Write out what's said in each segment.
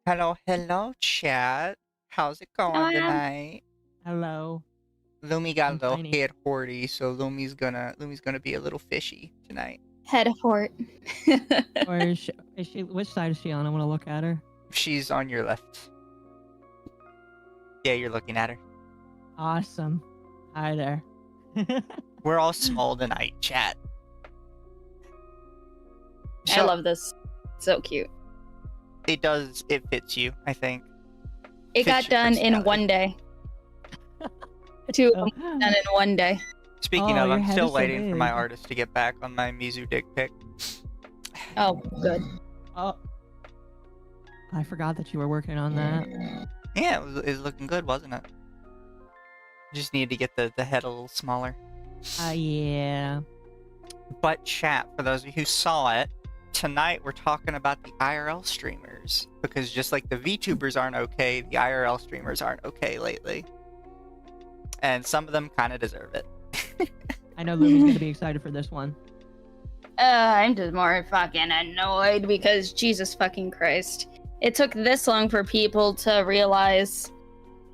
Hello, chat. How's it going Um, tonight? Hello. Lumi got a I'm little tiny. head horty, so Lumi's gonna be a little fishy tonight. head of fort. Or is she? Which side is she on? I want to look at her. She's on your left. Yeah, you're looking at her. Awesome. Hi there. We're all small tonight, chat. I love this. So cute. It does. It fits you, I think. It got Fits your done in personality. one day. Two of them done in one day. Speaking Oh, of, your I'm head still is so waiting for my big. artist to get back on my Mizu dick pic. Oh, good. Oh. I forgot that you were working on that. Yeah, it was looking good, wasn't it? Just needed to get the head a little smaller. Yeah. But chat, for those of you who saw it, tonight we're talking about the IRL streamers. Because just like the VTubers aren't okay, the IRL streamers aren't okay lately. And some of them kind of deserve it. I know Lumi's gonna be excited for this one. I'm just more fucking annoyed because Jesus fucking Christ. It took this long for people to realize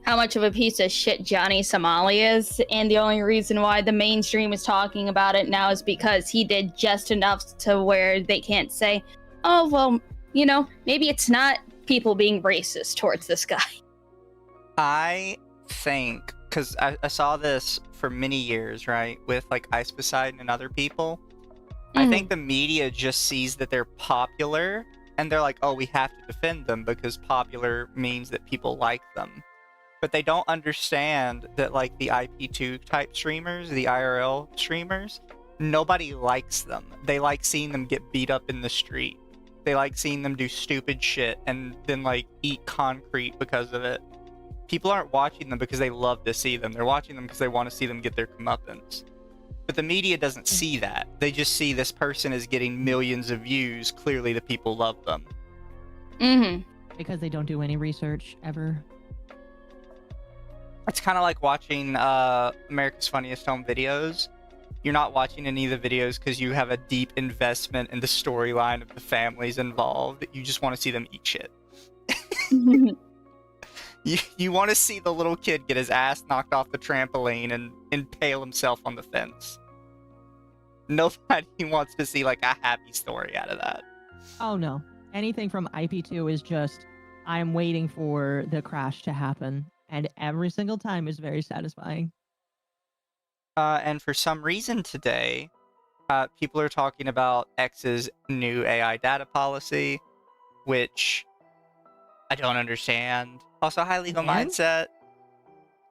how much of a piece of shit Johnny Somali is, and the only reason why the mainstream is talking about it now is because he did just enough to where they can't say, oh, well, you know, maybe it's not people being racist towards this guy. I think, because I saw this for many years, right, with like Ice Poseidon and other people. I think the media just sees that they're popular, and they're like, oh, we have to defend them because popular means that people like them. But they don't understand that, like, the IP2 type streamers, the IRL streamers, nobody likes them. They like seeing them get beat up in the street. They like seeing them do stupid shit and then, like, eat concrete because of it. People aren't watching them because they love to see them. They're watching them because they want to see them get their comeuppance. But the media doesn't see that. They just see this person is getting millions of views. Clearly the people love them. Because they don't do any research ever. It's kind of like watching America's Funniest Home Videos. You're not watching any of the videos because you have a deep investment in the storyline of the families involved. You just want to see them eat shit. You want to see the little kid get his ass knocked off the trampoline and impale himself on the fence. Nobody wants to see like a happy story out of that. Oh no. Anything from IP2 is just, I'm waiting for the crash to happen. And every single time is very satisfying. And for some reason today, people are talking about X's new AI data policy, which I don't understand. Also, high legal Again? mindset.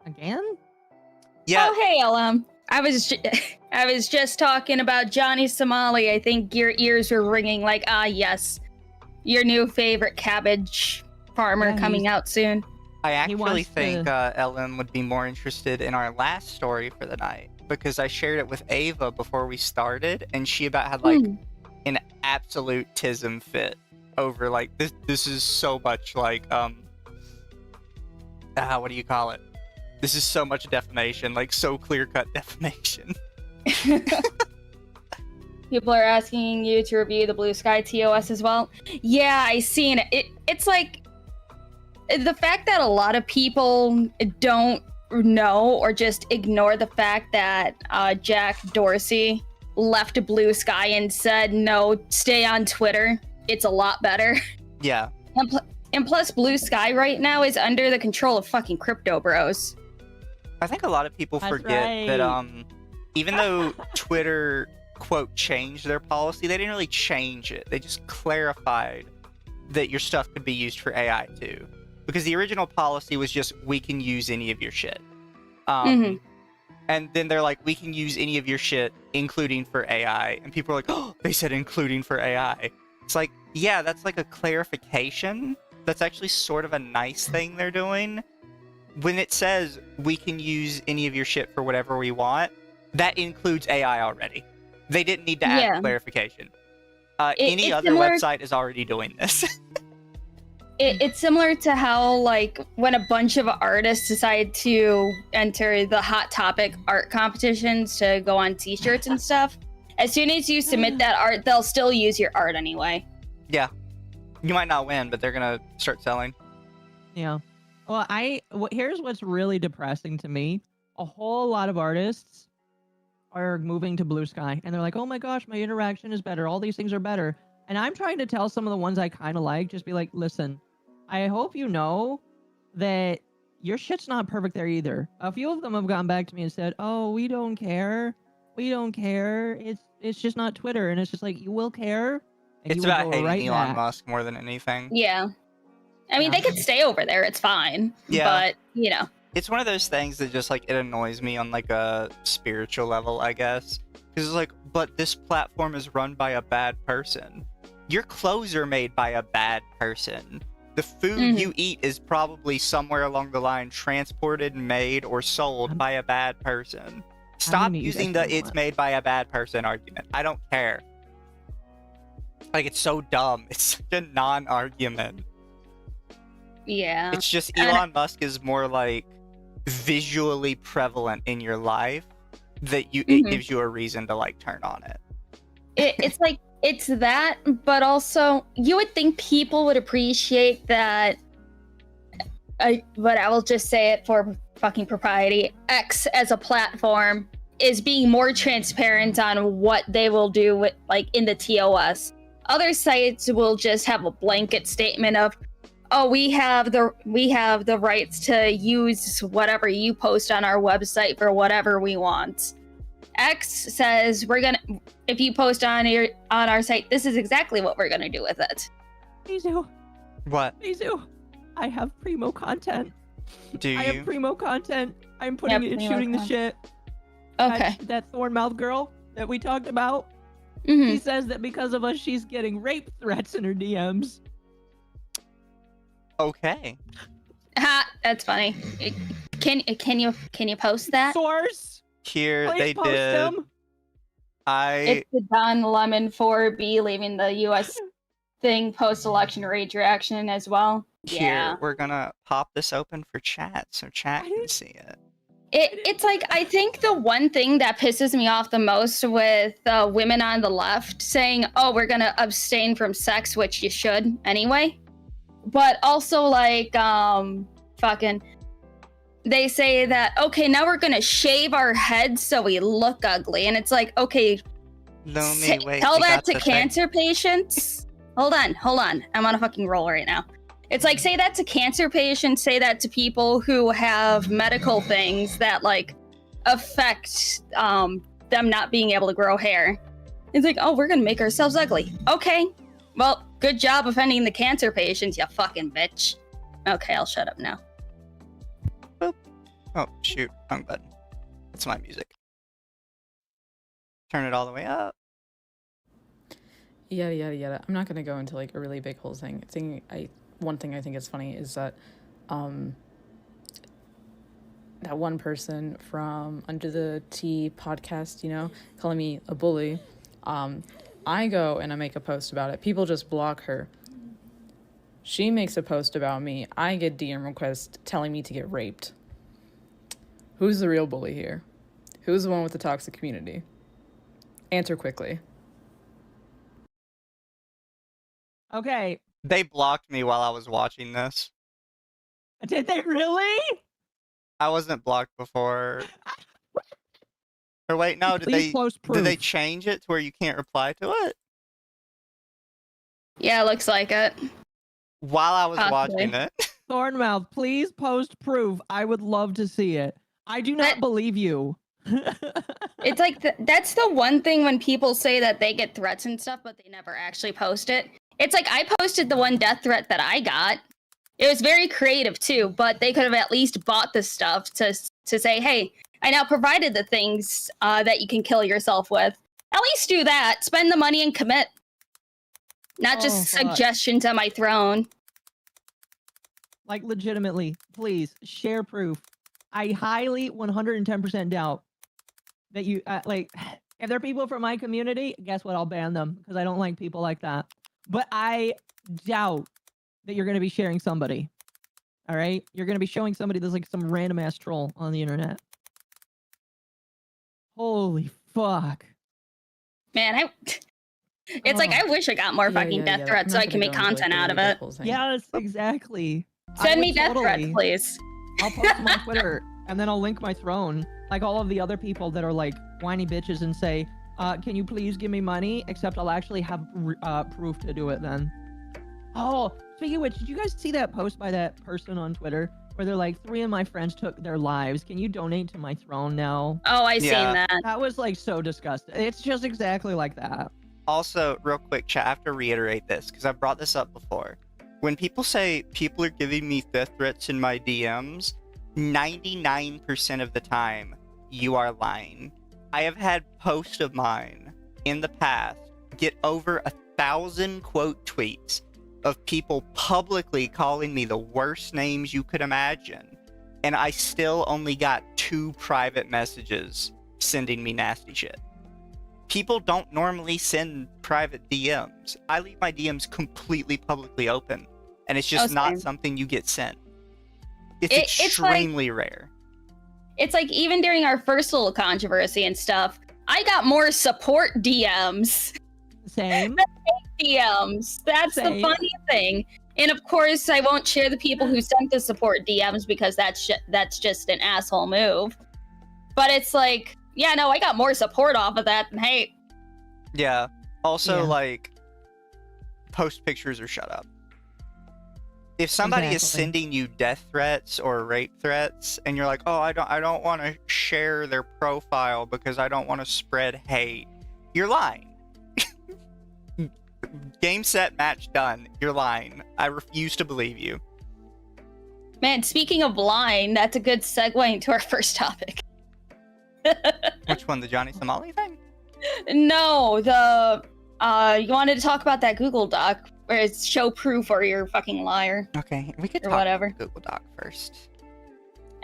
Again? Yeah, Oh, hey, I was just talking about Johnny Somali. I think your ears were ringing like, ah, yes, your new favorite cabbage farmer Yeah, coming out soon. I actually wants think Ellen would be more interested in our last story for the night because I shared it with Ava before we started, and she about had like an absolute tism fit over like this is so much like what do you call it? This is so much defamation, like so clear-cut defamation. People are asking you to review the Blue Sky TOS as well. Yeah, I seen it. It's like the fact that a lot of people don't know or just ignore the fact that Jack Dorsey left Blue Sky and said, no, stay on Twitter. It's a lot better. Yeah. And plus, Blue Sky right now is under the control of fucking crypto bros. I think a lot of people That's forget that right. even though Twitter quote changed their policy, they didn't really change it. They just clarified that your stuff could be used for AI too. Because the original policy was just we can use any of your shit. And then they're like, we can use any of your shit, including for AI. And people are like, oh, they said including for AI. It's like, yeah, that's like a clarification. That's actually sort of a nice thing they're doing. When it says we can use any of your shit for whatever we want, that includes AI already. They didn't need to add clarification. Any other website is already doing this. It's similar to how, like, when a bunch of artists decide to enter the Hot Topic art competitions to go on t-shirts and stuff, as soon as you submit that art, they'll still use your art anyway. Yeah. You might not win, but they're gonna start selling. Yeah. Well, here's what's really depressing to me. A whole lot of artists are moving to Blue Sky, and they're like, oh my gosh, my interaction is better. All these things are better. And I'm trying to tell some of the ones I kind of like, just be like, listen, I hope you know that your shit's not perfect there either. A few of them have gone back to me and said, oh, we don't care. We don't care. It's just not Twitter. And it's just like, you will care. And It's you will about go hating right Elon back. Musk more than anything. Yeah. I mean, Yeah. they could stay over there. It's fine. Yeah. But, you know. It's one of those things that just like it annoys me on like a spiritual level, I guess. Because it's like, but this platform is run by a bad person. Your clothes are made by a bad person. The food you eat is probably somewhere along the line transported, made, or sold by a bad person. Stop using the "it's made by a bad person" argument. I don't care. Like, it's so dumb. It's such a non-argument. Yeah. It's just Elon Musk is more like visually prevalent in your life that it gives you a reason to like turn on it. It's like, it's that, but also you would think people would appreciate that. But I will just say it for fucking propriety. X as a platform is being more transparent on what they will do with, like, in the TOS. Other sites will just have a blanket statement of, oh, we have the rights to use whatever you post on our website for whatever we want. X says if you post on our site, this is exactly what we're gonna do with it. Mizu. What? Mizu. I have primo content. Do you? I have primo content. I'm putting it in shooting the shit. Okay. That thorn-mouthed girl that we talked about. Mm-hmm. He says that because of us, she's getting rape threats in her DMs. Okay. Ha! That's funny. Can you post that? Source. Here Please they post did. them. It's the Don Lemon 4B leaving the U.S. thing post-election rage reaction as well. Here, we're gonna pop this open for chat so chat can see it. It's like, I think the one thing that pisses me off the most with women on the left saying, oh, we're gonna abstain from sex, which you should anyway. But also, like, fucking, they say that, okay, now we're gonna shave our heads so we look ugly. And it's like, okay, tell that to cancer patients. Hold on. I'm on a fucking roll right now. It's like, say that to cancer patients, say that to people who have medical things that, like, affect them not being able to grow hair. It's like, oh, we're gonna make ourselves ugly. Okay, well, good job offending the cancer patients, you fucking bitch. Okay, I'll shut up now. Boop. Oh, shoot. Wrong button. It's my music. Turn it all the way up. Yada, yada, yada. I'm not going to go into, like, a really big whole thing. One thing I think is funny is that that one person from Underthetea podcast, you know, calling me a bully. I go and I make a post about it. People just block her. She makes a post about me. I get DM requests telling me to get raped. Who's the real bully here? Who's the one with the toxic community? Answer quickly. Okay. They blocked me while I was watching this. Did they really? I wasn't blocked before. Or wait, no, did they change it to where you can't reply to it? Yeah, looks like it. While I was watching it. Thornmouth, please post proof. I would love to see it. I do not believe you. It's like, that's the one thing when people say that they get threats and stuff, but they never actually post it. It's like, I posted the one death threat that I got. It was very creative too, but they could have at least bought the stuff to say, hey, I now provided the things that you can kill yourself with. At least do that. Spend the money and commit. Not just suggestions on my throne. Like, legitimately, please, share proof. I highly 110% doubt that you, like, if they're people from my community, guess what? I'll ban them because I don't like people like that. But I doubt that you're going to be sharing somebody. All right? You're going to be showing somebody that's like some random ass troll on the internet. Holy fuck. Man, It's like, Oh. I wish I got more fucking death threats so I can make content out of it. Yes, exactly. Send me death threats, please. I'll post them on Twitter, and then I'll link my throne, like all of the other people that are like whiny bitches, and say, can you please give me money? Except I'll actually have proof to do it then. Oh, speaking of which, did you guys see that post by that person on Twitter where they're like, 3 of my friends took their lives. Can you donate to my throne now? Oh, I seen that. That was like so disgusting. It's just exactly like that. Also, real quick, chat, I have to reiterate this because I've brought this up before. When people say people are giving me death threats in my DMs, 99% of the time, you are lying. I have had posts of mine in the past get over 1,000 quote tweets of people publicly calling me the worst names you could imagine, and I still only got 2 private messages sending me nasty shit. People don't normally send private DMs. I leave my DMs completely publicly open, and it's just not something you get sent. It's extremely rare. It's like, even during our first little controversy and stuff, I got more support DMs. Same. DMs. That's the funny thing. And of course, I won't share the people who sent the support DMs because that's just an asshole move. But it's like, yeah, no, I got more support off of that than hate. Yeah. Also, like, post pictures or shut up. If somebody is sending you death threats or rape threats, and you're like, oh, I don't want to share their profile because I don't want to spread hate, you're lying. Game, set, match, done. You're lying. I refuse to believe you. Man, speaking of lying, that's a good segue into our first topic. Which one, the Johnny Somali thing? No, the you wanted to talk about that Google Doc where it's show proof or you're a fucking liar. Okay, we could or talk whatever. about Google Doc first.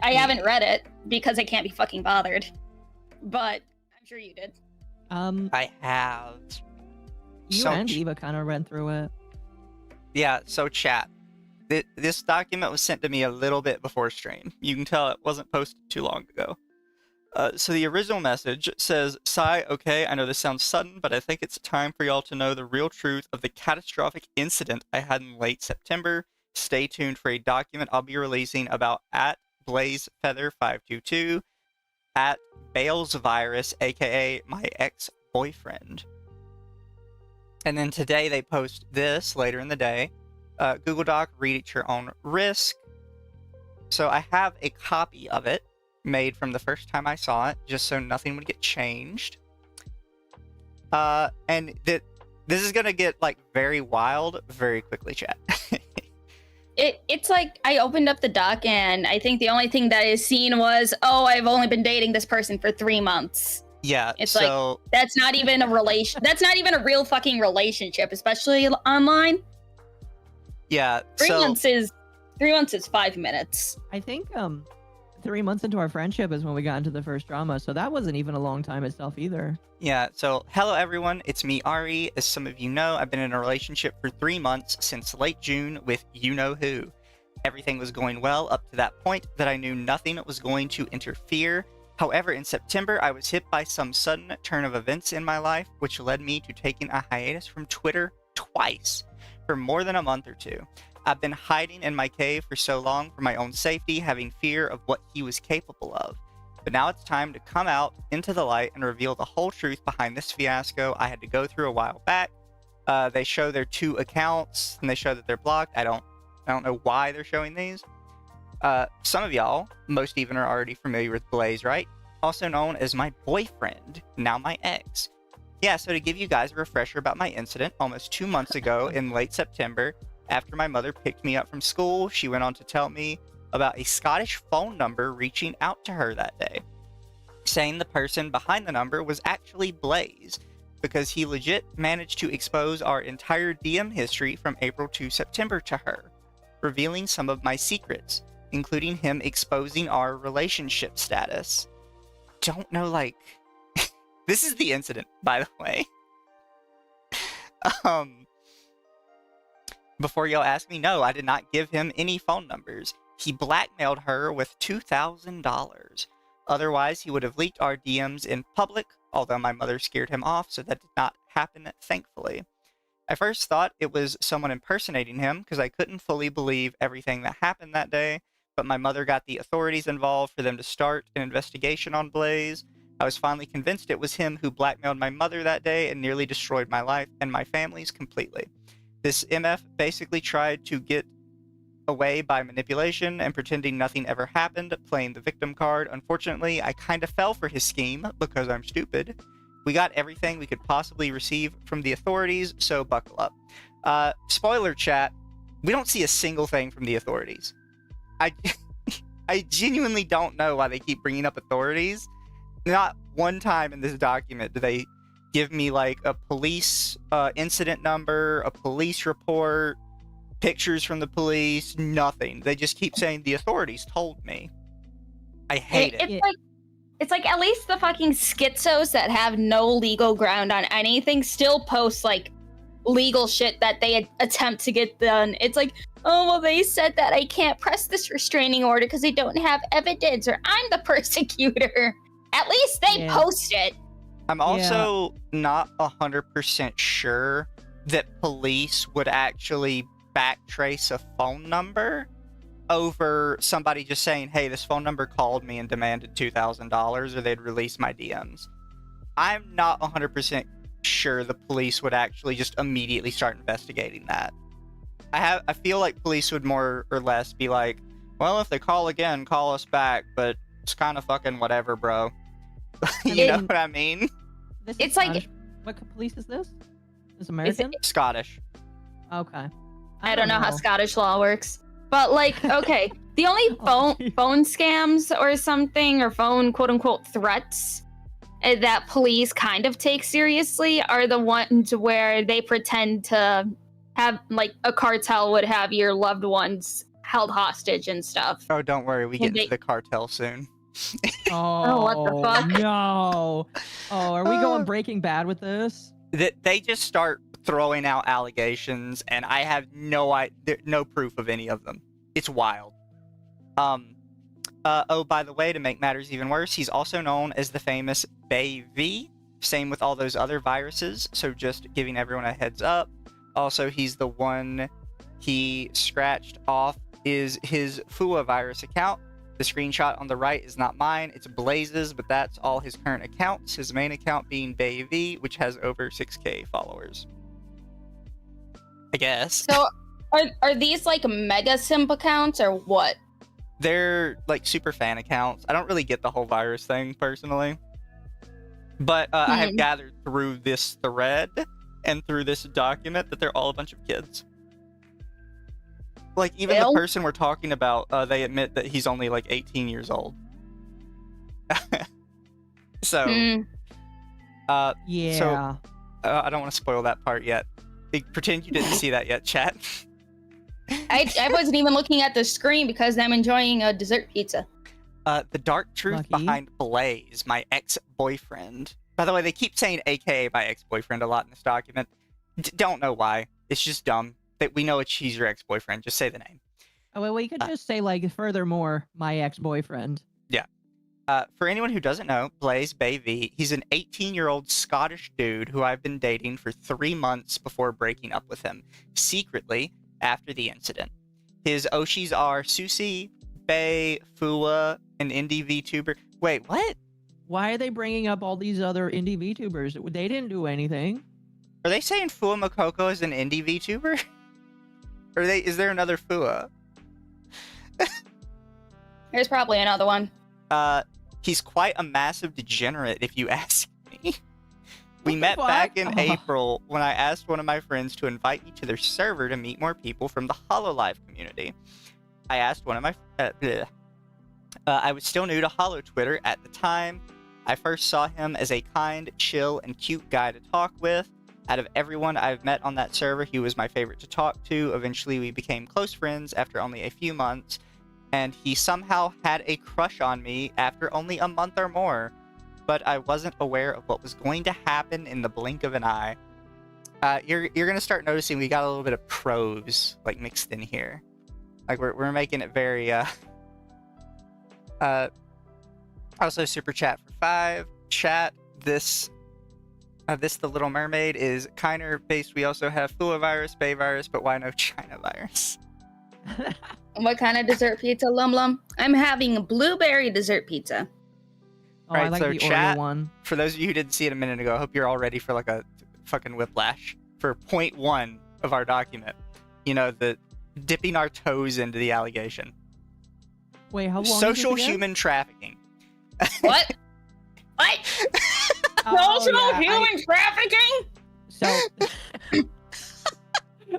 I haven't read it because I can't be fucking bothered. But I'm sure you did. I have. You and Eva kind of read through it. Yeah, so chat. This document was sent to me a little bit before stream. You can tell it wasn't posted too long ago. So the original message says, Sigh, okay, I know this sounds sudden, but I think it's time for y'all to know the real truth of the catastrophic incident I had in late September. Stay tuned for a document I'll be releasing about at BlazeFeather522, at BalesVirus, aka my ex-boyfriend. And then today they post this later in the day. Google Doc, read at your own risk. So I have a copy of it made from the first time I saw it, just so nothing would get changed. And this is gonna get like very wild very quickly, chat. It's like I opened up the doc and I think the only thing that is seen was, oh, I've only been dating this person for 3 months. Yeah, it's so like that's not even a relation. That's not even a real fucking relationship, especially online. Yeah, 3 months is 5 minutes. I think 3 months into our friendship is when we got into the first drama, so that wasn't even a long time itself either. Yeah, so hello everyone, it's me Ari. As some of you know, I've been in a relationship for 3 months since late June with you-know-who. Everything was going well up to that point that I knew nothing was going to interfere. However, in September, I was hit by some sudden turn of events in my life, which led me to taking a hiatus from Twitter twice for more than a month or 2. I've been hiding in my cave for so long for my own safety, having fear of what he was capable of. But now it's time to come out into the light and reveal the whole truth behind this fiasco I had to go through a while back. They show their 2 accounts, and they show that they're blocked. I don't know why they're showing these. Some of y'all, most even, are already familiar with Blaze, right? Also known as my boyfriend, now my ex. Yeah, so to give you guys a refresher about my incident, almost 2 months ago in late September, after my mother picked me up from school, she went on to tell me about a Scottish phone number reaching out to her that day, saying the person behind the number was actually Blaze, because he legit managed to expose our entire DM history from April to September to her, revealing some of my secrets, including him exposing our relationship status. Don't know, like... This is the incident, by the way. Before y'all ask me, no, I did not give him any phone numbers. He blackmailed her with $2,000. Otherwise, he would have leaked our DMs in public, although my mother scared him off, so that did not happen, thankfully. I first thought it was someone impersonating him because I couldn't fully believe everything that happened that day, but my mother got the authorities involved for them to start an investigation on Blaze. I was finally convinced it was him who blackmailed my mother that day and nearly destroyed my life and my family's completely. This MF basically tried to get away by manipulation and pretending nothing ever happened, playing the victim card. Unfortunately, I kind of fell for his scheme because I'm stupid. We got everything we could possibly receive from the authorities, so buckle up. Spoiler chat, we don't see a single thing from the authorities. I genuinely don't know why they keep bringing up authorities. Not one time in this document do they give me like a police incident number, a police report, pictures from the police, nothing. They just keep saying the authorities told me. I hate it. It's like at least the fucking schizos that have no legal ground on anything still post like legal shit that they attempt to get done. It's like, oh, well, they said that I can't press this restraining order because they don't have evidence, or I'm the persecutor. At least they post it. I'm also not 100% sure that police would actually backtrace a phone number over somebody just saying, hey, this phone number called me and demanded $2,000, or they'd release my DMs. I'm not 100% sure the police would actually just immediately start investigating that. I feel like police would more or less be like, well, if they call again, call us back, but it's kind of fucking whatever, bro. You know what I mean? It's like, what police is this? Is American? Scottish. Okay. I don't know how Scottish law works. But like, okay, the only phone scams or something, or phone quote unquote threats that police kind of take seriously are the ones where they pretend to have, like, a cartel would have your loved ones held hostage and stuff. Oh, don't worry, we get into the cartel soon. Oh, what the fuck? No. Oh, are we going Breaking Bad with this? They just start throwing out allegations, and I have no proof of any of them. It's wild. Oh, by the way, to make matters even worse, he's also known as the famous Bay V. Same with all those other viruses, so just giving everyone a heads up. Also, he's the one he scratched off is his FUA virus account. The screenshot on the right is not mine, it's Blaze's, but that's all his current accounts, his main account being Bay V, which has over 6k followers. I guess. So, are these like mega simp accounts or what? They're like super fan accounts. I don't really get the whole virus thing personally. But I have gathered through this thread and through this document that they're all a bunch of kids. Like, even the person we're talking about, they admit that he's only like 18 years old. So, yeah. So, I don't want to spoil that part yet. Pretend you didn't see that yet, chat. I wasn't even looking at the screen because I'm enjoying a dessert pizza. The dark truth behind Blaze, my ex-boyfriend. By the way, they keep saying AKA my ex-boyfriend a lot in this document. Don't know why. It's just dumb. We know she's your ex-boyfriend. Just say the name. Oh, well, you could just say, like, furthermore, my ex-boyfriend. Yeah. For anyone who doesn't know, Blaze Bay V, he's an 18-year-old Scottish dude who I've been dating for 3 months before breaking up with him, secretly, after the incident. His Oshis are Susie, Bay, Fua, an indie VTuber. Wait, what? Why are they bringing up all these other indie VTubers? They didn't do anything. Are they saying Fua Makoko is an indie VTuber? Or is there another Fua? There's probably another one. He's quite a massive degenerate, if you ask me. We met back in April when I asked one of my friends to invite me to their server to meet more people from the Hololive community. I asked one of my... I was still new to Holotwt at the time. I first saw him as a kind, chill, and cute guy to talk with. Out of everyone I've met on that server, he was my favorite to talk to. Eventually, we became close friends after only a few months, and he somehow had a crush on me after only a month or more. But I wasn't aware of what was going to happen in the blink of an eye. You're gonna start noticing we got a little bit of prose like mixed in here. Like we're making it very I Also, super chat for 5. Chat, this The Little Mermaid is kinder based. We also have Fua virus, Bay virus, but why no China virus? What kind of dessert pizza, LumLum? I'm having a blueberry dessert pizza. Oh, I Right, like so the chat- Oreo one. For those of you who didn't see it a minute ago, I hope you're all ready for like a fucking whiplash. For point 1 of our document, you know, the dipping our toes into the allegation. Wait, how long? Social is this again? human trafficking. What? What? Oh, Social yeah, human trafficking? So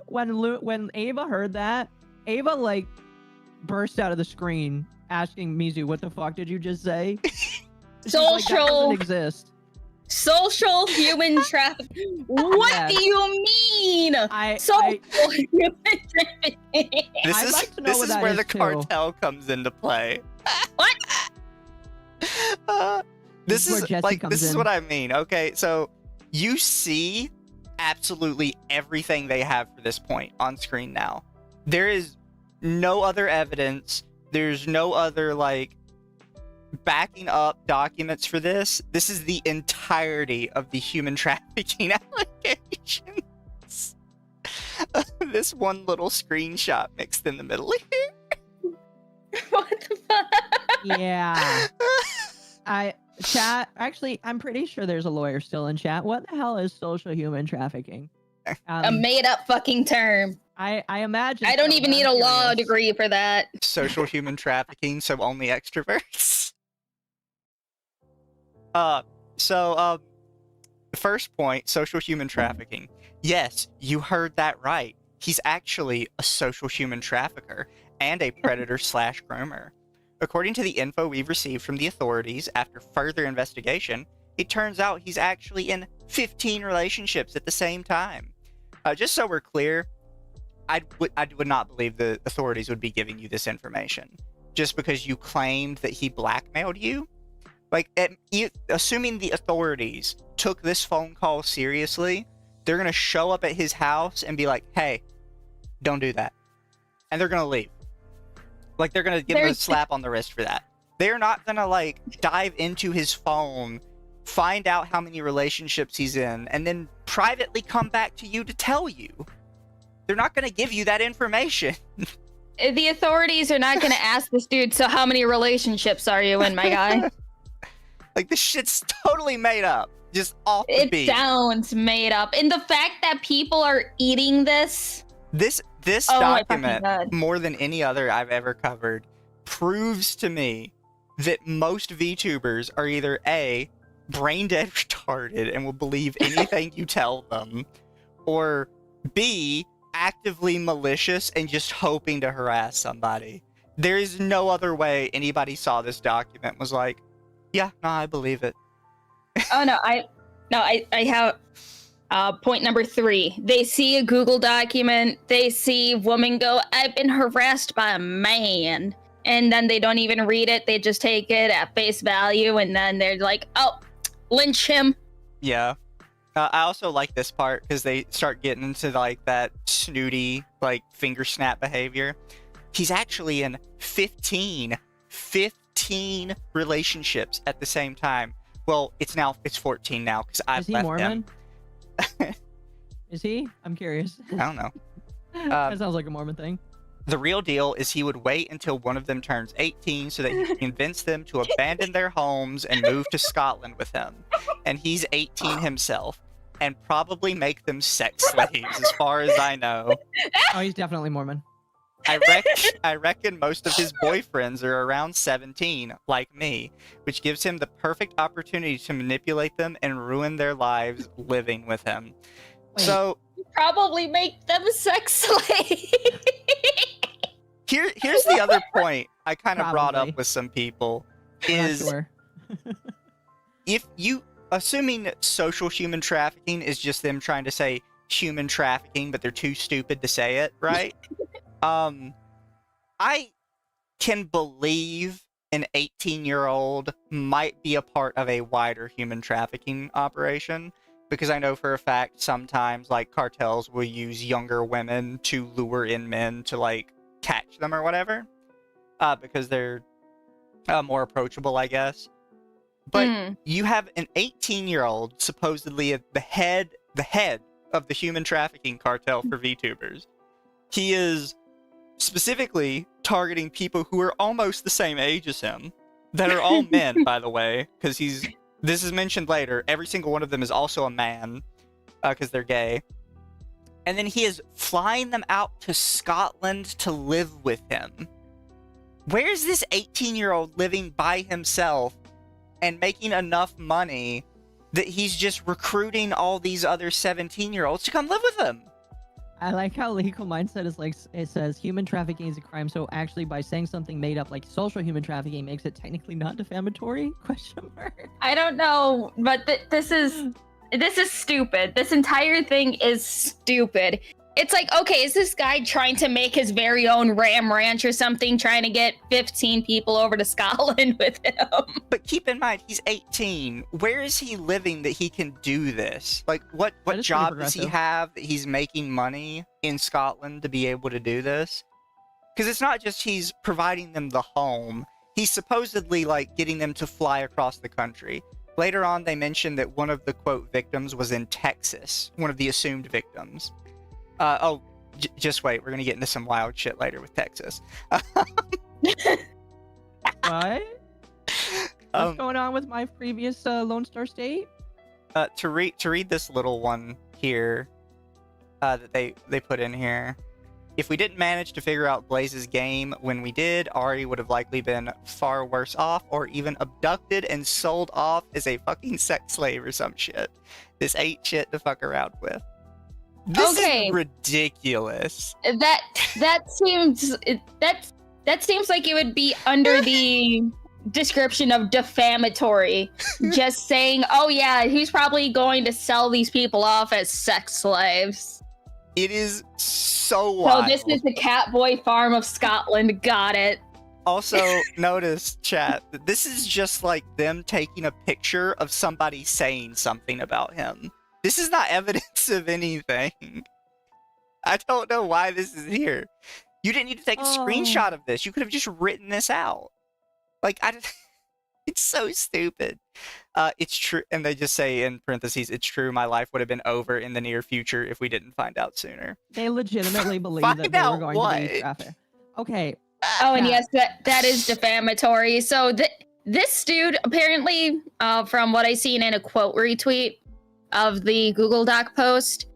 when Ava heard that, Ava like burst out of the screen asking Mizu, "What the fuck did you just say?" She's like, that doesn't exist. Social human trafficking. What Yes. do you mean? I Social human trafficking. This I'd is like to know this what is that where is, the too. cartel comes into play. What? This This is where is Jesse like comes this is in. what I mean. Okay, so you see absolutely everything they have for this point on screen now. There is no other evidence. There's no other like backing up documents for this. This is the entirety of the human trafficking allegations. This one little screenshot mixed in the middle here. What the fuck? Yeah. Chat. Actually, I'm pretty sure there's a lawyer still in chat. What the hell is social human trafficking? A made up fucking term. I imagine. I don't so, even but need a I'm law curious. degree for that. Social human trafficking, so only extroverts. First point, social human trafficking. Yes, you heard that right. He's actually a social human trafficker and a predator slash groomer. According to the info we've received from the authorities after further investigation, it turns out he's actually in 15 relationships at the same time. Just so we're clear, I would not believe the authorities would be giving you this information just because you claimed that he blackmailed you. Like, assuming the authorities took this phone call seriously, they're going to show up at his house and be like, hey, don't do that. And they're going to leave. Like, they're going to give him a slap on the wrist for that. They're not going to, like, dive into his phone, find out how many relationships he's in, and then privately come back to you to tell you. They're not going to give you that information. The authorities are not going to ask this dude, so how many relationships are you in, my guy? Like, this shit's totally made up. Just off the beat. It sounds made up. And the fact that people are eating this... This Oh my fucking document, God. more than any other I've ever covered, proves to me that most VTubers are either A, brain dead retarded and will believe anything you tell them, or B, actively malicious and just hoping to harass somebody. There is no other way anybody saw this document was like, yeah, no, I believe it. Oh, no, I have... point number 3. They see a Google document. They see woman go, I've been harassed by a man. And then they don't even read it. They just take it at face value. And then they're like, oh, lynch him. Yeah. I also like this part because they start getting into like that snooty, like finger snap behavior. He's actually in 15 relationships at the same time. Well, it's 14 now because I've Is he left Mormon? him. Is he? I'm curious. I don't know. That sounds like a Mormon thing. The real deal is he would wait until one of them turns 18 so that he can convince them to abandon their homes and move to Scotland with him. And he's 18 himself. And probably make them sex slaves, as far as I know. Oh, he's definitely Mormon. I reckon most of his boyfriends are around 17, like me, which gives him the perfect opportunity to manipulate them and ruin their lives living with him. Wait. So Probably make them sex slaves. here's the other point I kind of brought Probably. up with some people I'm not is sure. if you assuming that social human trafficking is just them trying to say human trafficking, but they're too stupid to say it, right? I can believe an 18-year-old might be a part of a wider human trafficking operation, because I know for a fact sometimes like cartels will use younger women to lure in men to like catch them or whatever, because they're more approachable, I guess. But you have an 18-year-old supposedly at the head of the human trafficking cartel for VTubers. He is specifically targeting people who are almost the same age as him, that are all men, by the way, because this is mentioned later. Every single one of them is also a man, because they're gay. And then he is flying them out to Scotland to live with him. Where's this 18-year-old living by himself and making enough money that he's just recruiting all these other 17-year-olds to come live with him? I like how legal mindset is like, it says human trafficking is a crime, so actually by saying something made up like social human trafficking makes it technically not defamatory? Question mark. I don't know, but this is stupid. This entire thing is stupid. It's like, okay, is this guy trying to make his very own Ram Ranch or something, trying to get 15 people over to Scotland with him? But keep in mind, he's 18. Where is he living that he can do this? Like, what job does he have that he's making money in Scotland to be able to do this? Because it's not just he's providing them the home. He's supposedly, like, getting them to fly across the country. Later on, they mentioned that one of the, quote, victims was in Texas. One of the assumed victims. Just wait. We're going to get into some wild shit later with Texas. What? What's going on with my previous Lone Star State? To read this little one here that they put in here. If we didn't manage to figure out Blaze's game when we did, Ari would have likely been far worse off or even abducted and sold off as a fucking sex slave or some shit. This ain't shit to fuck around with. This is ridiculous. That seems like it would be under the description of defamatory. Just saying, oh yeah, he's probably going to sell these people off as sex slaves. It is so wild. So this is the Catboy Farm of Scotland. Got it. Also, notice, chat, that this is just like them taking a picture of somebody saying something about him. This is not evidence of anything. I don't know why this is here. You didn't need to take a screenshot of this. You could have just written this out. Like, it's so stupid. It's true. And they just say in parentheses, it's true, my life would have been over in the near future if we didn't find out sooner. They legitimately believe that they were going to be trafficked. Okay. Oh, and yes, that is defamatory. So this dude, apparently, from what I seen in a quote retweet of the Google Doc post,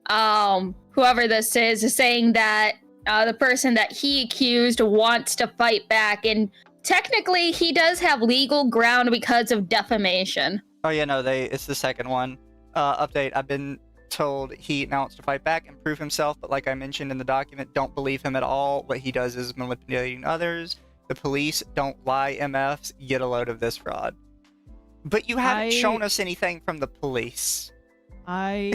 whoever this is saying that the person that he accused wants to fight back, and technically he does have legal ground because of defamation. Oh yeah, no, it's the second one. Update, I've been told he now wants to fight back and prove himself, but like I mentioned in the document, don't believe him at all. What he does is manipulating others. The police don't lie, MFs. Get a load of this fraud. But you haven't shown us anything from the police. Chad,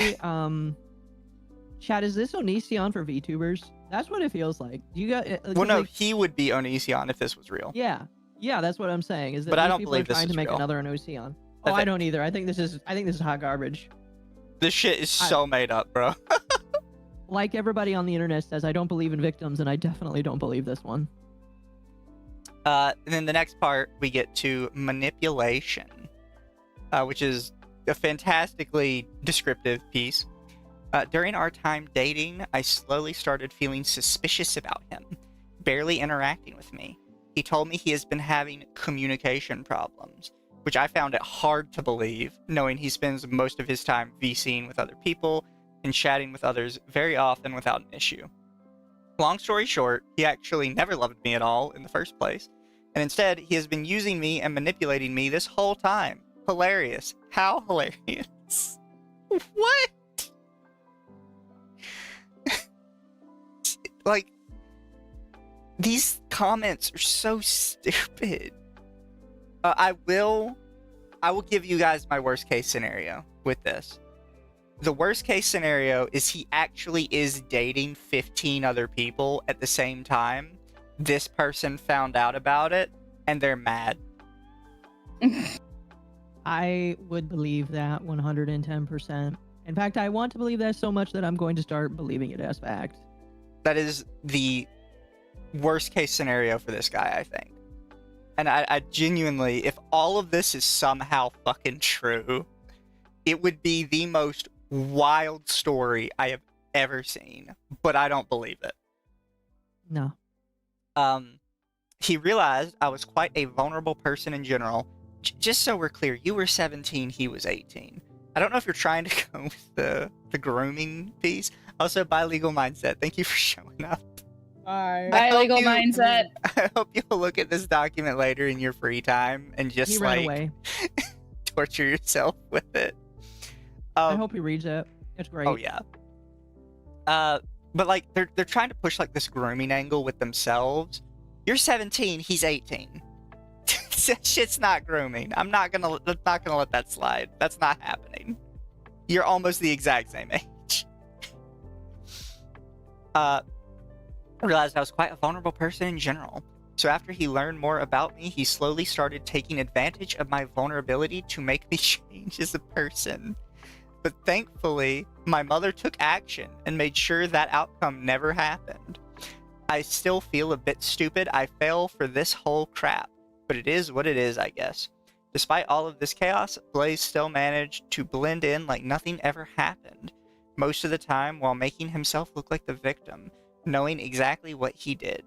is this Onision for VTubers? That's what it feels like. You got. Well, no, he would be Onision if this was real. Yeah, that's what I'm saying. Is that but I don't believe this is trying to make real. another Onision? Oh, I don't either. I think this is hot garbage. This shit is so made up, bro. Like everybody on the internet says, I don't believe in victims, and I definitely don't believe this one. And then the next part, we get to manipulation, which is a fantastically descriptive piece. During our time dating, I slowly started feeling suspicious about him, barely interacting with me. He told me he has been having communication problems, which I found it hard to believe, knowing he spends most of his time VCing with other people and chatting with others very often without an issue. Long story short, he actually never loved me at all in the first place, and instead he has been using me and manipulating me this whole time. Hilarious. How hilarious. What? Like, these comments are so stupid. I will give you guys my worst case scenario with this. The worst case scenario is he actually is dating 15 other people at the same time. This person found out about it and they're mad. I would believe that 110%. In fact, I want to believe that so much that I'm going to start believing it as fact. That is the worst case scenario for this guy, I think. and I genuinely, if all of this is somehow fucking true, it would be the most wild story I have ever seen, but I don't believe it. No. He realized I was quite a vulnerable person in general. Just so we're clear, you were 17, he was 18. I don't know if you're trying to go with the grooming piece. Also, Bilegal Mindset, thank you for showing up. Bye. Bilegal Mindset. I hope you'll look at this document later in your free time and just He ran away. torture yourself with it. I hope he reads it. It's great. Oh yeah. But like they're trying to push like this grooming angle with themselves. You're 17, he's 18. That shit's not grooming. I'm not gonna let that slide. That's not happening. You're almost the exact same age. I realized I was quite a vulnerable person in general. So after he learned more about me, he slowly started taking advantage of my vulnerability to make me change as a person. But thankfully, my mother took action and made sure that outcome never happened. I still feel a bit stupid. I fell for this whole crap, but it is what it is, I guess. Despite all of this chaos, Blaze still managed to blend in like nothing ever happened, most of the time while making himself look like the victim, knowing exactly what he did.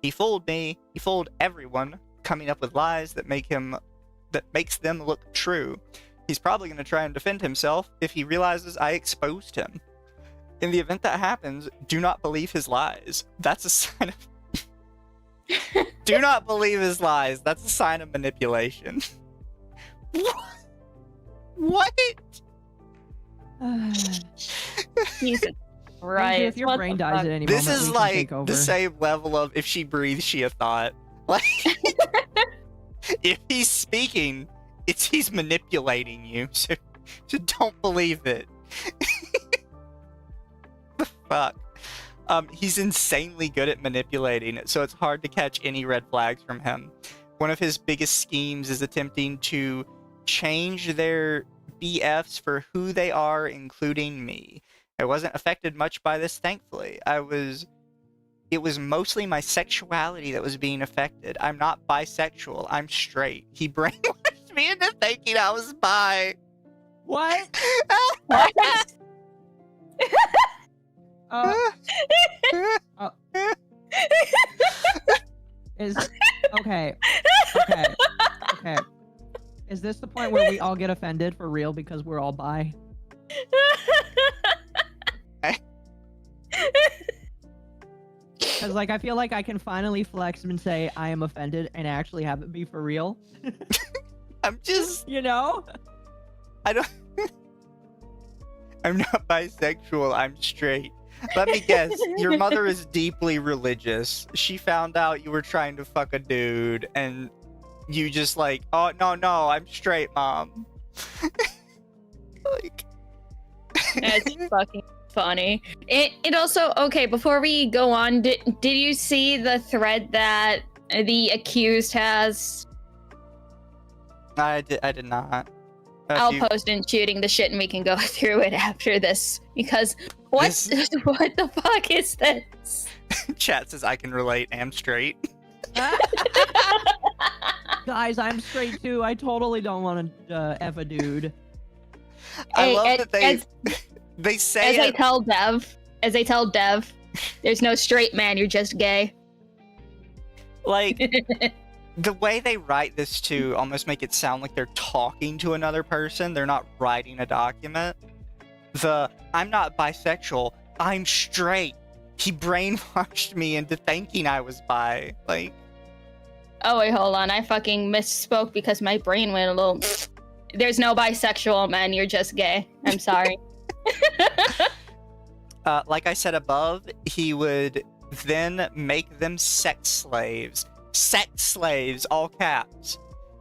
He fooled me, he fooled everyone, coming up with lies that makes them look true. He's probably going to try and defend himself if he realizes I exposed him. In the event that happens, do not believe his lies. That's a sign of... Do not believe his lies. That's a sign of manipulation. What? Jesus Christ. If your What brain the dies fuck? at any This moment, is we can like take over. the same level of if she breathes, she a thought. Like, if he's speaking, he's manipulating you. So don't believe it. The fuck? He's insanely good at manipulating, so it's hard to catch any red flags from him. One of his biggest schemes is attempting to change their BFs for who they are, including me. I wasn't affected much by this, thankfully. It was mostly my sexuality that was being affected. I'm not bisexual, I'm straight. He brainwashed me into thinking I was bi. What? What? Okay. Is this the point where we all get offended for real because we're all bi? Because like I feel like I can finally flex and say I am offended and actually have it be for real. I'm just, You know? I don't. I'm not bisexual, I'm straight. Let me guess, your mother is deeply religious. She found out you were trying to fuck a dude, and you just like, oh, no, I'm straight, mom. Like... That's fucking funny. It also, okay, before we go on, did you see the thread that the accused has? I did not. I'll post in shooting the shit and we can go through it after this, because what the fuck is this? Chat says I can relate, am straight. Guys, I'm straight too. I totally don't want to F a dude. I love that they say as I tell Dev, there's no straight man, you're just gay. Like, the way they write this to almost make it sound like they're talking to another person. They're not writing a document. I'm not bisexual, I'm straight. He brainwashed me into thinking I was bi. Like... Oh wait, hold on. I fucking misspoke because my brain went a little... There's no bisexual man, you're just gay. I'm sorry. Like I said above, he would then make them sex slaves. Sex slaves, all caps.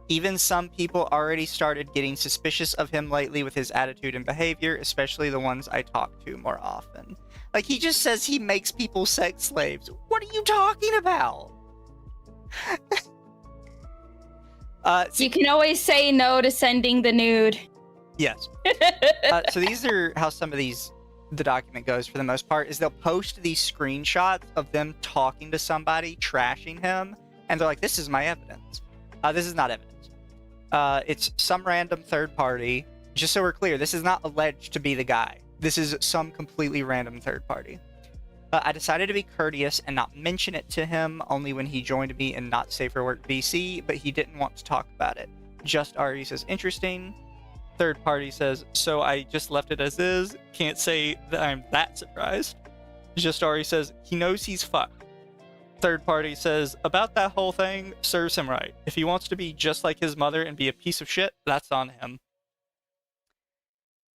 Even some people already started getting suspicious of him lately with his attitude and behavior, especially the ones I talk to more often. Like, he just says he makes people sex slaves. What are you talking about? You can always say no to sending the nude. Yes. So these are how some of the document goes for the most part, is they'll post these screenshots of them talking to somebody, trashing him, and they're like, this is my evidence. This is not evidence. It's some random third party. Just so we're clear, this is not alleged to be the guy. This is some completely random third party. I decided to be courteous and not mention it to him only when he joined me in Not Safe for Work VC, but he didn't want to talk about it. Just Ari says, interesting. Third party says, so I just left it as is. Can't say that I'm that surprised. Just Ari says, he knows he's fucked. Third party says, about that whole thing, serves him right. If he wants to be just like his mother and be a piece of shit, that's on him.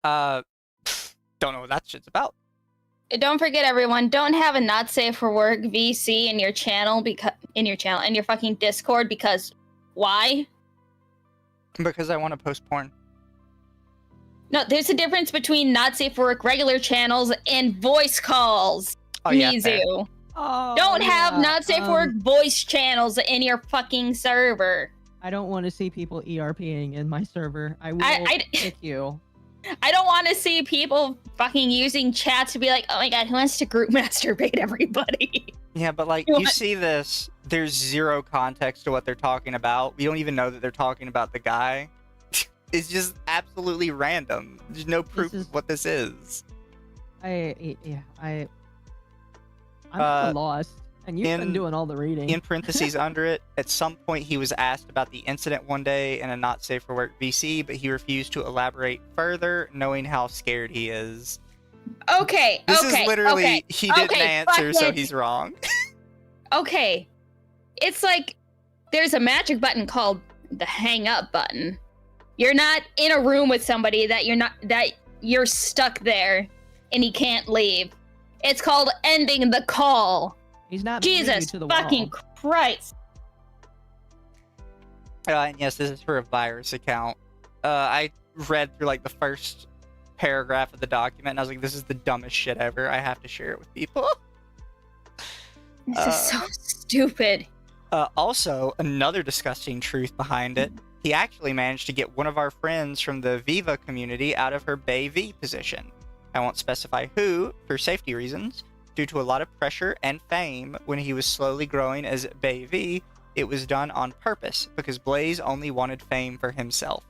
Don't know what that shit's about. Don't forget, everyone, don't have a Not Safe for Work VC in your channel, in your fucking Discord, because why? Because I want to post porn. No, there's a difference between Not Safe for Work regular channels and voice calls. Oh, yeah, Mizu. fair. Oh, Don't have yeah, Not Safe for Work voice channels in your fucking server. I don't want to see people ERPing in my server. I will kick you. I don't want to see people fucking using chat to be like, oh my god, who wants to group masturbate everybody? Yeah, but like, you see this, there's zero context to what they're talking about. We don't even know that they're talking about the guy. It's just absolutely random. There's no proof of what this is. I'm lost. And you've been doing all the reading. In parentheses under it, at some point he was asked about the incident one day in a Not Safe for Work VC, but he refused to elaborate further, knowing how scared he is. Okay, This is literally, he didn't answer, so he's wrong. Okay. It's like, there's a magic button called the hang up button. You're not in a room with somebody that you're stuck there and he can't leave. It's called ending the call. He's not Jesus to the fucking wall. Christ. And yes, this is for a virus account. I read through like the first paragraph of the document and I was like, this is the dumbest shit ever. I have to share it with people. This is so stupid. Also, another disgusting truth behind it. He actually managed to get one of our friends from the Viva community out of her Bay V position. I won't specify who, for safety reasons. Due to a lot of pressure and fame when he was slowly growing as Bay V, it was done on purpose because Blaze only wanted fame for himself.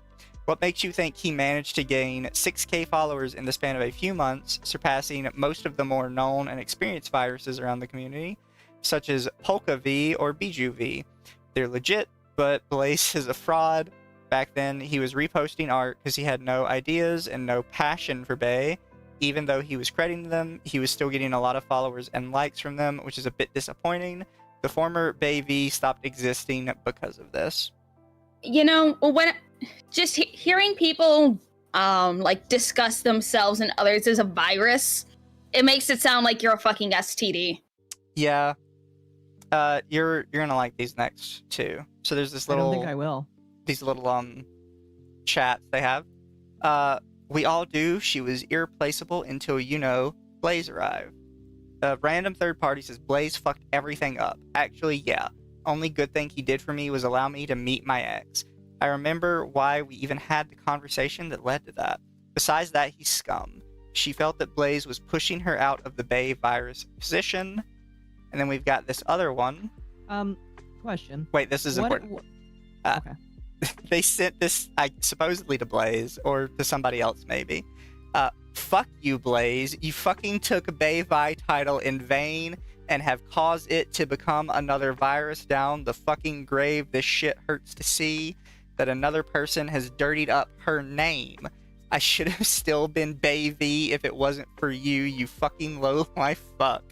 What makes you think he managed to gain 6k followers in the span of a few months, surpassing most of the more known and experienced viruses around the community, such as Polka V or Bijou V? They're legit, but Blaze is a fraud. Back then, he was reposting art because he had no ideas and no passion for Bay. Even though he was crediting them, he was still getting a lot of followers and likes from them, which is a bit disappointing. The former Bay V stopped existing because of this. You know, when just hearing people like discuss themselves and others as a virus, it makes it sound like you're a fucking STD. Yeah. You're gonna like these next two. So there's this little. I don't think I will. These little chats they have. We all do. She was irreplaceable until, Blaze arrived. A random third party says Blaze fucked everything up. Actually, yeah. Only good thing he did for me was allow me to meet my ex. I remember why we even had the conversation that led to that. Besides that, he's scum. She felt that Blaze was pushing her out of the Bay virus position. And then we've got this other one. Question. Wait, this is important. Okay. They sent this supposedly to Blaze or to somebody else maybe. Fuck you, Blaze. You fucking took a Bay Vi title in vain and have caused it to become another virus down the fucking grave. This shit hurts to see that another person has dirtied up her name. I should have still been Bay V if it wasn't for you, you fucking low life fuck.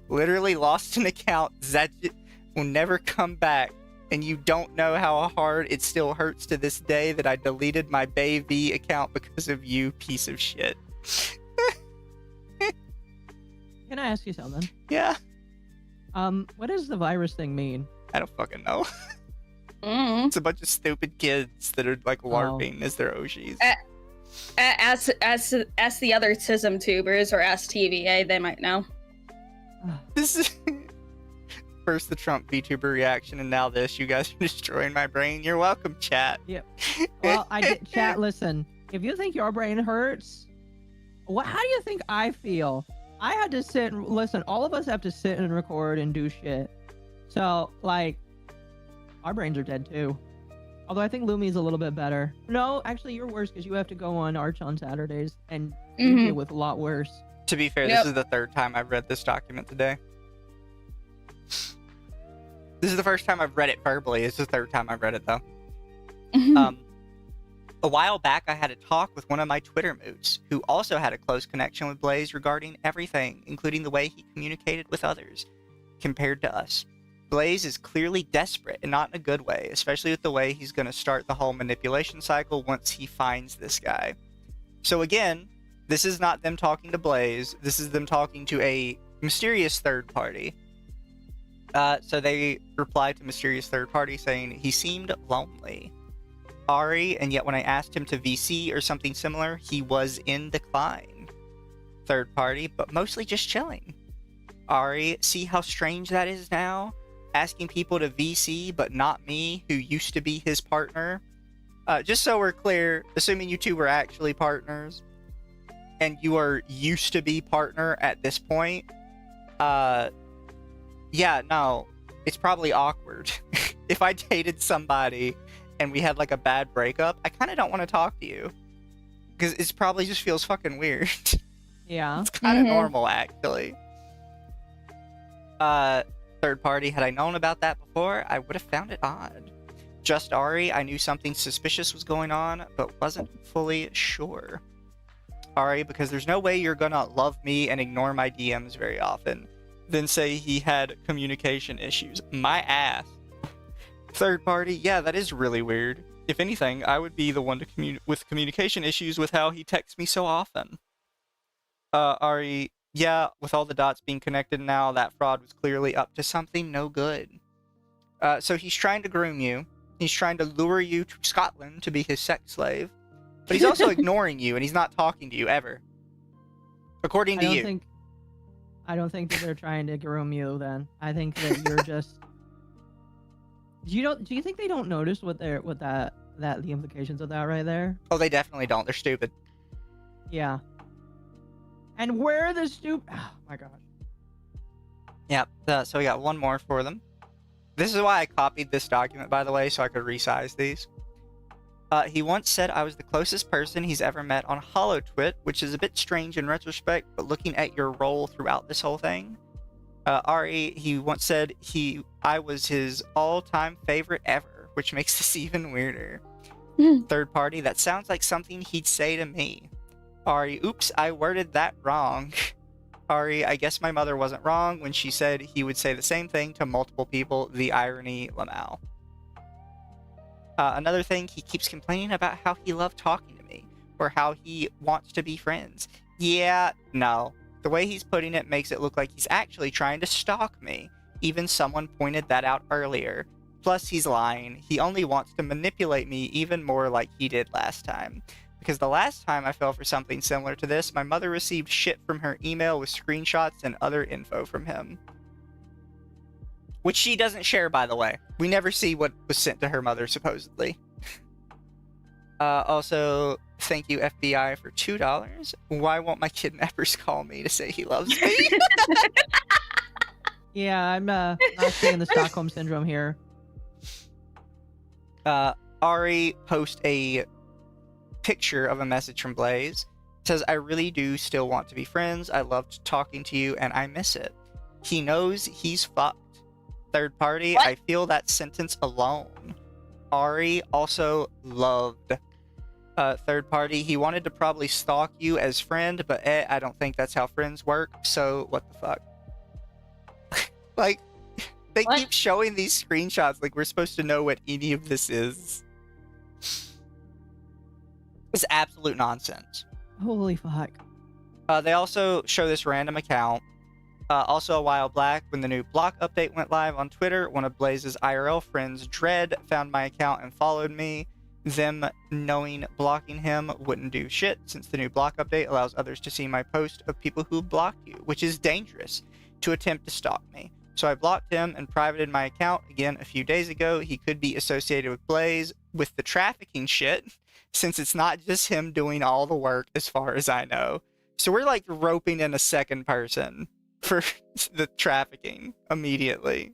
Literally lost an account that will never come back. And you don't know how hard it still hurts to this day that I deleted my Bay V account because of you, piece of shit. Can I ask you something? Yeah. What does the virus thing mean? I don't fucking know. It's a bunch of stupid kids that are like LARPing as their OGs. Ask the other CISM tubers or ask TVA, they might know. This is first the Trump VTuber reaction, and now this. You guys are destroying my brain. You're welcome, chat. Yep. Well, chat. Listen, if you think your brain hurts, how do you think I feel? I had to sit and listen. All of us have to sit and record and do shit. So, like, our brains are dead too. Although I think Lumi's a little bit better. No, actually, you're worse because you have to go on Arch on Saturdays, and you deal with a lot worse. To be fair, Yep. this is the third time I've read this document today. This is the first time I've read it verbally. It's the third time I've read it, though. A while back, I had a talk with one of my Twitter moods, who also had a close connection with Blaze regarding everything, including the way he communicated with others, compared to us. Blaze is clearly desperate, and not in a good way, especially with the way he's going to start the whole manipulation cycle once he finds this guy. So again, this is not them talking to Blaze, this is them talking to a mysterious third party. So they replied to mysterious third party saying, he seemed lonely. Ari, and yet when I asked him to VC or something similar, he was in decline. Third party, but mostly just chilling. Ari, see how strange that is now? Asking people to VC, but not me, who used to be his partner. Just so we're clear, assuming you two were actually partners, and you are used to be partner at this point, yeah, no, it's probably awkward. If I dated somebody and we had like a bad breakup, I kind of don't want to talk to you. Because it probably just feels fucking weird. Yeah. It's kind of normal, actually. Third party, had I known about that before, I would have found it odd. Just Ari, I knew something suspicious was going on, but wasn't fully sure. Ari, because there's no way you're gonna love me and ignore my DMs very often, then say he had communication issues. My ass. Third party, yeah, that is really weird. If anything, I would be the one to with communication issues with how he texts me so often. Ari, yeah, with all the dots being connected now, that fraud was clearly up to something no good. So he's trying to groom you. He's trying to lure you to Scotland to be his sex slave. But he's also ignoring you, and he's not talking to you ever. According to you. I don't think that they're trying to groom you then. I think that you're just... Do you think they don't notice the implications of that right there? Oh, they definitely don't. They're stupid. Yeah. And where are the stupid... Oh my gosh. Yeah, so we got one more for them. This is why I copied this document, by the way, so I could resize these. He once said I was the closest person he's ever met on Holotwt, which is a bit strange in retrospect, but looking at your role throughout this whole thing. Ari, he once said I was his all-time favorite ever, which makes this even weirder. Third party, that sounds like something he'd say to me. Ari, oops, I worded that wrong. Ari, I guess my mother wasn't wrong when she said he would say the same thing to multiple people. The irony, Lamau. Another thing, he keeps complaining about how he loved talking to me, or how he wants to be friends. Yeah, no. The way he's putting it makes it look like he's actually trying to stalk me. Even someone pointed that out earlier. Plus, he's lying. He only wants to manipulate me even more like he did last time. Because the last time I fell for something similar to this, my mother received shit from her email with screenshots and other info from him. Which she doesn't share, by the way. We never see what was sent to her mother, supposedly. Also, thank you, FBI, for $2. Why won't my kidnappers call me to say he loves me? Yeah, I'm not seeing the Stockholm Syndrome here. Ari posts a picture of a message from Blaze. It says, I really do still want to be friends. I loved talking to you, and I miss it. He knows he's fucked. Third party, What? I feel that sentence alone. Ari also loved. Third party, he wanted to probably stalk you as friend, but I don't think that's how friends work, so what the fuck? Like, they What? keep showing these screenshots like we're supposed to know what any of this is. It's absolute nonsense. Holy fuck. They also show this random account. Also a while back, when the new block update went live on Twitter, one of Blaze's IRL friends, Dread, found my account and followed me. Them knowing blocking him wouldn't do shit, since the new block update allows others to see my post of people who blocked you, which is dangerous to attempt to stalk me. So I blocked him and privated my account again a few days ago. He could be associated with Blaze with the trafficking shit, since it's not just him doing all the work as far as I know. So we're like roping in a second person for the trafficking immediately.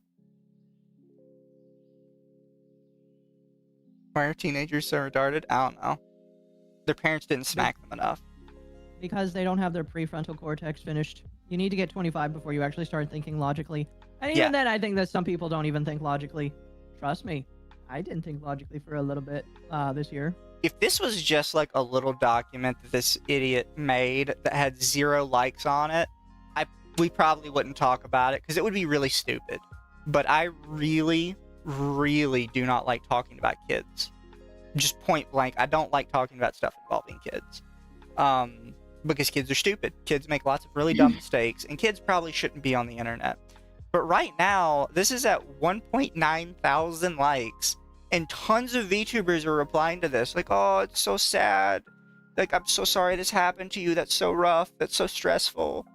Why are teenagers so retarded? I don't know. Their parents didn't smack them enough. Because they don't have their prefrontal cortex finished. You need to get 25 before you actually start thinking logically. And even then, I think that some people don't even think logically. Trust me, I didn't think logically for a little bit this year. If this was just like a little document that this idiot made that had 0 likes on it, we probably wouldn't talk about it because it would be really stupid. But I really, really do not like talking about kids. Just point blank, I don't like talking about stuff involving kids. Because kids are stupid. Kids make lots of really dumb mistakes, and kids probably shouldn't be on the internet. But right now, this is at 1.9 thousand likes, and tons of VTubers are replying to this. Like, oh, it's so sad. Like, I'm so sorry this happened to you. That's so rough. That's so stressful.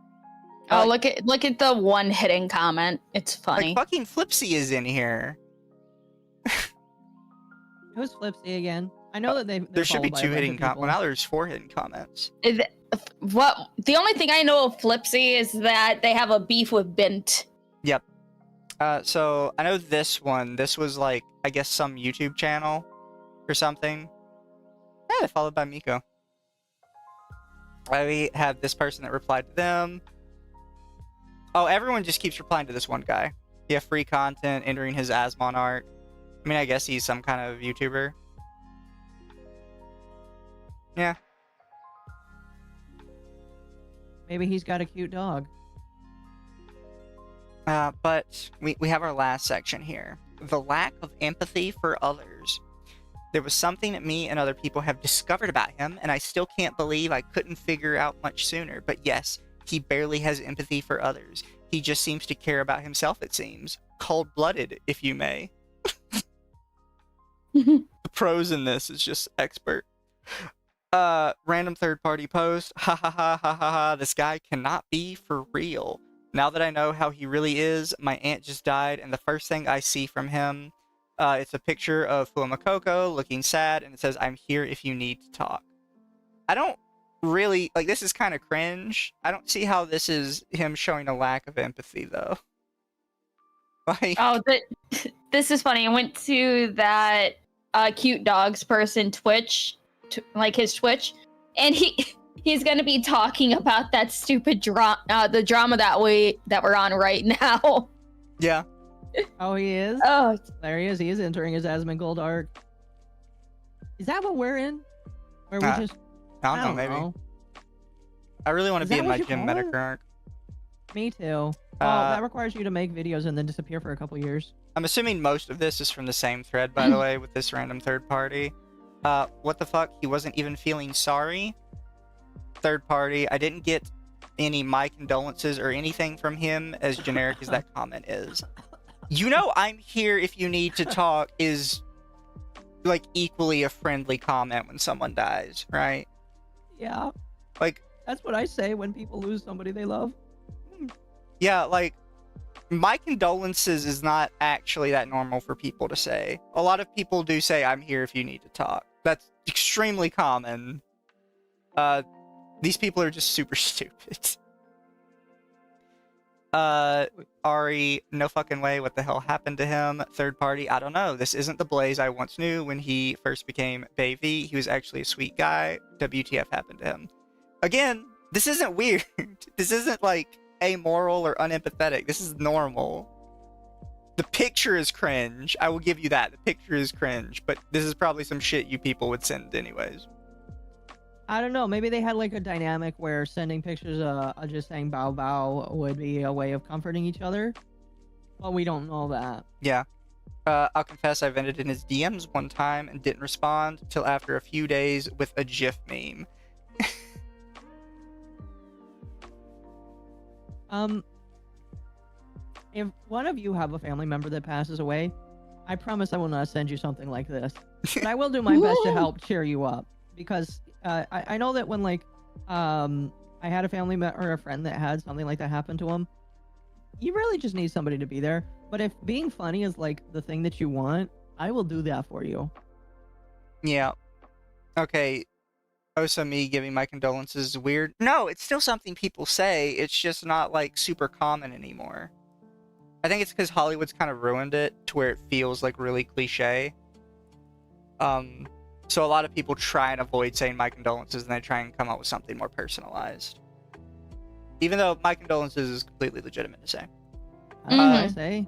Oh, look at the one hidden comment. It's funny. Like, fucking Flipsy is in here. Who's Flipsy again? I know that there should be 2 hidden comments. Well, now there's 4 hidden comments. What? The only thing I know of Flipsy is that they have a beef with Bint. Yep. So I know this one. This was like, I guess, some YouTube channel or something. Yeah, followed by Miko. We have this person that replied to them. Oh, everyone just keeps replying to this one guy. Yeah, free content, entering his Asmon art. I mean, I guess he's some kind of YouTuber. Yeah. Maybe he's got a cute dog. But we have our last section here. The lack of empathy for others. There was something that me and other people have discovered about him, and I still can't believe I couldn't figure out much sooner. But yes, he barely has empathy for others. He just seems to care about himself, it seems. Cold-blooded, if you may. The prose in this is just expert. Random third-party post. Ha ha ha ha ha ha. This guy cannot be for real. Now that I know how he really is, my aunt just died, and the first thing I see from him, it's a picture of Fuamakoko looking sad, and it says, "I'm here if you need to talk." I don't really, like, this is kind of cringe. I don't see how this is him showing a lack of empathy, though. Like, oh, this is funny. I went to that cute dogs person Twitch, like his Twitch, and he's gonna be talking about that stupid the drama that we're on right now. Yeah. Oh, he is? Oh, there he is. He is entering his Asmongold arc. Is that what we're in? Or we just... I don't know, maybe. I really want to be in my Jim Medic arc. Me too. Well, that requires you to make videos and then disappear for a couple years. I'm assuming most of this is from the same thread, by the way, with this random third party. What the fuck? He wasn't even feeling sorry? Third party. I didn't get any my condolences or anything from him, as generic as that comment is. You know, I'm here if you need to talk is, like, equally a friendly comment when someone dies, right? Yeah. Like, that's what I say when people lose somebody they love. Yeah, like, my condolences is not actually that normal for people to say. A lot of people do say, "I'm here if you need to talk." That's extremely common. These people are just super stupid. Ari, no fucking way. What the hell happened to him? Third party, I don't know. This isn't the Blaze I once knew when he first became Baby. He was actually a sweet guy. WTF happened to him? Again, this isn't weird. This isn't, like, amoral or unempathetic. This is normal. The picture is cringe. I will give you that. The picture is cringe, but this is probably some shit you people would send anyways. I don't know. Maybe they had like a dynamic where sending pictures just saying bow bow would be a way of comforting each other. Well, we don't know that. Yeah. I'll confess I vented in his DMs one time and didn't respond till after a few days with a GIF meme. If one of you have a family member that passes away, I promise I will not send you something like this. But I will do my best to help cheer you up. Because I know that when, like, I had a family or a friend that had something like that happen to him, you really just need somebody to be there. But if being funny is, like, the thing that you want, I will do that for you. Yeah. Okay. Also, me giving my condolences is weird. No, it's still something people say. It's just not, like, super common anymore. I think it's because Hollywood's kind of ruined it to where it feels, like, really cliche. So a lot of people try and avoid saying my condolences, and they try and come up with something more personalized. Even though my condolences is completely legitimate to say. I say.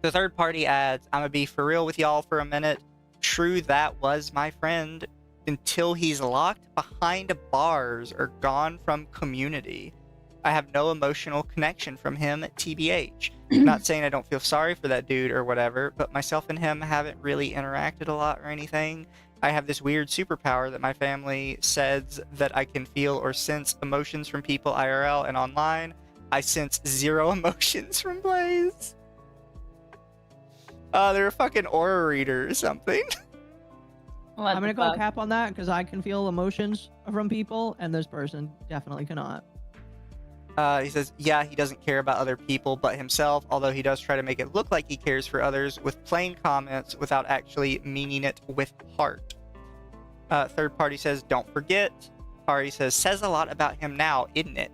The third party adds, I'm gonna be for real with y'all for a minute. True, that was my friend until he's locked behind bars or gone from community. I have no emotional connection from him at TBH. Not saying I don't feel sorry for that dude or whatever, but myself and him haven't really interacted a lot or anything. I have this weird superpower that my family says that I can feel or sense emotions from people IRL and online. I sense 0 emotions from Blaze. They're a fucking aura reader or something. I'm gonna call cap on that because I can feel emotions from people, and this person definitely cannot. He says, yeah, he doesn't care about other people but himself, although he does try to make it look like he cares for others with plain comments without actually meaning it with heart. Third party says, don't forget. Party says a lot about him now, isn't it?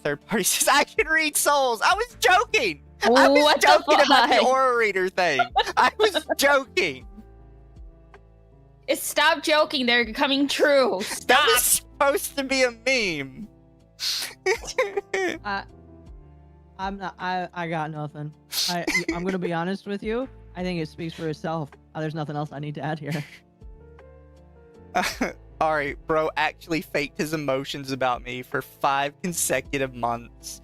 Third party says, I can read souls. I was joking. I was joking about the aura reader thing. I was joking. Stop joking. They're coming true. Stop. That was supposed to be a meme. I'm not. I got nothing. I'm gonna be honest with you. I think it speaks for itself. There's nothing else I need to add here. Alright, bro actually faked his emotions about me for 5 consecutive months.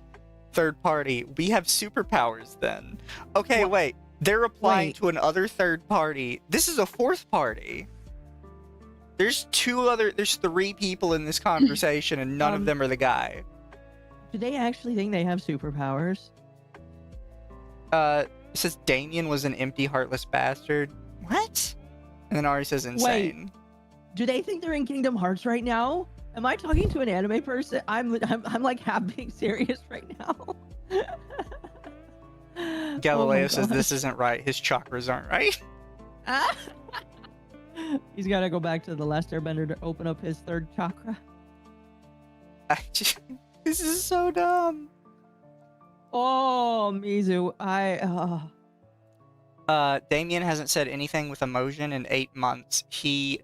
Third party, we have superpowers then. Okay, What? wait. They're replying Wait. to another third party. This is a fourth party. There's 3 people in this conversation and none of them are the guy. Do they actually think they have superpowers? It says Damien was an empty, heartless bastard. What? And then Ari says insane. Do they think they're in Kingdom Hearts right now? Am I talking to an anime person? I'm like half being serious right now. Galileo Oh says gosh. this isn't right. His chakras aren't right. He's got to go back to the last airbender to open up his 3rd chakra. This is so dumb. Oh, Mizu, Damien hasn't said anything with emotion in 8 months. He ...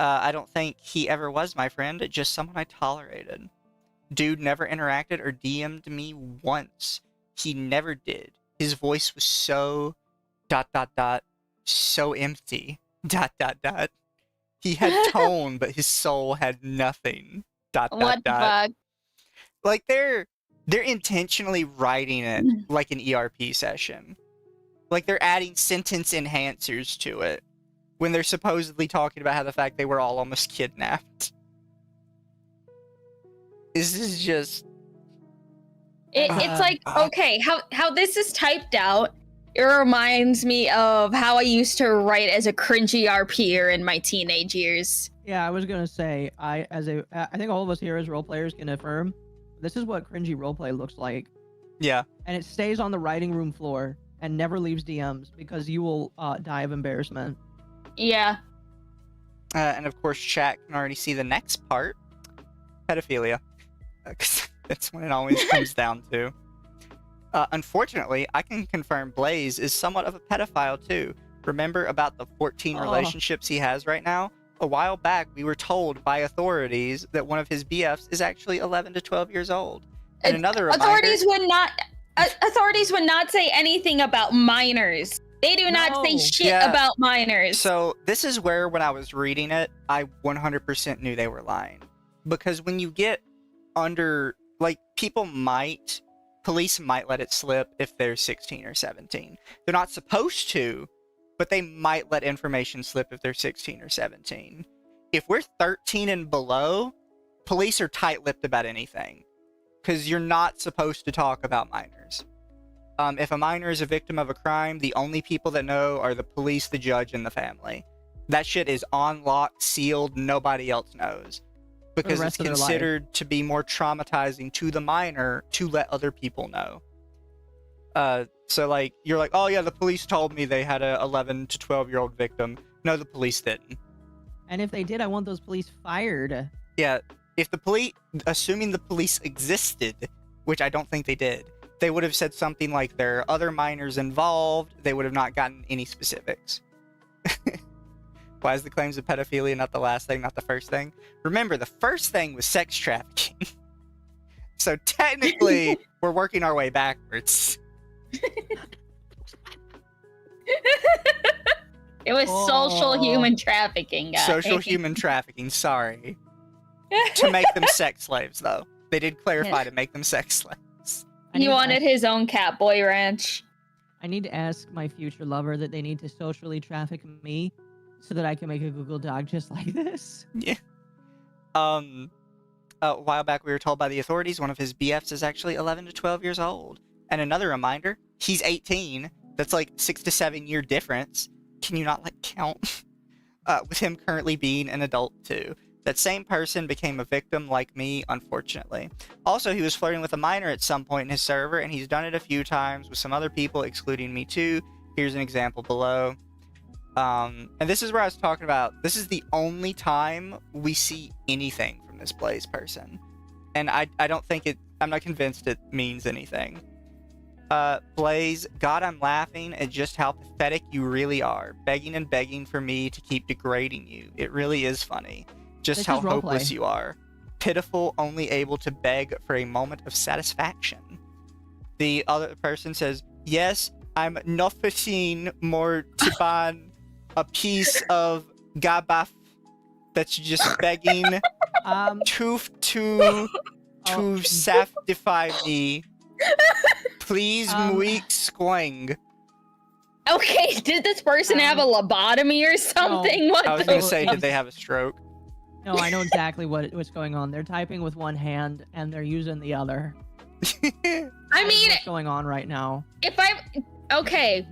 I don't think he ever was my friend, just someone I tolerated. Dude never interacted or DM'd me once. He never did. His voice was so ... so empty ... He had tone, but his soul had nothing ... What the fuck? Like they're intentionally writing it like an ERP session. Like they're adding sentence enhancers to it when they're supposedly talking about how the fact they were all almost kidnapped. This is just... It's like, okay, how this is typed out, it reminds me of how I used to write as a cringy RPer in my teenage years. yeah, I was gonna say, I think all of us here as role players can affirm, this is what cringy roleplay looks like, Yeah. and it stays on the writing room floor and never leaves DMs because you will die of embarrassment. Yeah. And of course, chat can already see the next part. Pedophilia. 'Cause that's what it always comes down to. Unfortunately, I can confirm Blaze is somewhat of a pedophile too. Remember about the 14 relationships he has right now? A while back, we were told by authorities that one of his BFs is actually 11 to 12 years old. And another reminder... Authorities would not say anything about minors. They do not say shit about minors. So this is where, when I was reading it, I 100% knew they were lying. Because when you get under, like, police might let it slip if they're 16 or 17. They're not supposed to, but they might let information slip if they're 16 or 17. If we're 13 and below, police are tight-lipped about anything. Because you're not supposed to talk about minors. If a minor is a victim of a crime, the only people that know are the police, the judge, and the family. That shit is on lock, sealed, nobody else knows. Because it's considered to be more traumatizing to the minor to let other people know. So, like, you're like, oh yeah, the police told me they had a 11 to 12-year-old victim. No, the police didn't. And if they did, I want those police fired. Yeah, if the police, assuming the police existed, which I don't think they did, they would have said something like there are other minors involved. They would have not gotten any specifics. Why is the claims of pedophilia not the last thing, not the first thing? Remember, the first thing was sex trafficking. So technically, we're working our way backwards. It was social human trafficking, guys. Social human trafficking, sorry. To make them sex slaves, though. They did clarify to make them sex slaves. He wanted his own Catboy Ranch. I need to ask my future lover that they need to socially traffic me so that I can make a Google Doc just like this. Yeah. A while back, we were told by the authorities one of his BFs is actually 11 to 12 years old. And another reminder, he's 18. That's like 6 to 7 year difference. Can you not, like, count? With him currently being an adult, too. That same person became a victim like me, unfortunately. Also, he was flirting with a minor at some point in his server, and he's done it a few times with some other people, excluding me, too. Here's an example below. And this is where I was talking about, this is the only time we see anything from this Blaze person. And I don't think I'm not convinced it means anything. Blaze, God, I'm laughing at just how pathetic you really are. Begging and begging for me to keep degrading you. It really is funny. Just how hopeless you are. Pitiful, only able to beg for a moment of satisfaction. The other person says, yes, I'm nothing more to ban a piece of gabaf that's just begging to satisfy me. Please, weak squing. Okay, did this person have a lobotomy or something? No, what I was going to say, did they have a stroke? No, I know exactly what's going on. They're typing with one hand and they're using the other. I mean, what's going on right now? Okay,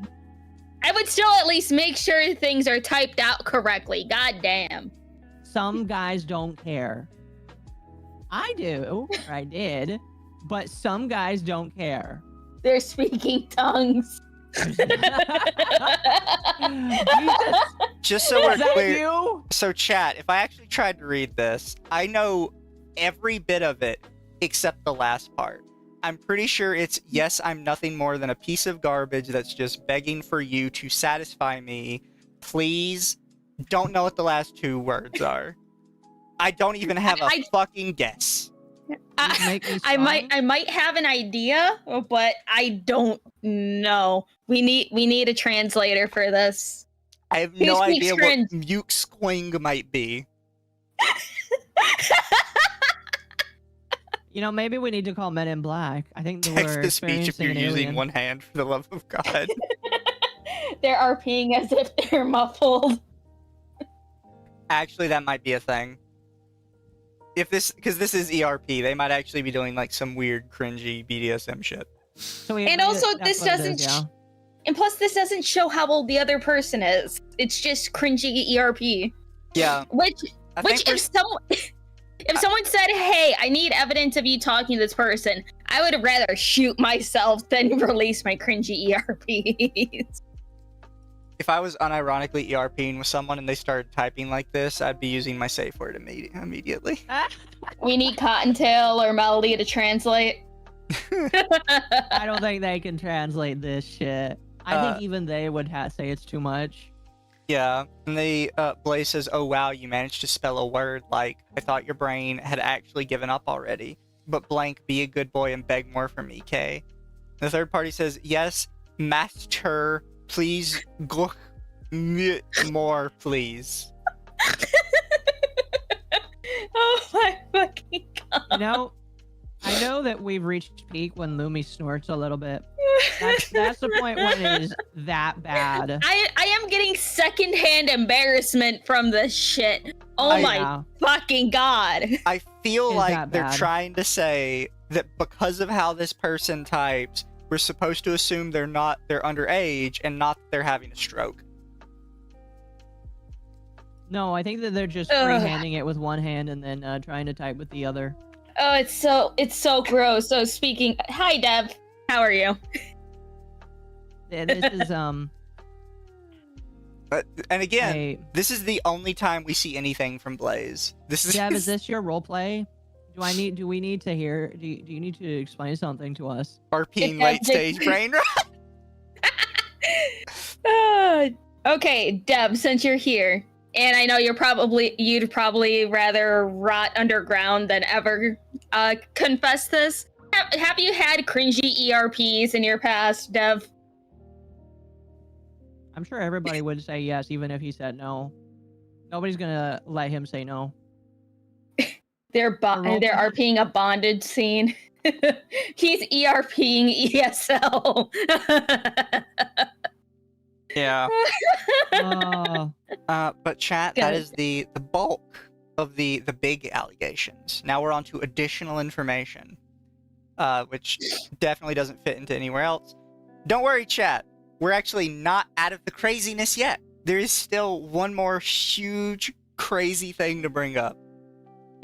I would still at least make sure things are typed out correctly. God damn. Some guys don't care. I do, or I did, but some guys don't care. They're speaking tongues. Just so we're clear. You? So chat, if I actually tried to read this, I know every bit of it except the last part. I'm pretty sure it's, yes, I'm nothing more than a piece of garbage that's just begging for you to satisfy me. Please. Don't know what the last two words are. I don't even have a fucking guess. I might have an idea, but I don't know. We need a translator for this. I have no idea what mute squing might be. You know, maybe we need to call Men in Black. I think text to speech if you're using one hand, for the love of God. They're RPing as if they're muffled. Actually, that might be a thing. Because this is ERP, they might actually be doing like some weird, cringy BDSM shit. And also, this doesn't. And plus, this doesn't show how old the other person is. It's just cringy ERP. Yeah. Which if someone said, "Hey, I need evidence of you talking to this person," I would rather shoot myself than release my cringy ERPs. If I was unironically ERPing with someone and they started typing like this, I'd be using my safe word immediately. We need Cottontail or Melody to translate. I don't think they can translate this shit. I think even they would say it's too much. Yeah, and Blaze says, "Oh wow, you managed to spell a word like, I thought your brain had actually given up already. But blank, be a good boy and beg more from me, K." The third party says, "Yes, master, please go more, please." Oh my fucking god. You know, I know that we've reached peak when Lumi snorts a little bit. That's the point when it is that bad. I am getting secondhand embarrassment from this shit. Oh my fucking god. I feel like they're trying to say that because of how this person types, we're supposed to assume they're underage and not that they're having a stroke. No, I think that they're just freehanding it with one hand and then trying to type with the other. Oh, it's so gross. So speaking, hi Dev, how are you? Yeah, this is and again, this is the only time we see anything from Blaze. Dev, is this your role play? Do we need to hear? Do you need to explain something to us? RPing late stage brain rot. Okay, Deb, since you're here, and I know you'd probably rather rot underground than ever confess this. Have you had cringy ERPs in your past, Dev? I'm sure everybody would say yes, even if he said no. Nobody's gonna let him say no. They're RPing a bondage scene. He's ERPing ESL. Yeah. Oh, But chat, that is the bulk of the big allegations. Now we're on to additional information, which definitely doesn't fit into anywhere else. Don't worry, chat. We're actually not out of the craziness yet. There is still one more huge, crazy thing to bring up.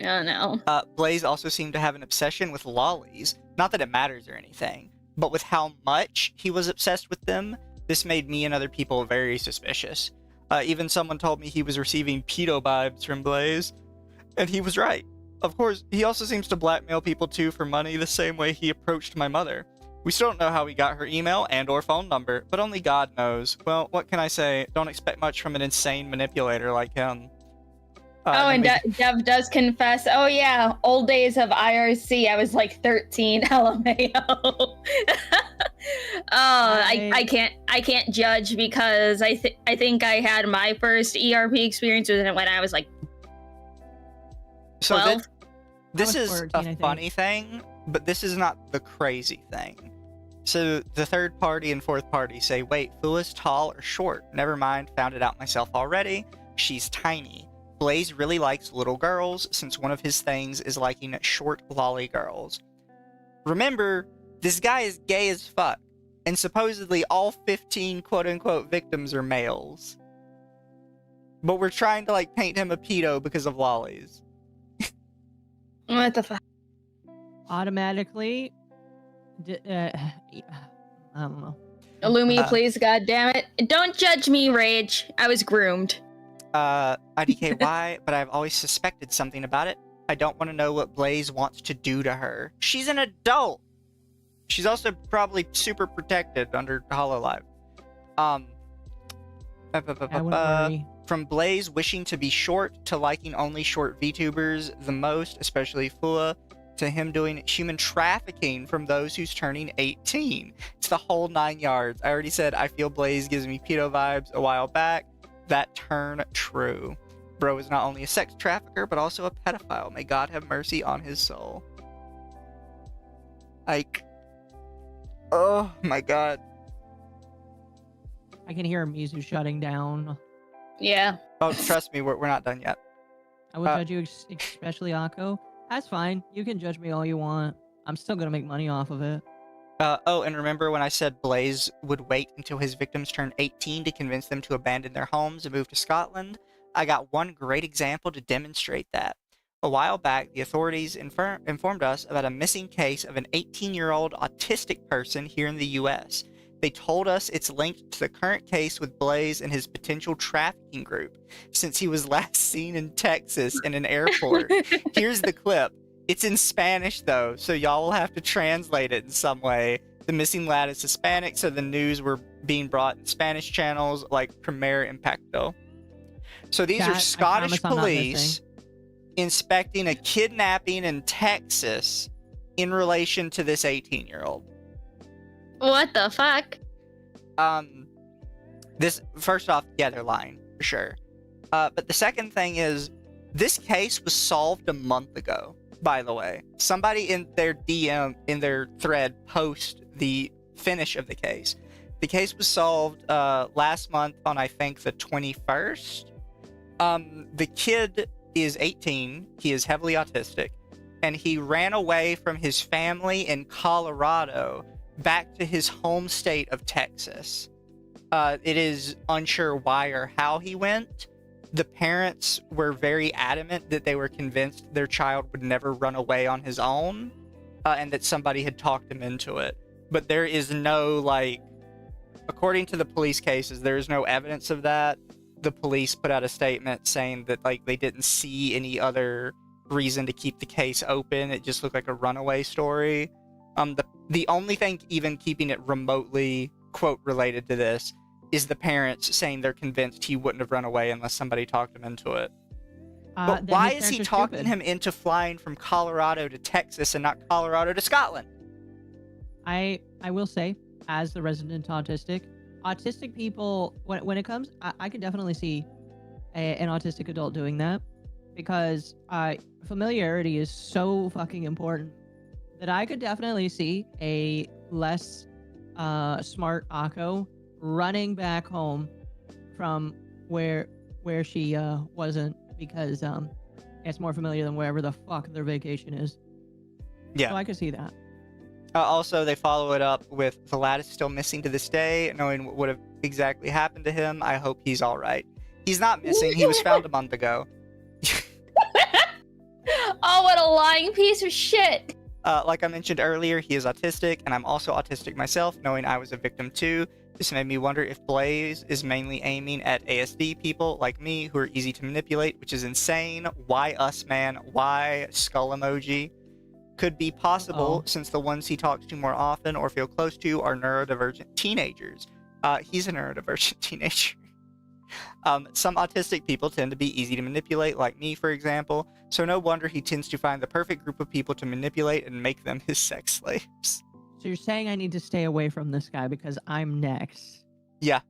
Oh no. Blaze also seemed to have an obsession with lollies. Not that it matters or anything, but with how much he was obsessed with them, this made me and other people very suspicious. Even someone told me he was receiving pedo vibes from Blaze, and he was right. Of course, he also seems to blackmail people too for money the same way he approached my mother. We still don't know how he got her email and or phone number, but only God knows. Well, what can I say? Don't expect much from an insane manipulator like him. Dev does confess. Oh yeah, old days of IRC. I was like 13. LMAO. I can't judge because I think I had my first ERP experience when I was like 12. So this is 14, a funny thing, but this is not the crazy thing. So the third party and fourth party say, wait, Fua's tall or short? Never mind, found it out myself already. She's tiny. Blaze really likes little girls, since one of his things is liking short lolly girls. Remember, this guy is gay as fuck, and supposedly all 15 quote-unquote victims are males. But we're trying to, like, paint him a pedo because of lollies. What the fuck? automatically. I don't know. Illumi, please, goddammit. Don't judge me, Rage. I was groomed. IDKY, but I've always suspected something about it. I don't want to know what Blaze wants to do to her. She's an adult! She's also probably super protected under Hololive. I wouldn't worry. From Blaze wishing to be short to liking only short VTubers the most, especially Fua, to him doing human trafficking from those who's turning 18. It's the whole 9 yards. I already said I feel Blaze gives me pedo vibes a while back. That turn true. Bro is not only a sex trafficker, but also a pedophile. May God have mercy on his soul. Like, oh my God. I can hear Mizu shutting down. Yeah. Oh, trust me, we're not done yet. I would judge you, especially Occo. That's fine. You can judge me all you want. I'm still gonna make money off of it. Oh, and remember when I said Blaze would wait until his victims turned 18 to convince them to abandon their homes and move to Scotland? I got one great example to demonstrate that. A while back, the authorities informed us about a missing case of an 18-year-old autistic person here in the US. They told us it's linked to the current case with Blaze and his potential trafficking group, since he was last seen in Texas in an airport. Here's the clip. It's in Spanish, though, so y'all will have to translate it in some way. The missing lad is Hispanic, so the news were being brought in Spanish channels like Primer Impacto. So these are Scottish police inspecting a kidnapping in Texas in relation to this 18-year-old. What the fuck? This, first off, yeah, they're lying, for sure. But the second thing is, this case was solved a month ago, by the way. Somebody in their DM, in their thread, post the finish of the case. The case was solved last month on, I think, the 21st. The kid is 18, he is heavily autistic, and he ran away from his family in Colorado back to his home state of Texas. It is unsure why or how he went. The parents were very adamant that they were convinced their child would never run away on his own, and that somebody had talked him into it. But there is no, like, according to the police cases, there is no evidence of that. The police put out a statement saying that, like, they didn't see any other reason to keep the case open. It just looked like a runaway story. The only thing even keeping it remotely, quote, related to this is the parents saying they're convinced he wouldn't have run away unless somebody talked him into it. But Then why his is he parents are talking stupid. him into flying from Colorado to Texas and not Colorado to Scotland? I will say, as the resident autistic people, when it comes, I can definitely see an autistic adult doing that, because familiarity is so fucking important that I could definitely see a less smart Occo running back home from where she wasn't, because it's more familiar than wherever the fuck their vacation is. Yeah. So I could see that. Also, they follow it up with the lad is still missing to this day, knowing what would have exactly happened to him. I hope he's all right. He's not missing. He was found a month ago. Oh, what a lying piece of shit! Like I mentioned earlier, he is autistic, and I'm also autistic myself, knowing I was a victim too. This made me wonder if Blaze is mainly aiming at ASD people like me who are easy to manipulate, which is insane. Why us, man? Why skull emoji? Could be possible since the ones he talks to more often or feel close to are neurodivergent teenagers. He's a neurodivergent teenager. Some autistic people tend to be easy to manipulate, like me, for example, so no wonder he tends to find the perfect group of people to manipulate and make them his sex slaves. So you're saying I need to stay away from this guy because I'm next? Yeah.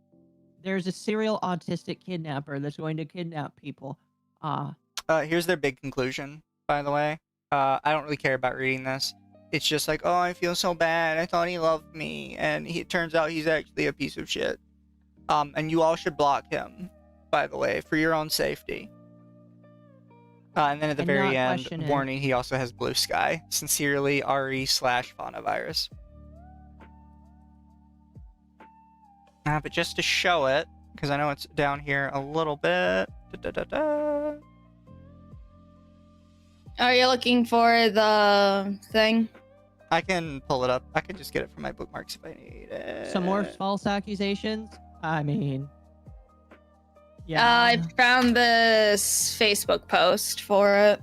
There's a serial autistic kidnapper that's going to kidnap people. Here's their big conclusion, by the way. I don't really care about reading this. It's just like, oh, I feel so bad. I thought he loved me, and it turns out he's actually a piece of shit. And you all should block him, by the way, for your own safety. And then at the And very not end, question it. warning, he also has blue sky. Sincerely, RE/Faunavirus. But just to show it, because I know it's down here a little bit. Are you looking for the thing? I can pull it up. I can just get it from my bookmarks if I need it. Some more false accusations? I mean... Yeah. I found this Facebook post for it.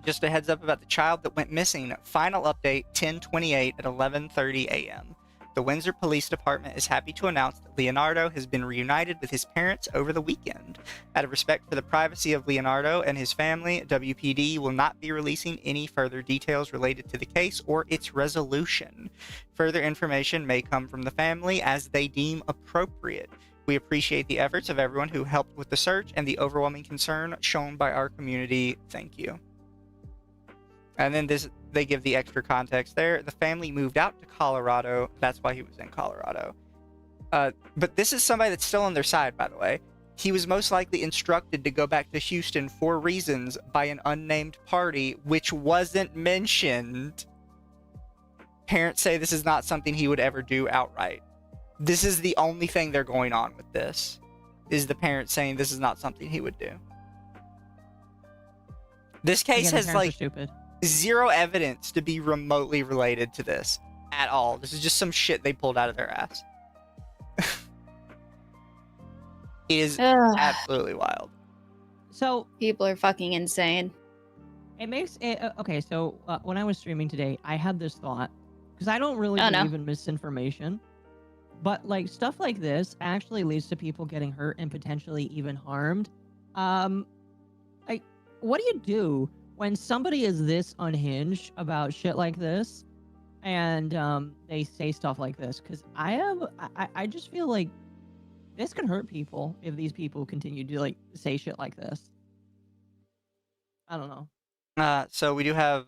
Just a heads up about the child that went missing. Final update, 10:28 at 11:30 a.m. The Windsor Police Department is happy to announce that Leonardo has been reunited with his parents over the weekend. Out of respect for the privacy of Leonardo and his family, WPD will not be releasing any further details related to the case or its resolution. Further information may come from the family as they deem appropriate. We appreciate the efforts of everyone who helped with the search and the overwhelming concern shown by our community. Thank you. And then they give the extra context there. The family moved out to Colorado. That's why he was in Colorado. But this is somebody that's still on their side, by the way. He was most likely instructed to go back to Houston for reasons by an unnamed party, which wasn't mentioned. Parents say this is not something he would ever do outright. This is the only thing they're going on with this, is the parents saying this is not something he would do. This case has, like, stupid. zero evidence to be remotely related to this at all. This is just some shit they pulled out of their ass. It is absolutely wild. So People are fucking insane. it makes it okay. So when I was streaming today, I had this thought, because I don't really Oh, no. believe in misinformation, but like stuff like this actually leads to people getting hurt and potentially even harmed. Like, what do when somebody is this unhinged about shit like this, and they say stuff like this? Because I just feel like this can hurt people if these people continue to like say shit like this. I don't know. So we do have,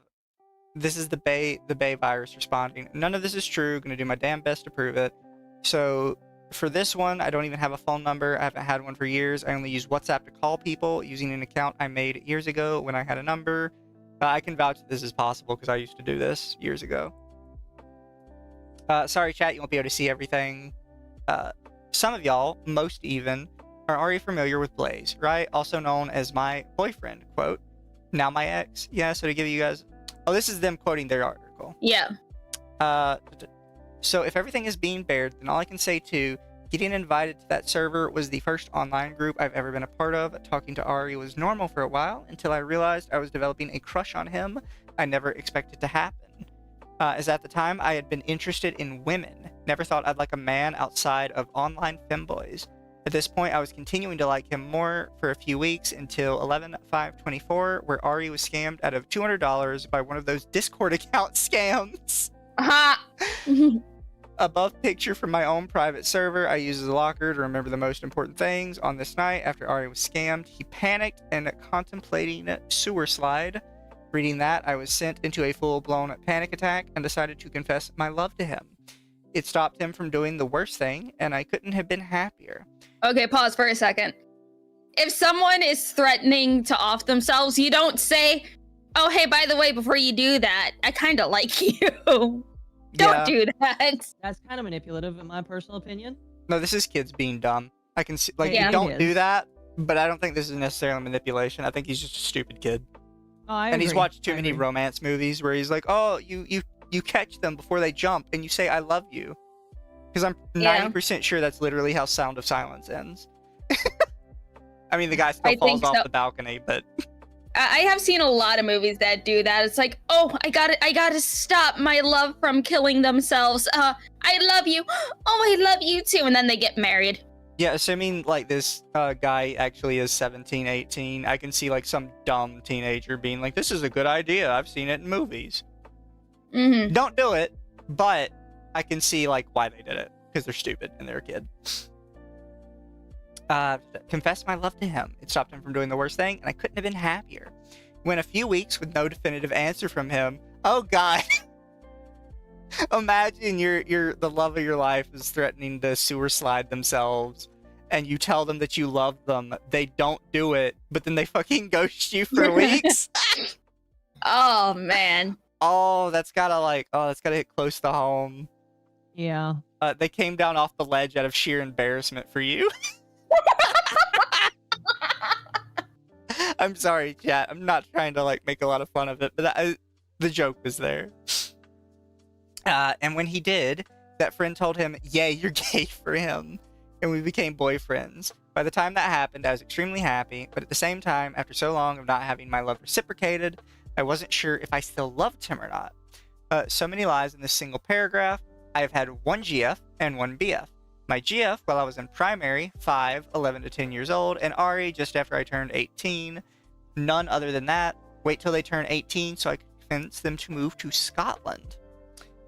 this is the Bay virus responding. None of this is true. Gonna do my damn best to prove it. So for this one, I don't even have a phone number. I haven't had one for years. I only use WhatsApp to call people using an account I made years ago when I had a number. I can vouch that this is possible because I used to do this years ago. Sorry, chat, you won't be able to see everything. Some of y'all, most even, are already familiar with Blaze, right? Also known as my boyfriend, quote. Now my ex. Yeah, so to give you guys... Oh, this is them quoting their article. Yeah. So if everything is being bared, then all I can say too, getting invited to that server was the first online group I've ever been a part of. Talking to Ari was normal for a while until I realized I was developing a crush on him. I never expected to happen. As at the time, I had been interested in women. Never thought I'd like a man outside of online femboys. At this point, I was continuing to like him more for a few weeks until 11/5/24, where Ari was scammed out of $200 by one of those Discord account scams. Ha! Above picture from my own private server I use as a locker to remember the most important things. On this night, after Ari was scammed, he panicked and contemplating sewer slide. Reading that, I was sent into a full-blown panic attack and decided to confess my love to him. It stopped him from doing the worst thing, and I couldn't have been happier. Okay, pause for a second. If someone is threatening to off themselves, you don't say, oh, hey, by the way, before you do that, I kind of like you. Don't do that. That's kind of manipulative, in my personal opinion. No, this is kids being dumb. I can see, like, Yeah. you don't do that, but I don't think this is necessarily manipulation. I think he's just a stupid kid. Oh, I And he's agree. watched too I many agree. romance movies where he's like, oh, you catch them before they jump and you say, I love you. Because I'm Yeah. 90% sure that's literally how Sound of Silence ends. I mean, the guy still I falls think off so. the balcony, but I have seen a lot of movies that do that. It's like, oh, I gotta stop my love from killing themselves. I love you. Oh, I love you too. And then they get married. yeah, assuming like this guy actually is 17, 18, I can see like some dumb teenager being like, this is a good idea. I've seen it in movies. Mm-hmm. Don't do it, but I can see like why they did it because they're stupid and they're a kid. Confessed my love to him. It stopped him from doing the worst thing, and I couldn't have been happier. Went a few weeks with no definitive answer from him. Oh God! Imagine you're the love of your life is threatening to sewer slide themselves, and you tell them that you love them. They don't do it, but then they fucking ghost you for weeks. Oh man. That's gotta hit close to home. Yeah. They came down off the ledge out of sheer embarrassment for you. I'm sorry, chat. I'm not trying to like make a lot of fun of it, but the joke was there. And when he did, that friend told him, "Yay, you're gay for him," and we became boyfriends. By the time that happened, I was extremely happy, but at the same time, after so long of not having my love reciprocated, I wasn't sure if I still loved him or not. So many lies in this single paragraph. I have had one GF and one BF. My GF while I was in primary, 5, 11 to 10 years old, and Ari just after I turned 18. None other than that. Wait till they turn 18 so I can convince them to move to Scotland.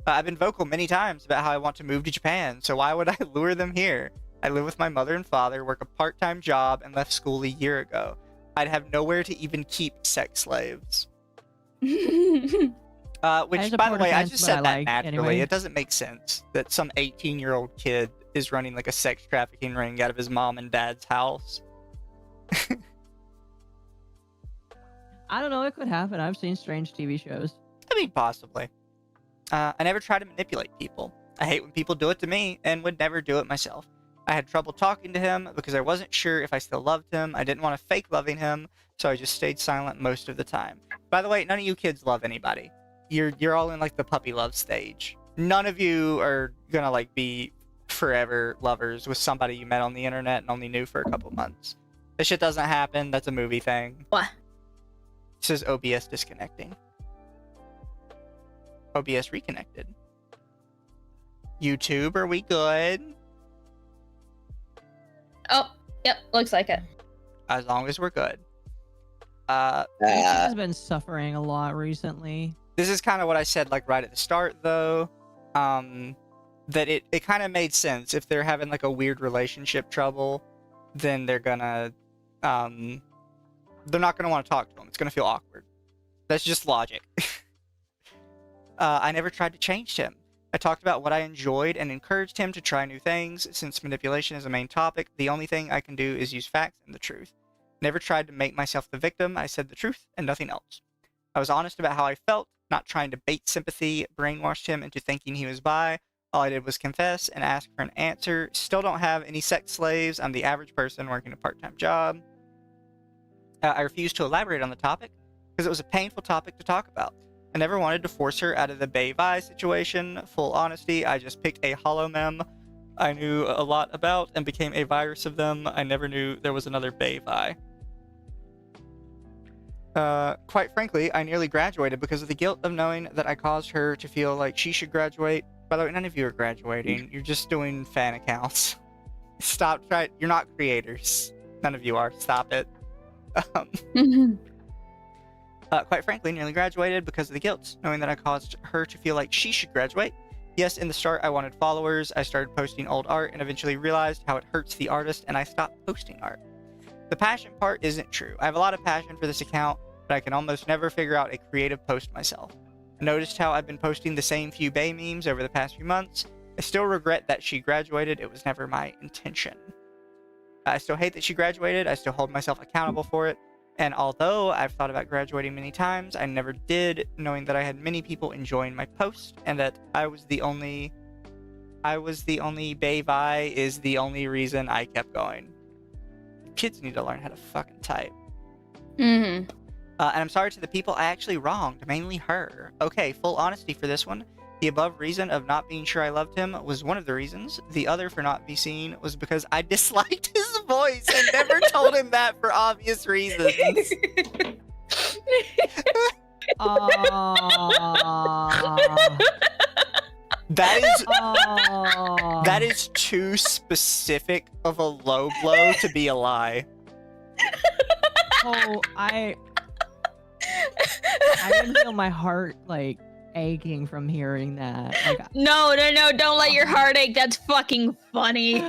I've been vocal many times about how I want to move to Japan, so why would I lure them here? I live with my mother and father, work a part-time job, and left school a year ago. I'd have nowhere to even keep sex slaves. Which, As a by the way, I Porter just fan, said but I that like naturally. anyway. It doesn't make sense that some 18-year-old kid is running like a sex trafficking ring out of his mom and dad's house. I don't know. It could happen. I've seen strange TV shows. I mean, possibly. I never try to manipulate people. I hate when people do it to me and would never do it myself. I had trouble talking to him because I wasn't sure if I still loved him. I didn't want to fake loving him, so I just stayed silent most of the time. By the way, none of you kids love anybody. You're all in like the puppy love stage. None of you are gonna like be forever lovers with somebody you met on the internet and only knew for a couple months. This shit doesn't happen. That's a movie thing. What? It says OBS disconnecting. OBS reconnected. YouTube, are we good? Oh, yep, looks like it. As long as we're good. YouTube has been suffering a lot recently. This is kind of what I said like right at the start though. That it kind of made sense. If they're having like a weird relationship trouble, then they're gonna they're not gonna want to talk to him. It's gonna feel awkward. That's just logic. I never tried to change him. I talked about what I enjoyed and encouraged him to try new things. Since manipulation is a main topic, the only thing I can do is use facts and the truth. Never tried to make myself the victim. I said the truth and nothing else. I was honest about how I felt, not trying to bait sympathy, brainwashed him into thinking he was bi. All I did was confess and ask for an answer. Still don't have any sex slaves. I'm the average person working a part-time job. I refused to elaborate on the topic because it was a painful topic to talk about. I never wanted to force her out of the bae-vi situation. Full honesty, I just picked a holomem I knew a lot about and became a virus of them. I never knew there was another bae-vi. Quite frankly, I nearly graduated because of the guilt of knowing that I caused her to feel like she should graduate. By the way, none of you are graduating. You're just doing fan accounts. Stop. You're not creators. None of you are. Stop it. Quite frankly, nearly graduated because of the guilt, knowing that I caused her to feel like she should graduate. Yes, in the start, I wanted followers. I started posting old art and eventually realized how it hurts the artist, and I stopped posting art. The passion part isn't true. I have a lot of passion for this account, but I can almost never figure out a creative post myself. I noticed how I've been posting the same few Bay memes over the past few months. I still regret that she graduated. It was never my intention. I still hate that she graduated. I still hold myself accountable for it. And although I've thought about graduating many times, I never did, knowing that I had many people enjoying my post and that I was the only Bay Vi is the only reason I kept going. Kids need to learn how to fucking type. Mm-hmm. And I'm sorry to the people I actually wronged, mainly her. Okay, full honesty for this one. The above reason of not being sure I loved him was one of the reasons. The other for not be seen was because I disliked his voice and never told him that for obvious reasons. That is too specific of a low blow to be a lie. I can feel my heart like aching from hearing that. Like, No, don't let your heart ache. That's fucking funny.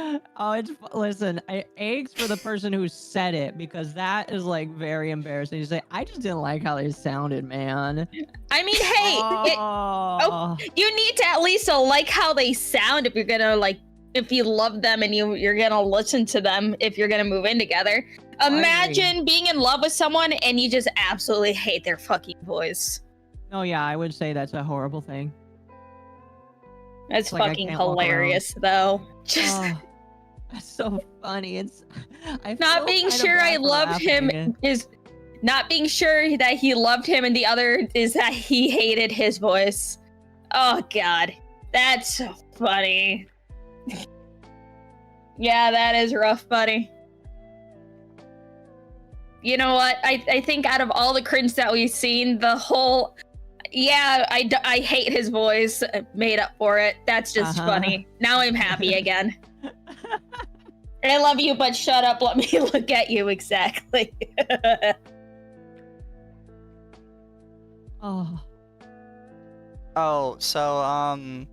Listen, it aches for the person who said it because that is like very embarrassing. You say, I just didn't like how they sounded, man. I mean, hey, you need to at least like how they sound if you're gonna if you love them and you're gonna listen to them if you're gonna move in together. Imagine being in love with someone and you just absolutely hate their fucking voice. Oh yeah, I would say that's a horrible thing. That's like fucking hilarious, though. Just that's so funny. not being sure I loved him is not being sure that he loved him, and the other is that he hated his voice. Oh god, that's so funny. Yeah, that is rough, buddy. You know what? I think out of all the cringe that we've seen, the whole I hate his voice made up for it. That's just funny. Now I'm happy again. I love you, but shut up. Let me look at you. Exactly. So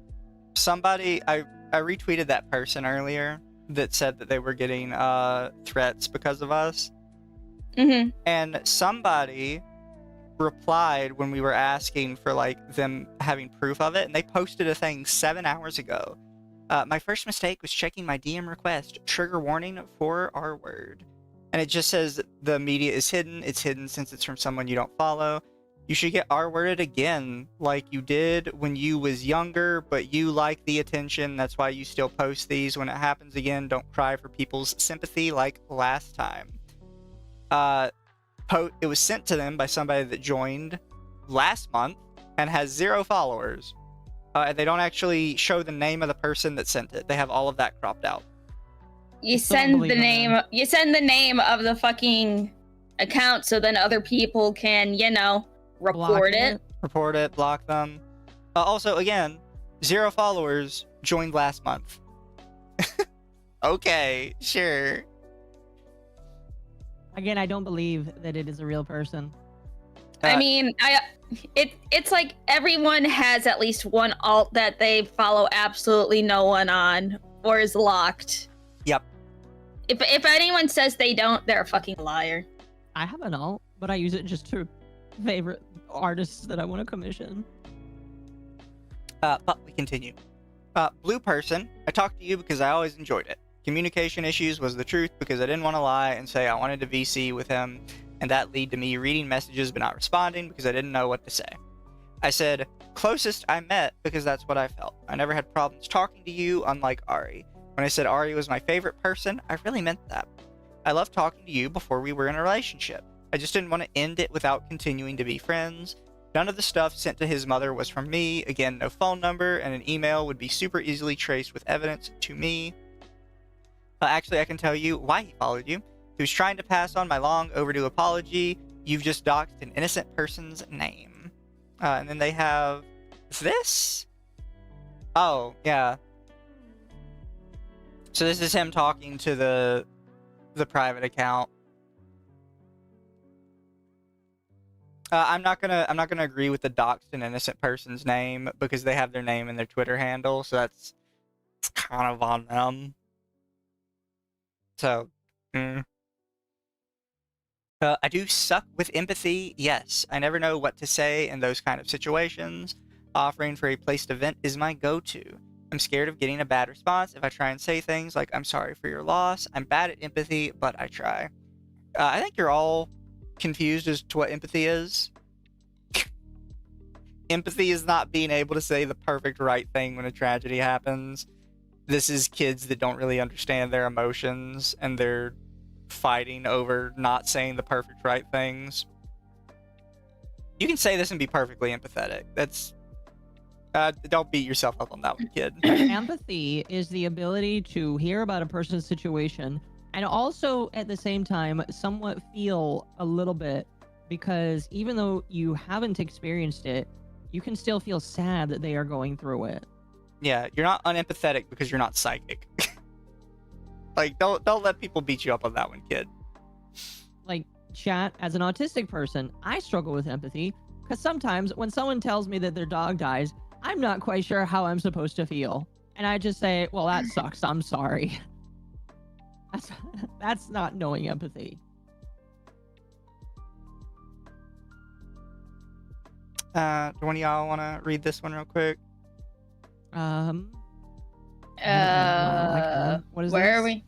somebody I retweeted that person earlier that said that they were getting threats because of us. Mm-hmm. And somebody replied when we were asking for like them having proof of it, and they posted a thing 7 hours ago. My first mistake was checking my DM request. Trigger warning for R word. And it just says the media is hidden. It's hidden since it's from someone you don't follow. You should get R worded again like you did when you was younger, but you like the attention. That's why you still post these. When it happens again, don't cry for people's sympathy like last time. It was sent to them by somebody that joined last month and has 0 followers. They don't actually show the name of the person that sent it. They have all of that cropped out. You send the name. You send the name of the fucking account so then other people can, report it. Report it. Block them. Also, again, 0 followers joined last month. Okay, sure. Again, I don't believe that it is a real person. I mean, it's like everyone has at least one alt that they follow absolutely no one on or is locked. Yep. If anyone says they don't, they're a fucking liar. I have an alt, but I use it just to favorite artists that I want to commission. But we continue. Blue person, I talked to you because I always enjoyed it. Communication issues was the truth because I didn't want to lie and say I wanted to VC with him, and that led to me reading messages but not responding because I didn't know what to say. I said, closest I met because that's what I felt. I never had problems talking to you, unlike Ari. When I said Ari was my favorite person, I really meant that. I loved talking to you before we were in a relationship. I just didn't want to end it without continuing to be friends. None of the stuff sent to his mother was from me. Again, no phone number, and an email would be super easily traced with evidence to me. Actually, I can tell you why he followed you. He was trying to pass on my long overdue apology You've just doxed an innocent person's name. And then they have this. Oh, yeah. So this is him talking to the private account. I'm not gonna agree with the doxed an innocent person's name because they have their name in their Twitter handle, so it's kind of on them. So, I do suck with empathy. Yes, I never know what to say in those kind of situations. Offering for a place to vent is my go-to. I'm scared of getting a bad response if I try and say things like, I'm sorry for your loss. I'm bad at empathy, but I try. I think you're all confused as to what empathy is. Empathy is not being able to say the perfect right thing when a tragedy happens. This is kids that don't really understand their emotions and they're fighting over not saying the perfect right things. You can say this and be perfectly empathetic. That's don't beat yourself up on that one, kid. Empathy is the ability to hear about a person's situation and also at the same time somewhat feel a little bit, because even though you haven't experienced it, you can still feel sad that they are going through it. Yeah, you're not unempathetic because you're not psychic. Like, don't let people beat you up on that one, kid. Like, chat, as an autistic person, I struggle with empathy because sometimes when someone tells me that their dog dies, I'm not quite sure how I'm supposed to feel. And I just say, well, that sucks. I'm sorry. That's not knowing empathy. Do one of y'all want to read this one real quick? I can. What is where this? are we?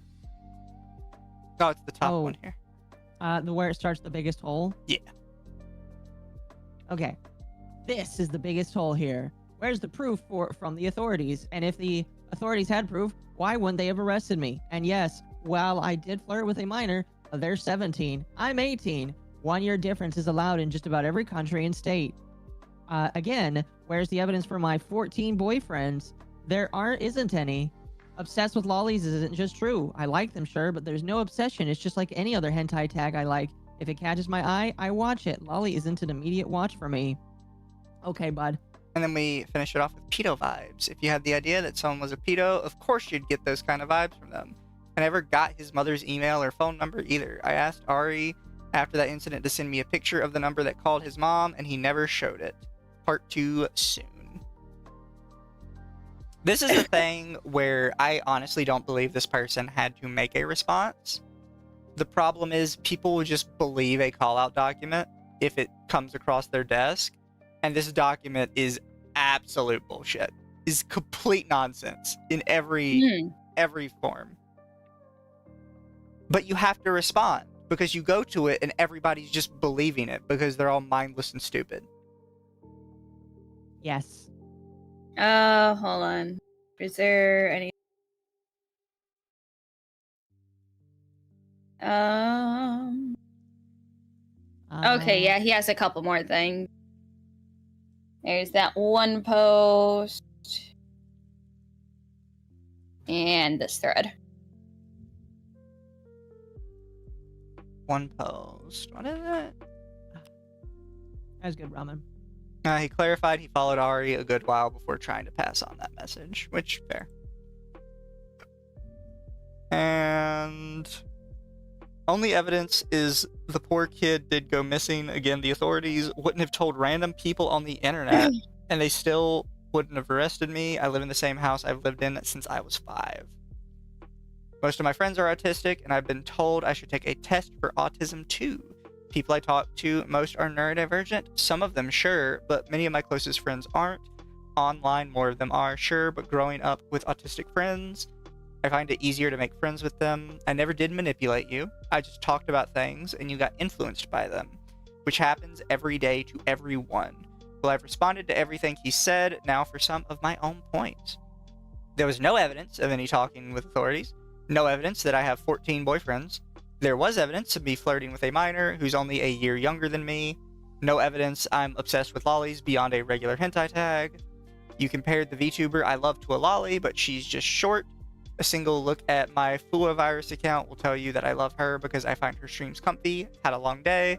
Oh, it's the top Oh. one here. The where it starts the biggest hole? Yeah. Okay. This is the biggest hole here. Where's the proof from the authorities? And if the authorities had proof, why wouldn't they have arrested me? And yes, while I did flirt with a minor, they're 17. I'm 18. 1 year difference is allowed in just about every country and state. Again, where's the evidence for my 14 boyfriends? There isn't any. Obsessed with lollies isn't just true. I like them, sure, but there's no obsession. It's just like any other hentai tag I like. If it catches my eye, I watch it. Lolly isn't an immediate watch for me. Okay, bud. And then we finish it off with pedo vibes. If you had the idea that someone was a pedo, of course you'd get those kind of vibes from them. I never got his mother's email or phone number either. I asked Ari after that incident to send me a picture of the number that called his mom, and he never showed it. Part 2 soon. This is the thing where I honestly don't believe this person had to make a response. The problem is people will just believe a call-out document if it comes across their desk, and this document is absolute bullshit. Is complete nonsense in every form. But you have to respond because you go to it and everybody's just believing it because they're all mindless and stupid. Yes. Hold on. Is there any? Okay, yeah, he has a couple more things. There's that one post. And this thread. One post. What is it? That was good, ramen. He clarified he followed Ari a good while before trying to pass on that message, which, fair. And only evidence is the poor kid did go missing. Again, the authorities wouldn't have told random people on the internet, and they still wouldn't have arrested me. I live in the same house I've lived in since I was 5. Most of my friends are autistic, and I've been told I should take a test for autism too. People I talk to, most are neurodivergent. Some of them, sure, but many of my closest friends aren't. Online, more of them are, sure, but growing up with autistic friends, I find it easier to make friends with them. I never did manipulate you. I just talked about things, and you got influenced by them, which happens every day to everyone. Well, I've responded to everything he said. Now for some of my own points. There was no evidence of any talking with authorities. No evidence that I have 14 boyfriends. There was evidence of me flirting with a minor who's only a year younger than me. No evidence I'm obsessed with lollies beyond a regular hentai tag. You compared the VTuber I love to a lolly, but she's just short. A single look at my Fua virus account will tell you that I love her because I find her streams comfy. Had a long day.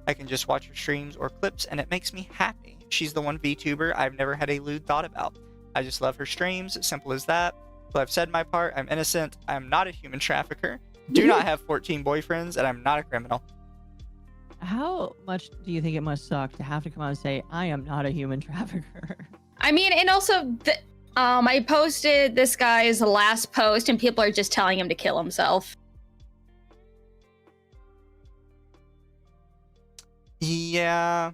I can just watch her streams or clips and it makes me happy. She's the one VTuber I've never had a lewd thought about. I just love her streams, simple as that. Well, I've said my part, I'm innocent, I'm not a human trafficker, do not have 14 boyfriends, and I'm not a criminal. How much do you think it must suck to have to come out and say, I am not a human trafficker? I mean, and also, I posted this guy's last post, and people are just telling him to kill himself. Yeah.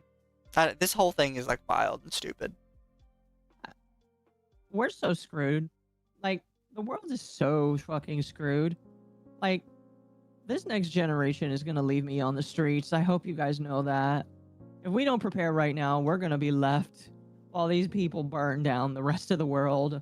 This whole thing is like wild and stupid. We're so screwed. Like, the world is so fucking screwed. Like, this next generation is gonna leave me on the streets. I hope you guys know that. If we don't prepare right now, we're gonna be left while these people burn down the rest of the world.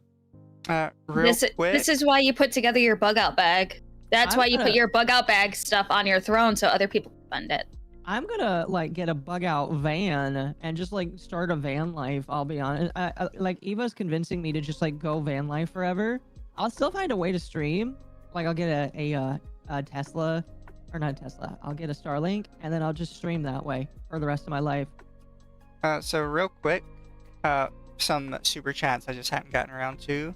Real quick. This is why you put together your bug out bag. That's why you put your bug out bag stuff on your throne so other people can fund it. I'm gonna like get a bug out van and just like start a van life. I'll be honest. Like Eva's convincing me to just like go van life forever. I'll still find a way to stream. Like I'll get a Tesla, or not Tesla. I'll get a Starlink and then I'll just stream that way for the rest of my life. So real quick, some super chats I just haven't gotten around to.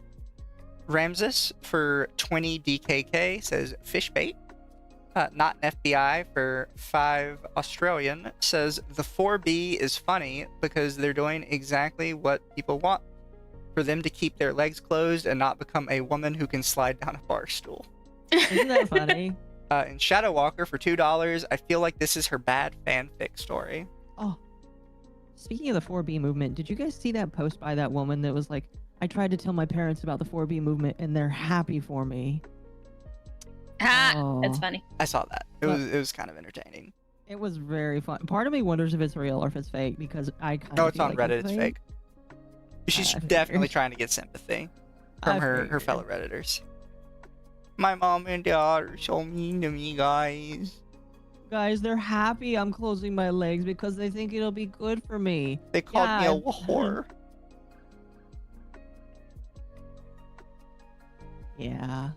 Ramses for 20 DKK says fish bait. Not an FBI for 5 Australian says the 4B is funny because they're doing exactly what people want. For them to keep their legs closed and not become a woman who can slide down a bar stool. Isn't that funny? And Shadow Walker for $2. I feel like this is her bad fanfic story. Oh, speaking of the 4B movement, did you guys see that post by that woman that was like, I tried to tell my parents about the 4B movement and they're happy for me. That's funny. I saw that. It was kind of entertaining. It was very fun. Part of me wonders if it's real or if it's fake because I kind of No, it's on Reddit. It's fake. She's definitely figured. trying to get sympathy from her figured. fellow Redditors. My mom and dad are so mean to me, guys. Guys, they're happy I'm closing my legs because they think it'll be good for me. They called me a Yeah. whore. Yeah.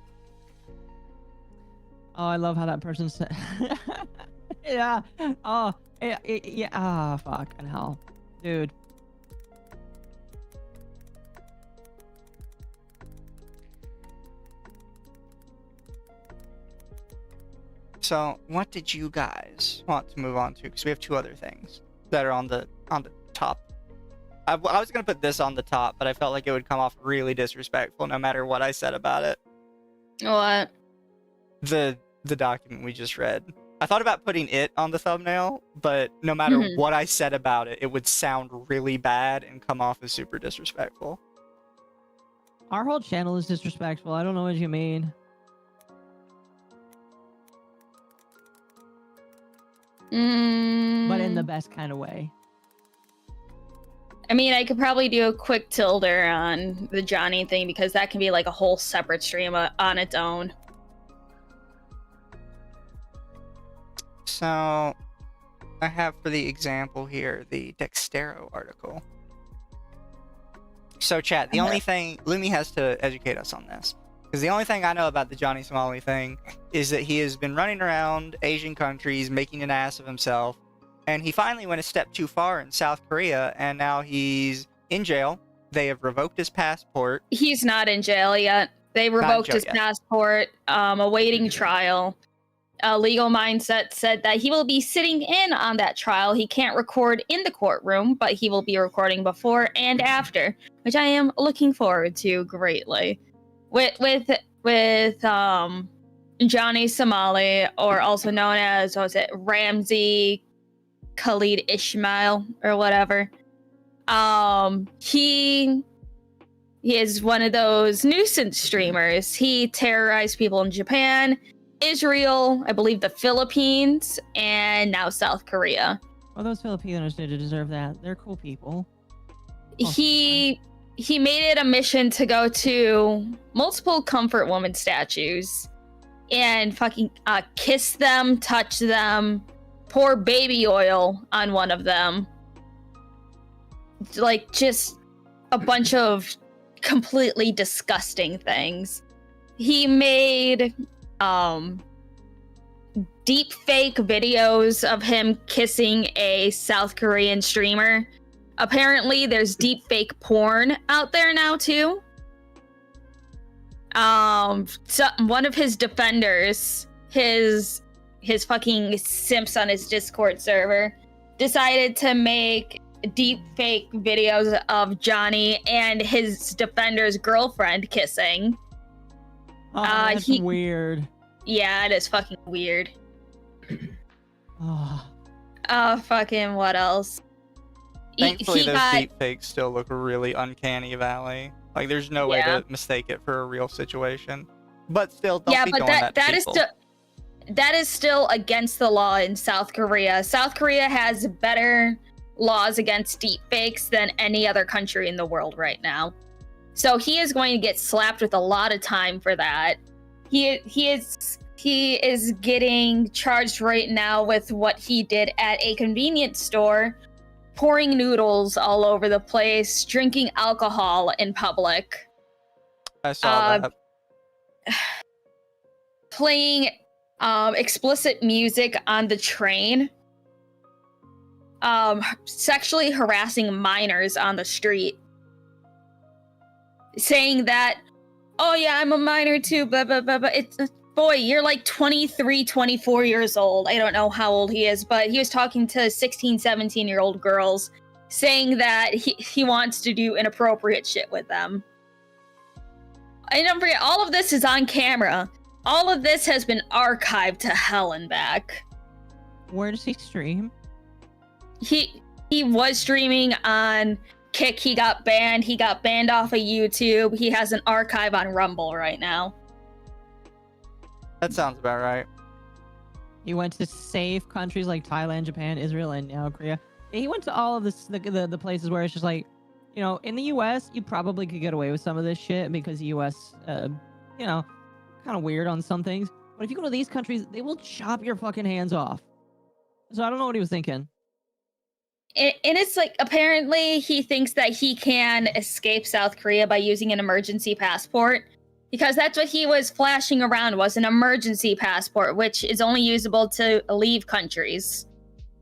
Oh, I love how that person said. Yeah. Oh, yeah. Ah, fucking hell, dude. So, what did you guys want to move on to? Because we have 2 other things that are on the top. I was gonna put this on the top, but I felt like it would come off really disrespectful no matter what I said about it. What? The document we just read. I thought about putting it on the thumbnail, but no matter what I said about it, it would sound really bad and come off as super disrespectful. Our whole channel is disrespectful. I don't know what you mean. But in the best kind of way. I mean, I could probably do a quick tilder on the Johnny thing because that can be like a whole separate stream on its own. So, I have for the example here the Dextero article. So, chat, the only thing Lumi has to educate us on this, because the only thing I know about the Johnny Somali thing is that he has been running around Asian countries making an ass of himself, and he finally went a step too far in South Korea, and now he's in jail. They have revoked his passport. He's not in jail yet. They revoked his passport, awaiting trial. Legal Mindset said that he will be sitting in on that trial. He can't record in the courtroom, but he will be recording before and after, which I am looking forward to greatly. With Johnny Somali, or also known as, what was it, Ramsey Khalid Ismail or whatever. He is one of those nuisance streamers. He terrorized people in Japan, Israel, I believe the Philippines, and now South Korea. Well, those Filipinos did deserve that. They're cool people. He made it a mission to go to multiple comfort woman statues and fucking kiss them, touch them, pour baby oil on one of them. Like, just a bunch of completely disgusting things. He made deep fake videos of him kissing a South Korean streamer. Apparently, there's deep fake porn out there now too. So one of his defenders, his fucking simps on his Discord server, decided to make deep fake videos of Johnny and his defender's girlfriend kissing. Oh, that's weird. Yeah, it is fucking weird. Oh. Fucking what else? Thankfully, he those got, deepfakes still look really uncanny valley. Like, there's no way to mistake it for a real situation. But still, don't be doing that to people. That is still against the law in South Korea. South Korea has better laws against deepfakes than any other country in the world right now. So he is going to get slapped with a lot of time for that. He is getting charged right now with what he did at a convenience store, pouring noodles all over the place, drinking alcohol in public. I saw that. Playing explicit music on the train. Sexually harassing minors on the street. Saying that, oh yeah, I'm a minor too, blah, blah, blah, blah. It's, boy, you're like 23, 24 years old. I don't know how old he is, but he was talking to 16, 17-year-old girls, saying that he wants to do inappropriate shit with them. And don't forget, all of this is on camera. All of this has been archived to hell and back. Where does he stream? He was streaming on Kick. He got banned. He got banned off of YouTube. He has an archive on Rumble right now. That sounds about right. He went to safe countries like Thailand, Japan, Israel, and now Korea. He went to all of this, the places where it's just like, you know, in the U.S., you probably could get away with some of this shit because the U.S., you know, kind of weird on some things. But if you go to these countries, they will chop your fucking hands off. So I don't know what he was thinking. And it's like, apparently he thinks that he can escape South Korea by using an emergency passport, because that's what he was flashing around, was an emergency passport, which is only usable to leave countries.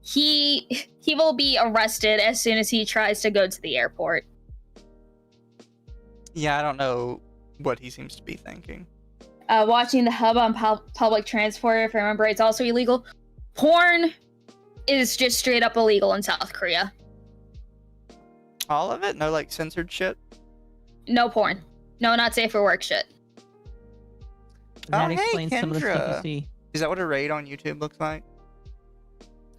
He will be arrested as soon as he tries to go to the airport. Yeah, I don't know what he seems to be thinking. Watching the hub on public transport, if I remember, it's also illegal. Porn is just straight up illegal in South Korea. All of it? No, like, censored shit? No porn. No, not safe for work shit. That hey, explains some of the stuff Kendra. you see. Is that what a raid on YouTube looks like?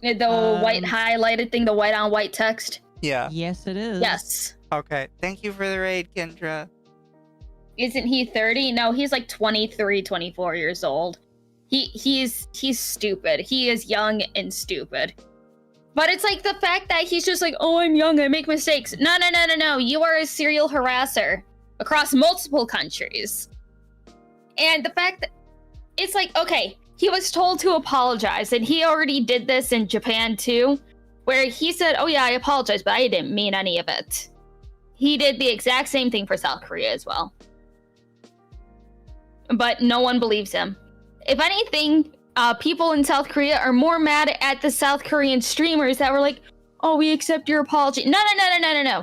The white highlighted thing, the white on white text? Yeah. Yes, it is. Yes. Okay. Thank you for the raid, Kendra. Isn't he 30? No, he's like 23, 24 years old. He's stupid. He is young and stupid. But it's like the fact that he's just like, oh, I'm young, I make mistakes. No. You are a serial harasser across multiple countries. And the fact that it's like, okay, he was told to apologize, and he already did this in Japan too, where he said, oh yeah, I apologize, but I didn't mean any of it. He did the exact same thing for South Korea as well. But no one believes him. If anything, people in South Korea are more mad at the South Korean streamers that were like, oh, we accept your apology. No.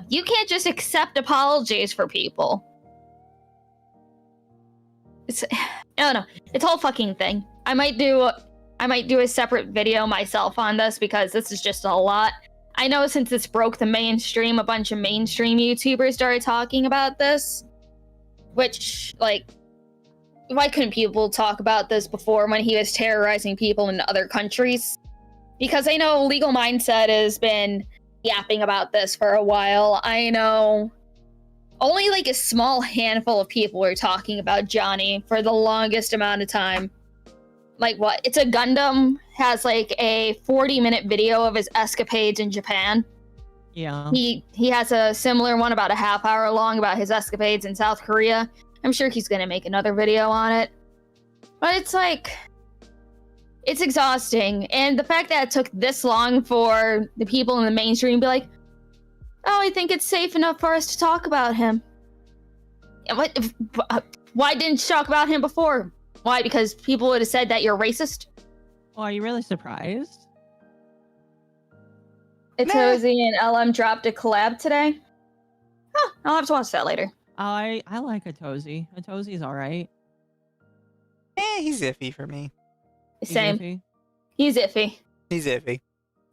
You can't just accept apologies for people. No. It's a whole fucking thing. I might do a separate video myself on this because this is just a lot. I know since this broke the mainstream, a bunch of mainstream YouTubers started talking about this. Which, like, why couldn't people talk about this before when he was terrorizing people in other countries? Because I know Legal Mindset has been yapping about this for a while. I know only like a small handful of people were talking about Johnny for the longest amount of time. Like what? It's a Gundam has like a 40-minute video of his escapades in Japan. Yeah. He has a similar one about a half hour long about his escapades in South Korea. I'm sure he's gonna make another video on it. But it's like, it's exhausting. And the fact that it took this long for the people in the mainstream to be like, oh, I think it's safe enough for us to talk about him. Why didn't you talk about him before? Why? Because people would have said that you're racist? Oh, are you really surprised? Itozy and LM dropped a collab today. Huh, I'll have to watch that later. I like Itozy. Itozy's all right. He's iffy for me. Same. Iffy. He's iffy. He's iffy.